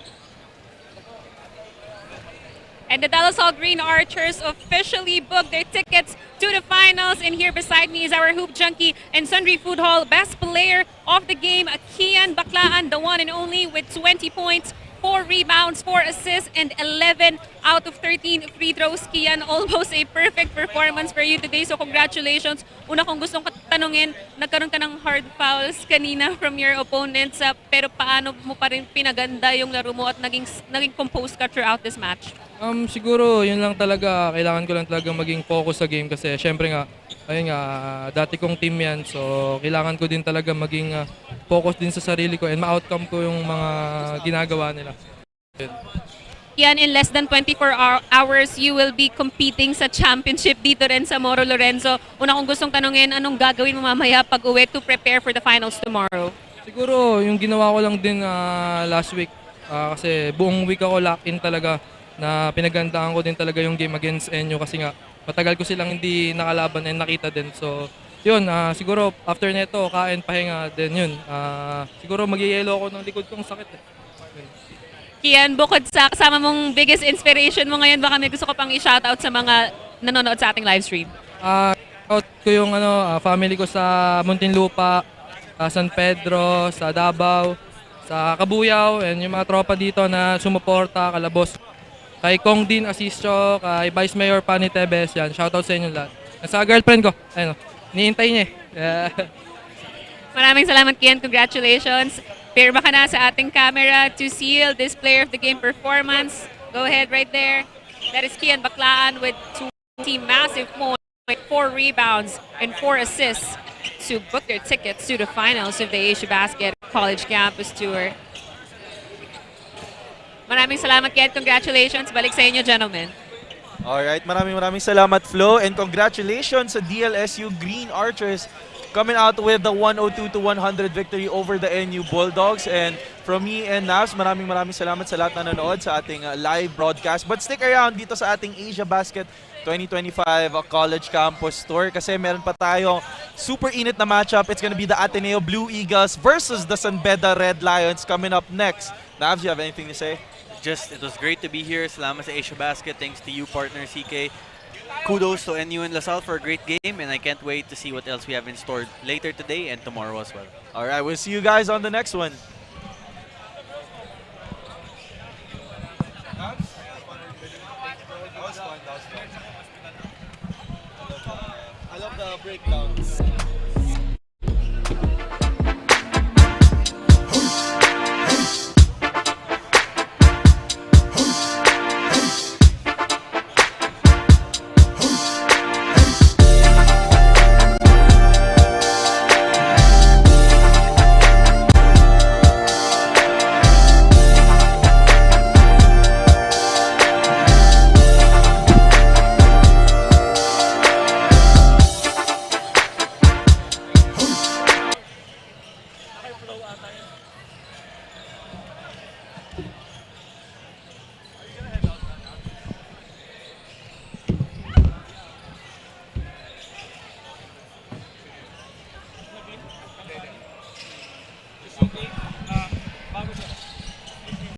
And the Dallas All Green Archers officially booked their tickets to the finals. And here beside me is our Hoop Junkie and Sundry Food Hall best player of the game, Kian Baklaan, the one and only, with 20 points, 4 rebounds, 4 assists, and 11 out of 13 free throws. Kian, almost a perfect performance for you today. So congratulations. Una kong gustong tanungin, nagkaroon ka ng hard fouls kanina from your opponents. Pero paano mo pa rin pinaganda yung laro mo at naging composed ka throughout this match? Siguro yun lang talaga, kailangan ko lang talaga maging focus sa game kasi syempre nga, ayun nga, dati kong team yan, so kailangan ko din talaga maging focus din sa sarili ko and ma-outcome ko yung mga ginagawa nila. Yan, in less than 24 hours, you will be competing sa championship dito rin sa Moro, Lorenzo. Una kong gustong tanungin, anong gagawin mo mamaya pag uwi to prepare for the finals tomorrow? Siguro yung ginawa ko lang din last week, kasi buong week ako lock-in talaga, na pinagandaan ko din talaga yung game against NU kasi nga matagal ko silang hindi nakalaban and nakita din. So yun, siguro after neto, kain, pahinga, then yun. Siguro mag-yelo ako ng likod kong sakit. Kian, bukod sa kasama mong biggest inspiration mo ngayon, baka may gusto ko pang i-shoutout sa mga nanonood sa ating live stream. Shoutout ko yung family ko sa Muntinlupa, San Pedro, sa Davao, sa Kabuyaw, and yung mga tropa dito na sumuporta, kalabos. Kay Kong Din Asistio, kay Vice Mayor Pani Tebes, yan, shoutout sa inyo lahat. Sa girlfriend ko, ayun, niintay niya eh. Yeah. Maraming salamat, Kian. Congratulations. Pirma ka na sa ating camera to seal this player of the game performance. Go ahead right there. That is Kian Baclaan with 20 massive points, 4 rebounds, and 4 assists to book their tickets to the finals of the Asiabasket College Campus Tour. Maraming salamat, Kian. Congratulations. Balik sa inyo, gentlemen. Alright, maraming salamat, Flo, and congratulations sa DLSU Green Archers coming out with the 102-100 victory over the NU Bulldogs. And from me and Navs, maraming salamat sa lahat na nanonood sa ating live broadcast. But stick around dito sa ating Asiabasket 2025 College Campus Tour kasi meron pa tayong super init na matchup. It's gonna be the Ateneo Blue Eagles versus the Beda Red Lions coming up next. Navs, you have anything to say? It was great to be here. Salamat sa Asiabasket. Thanks to you, partner CK. Kudos to NU and LaSalle for a great game, and I can't wait to see what else we have in store later today and tomorrow as well. Alright, we'll see you guys on the next one. I love the breakdowns.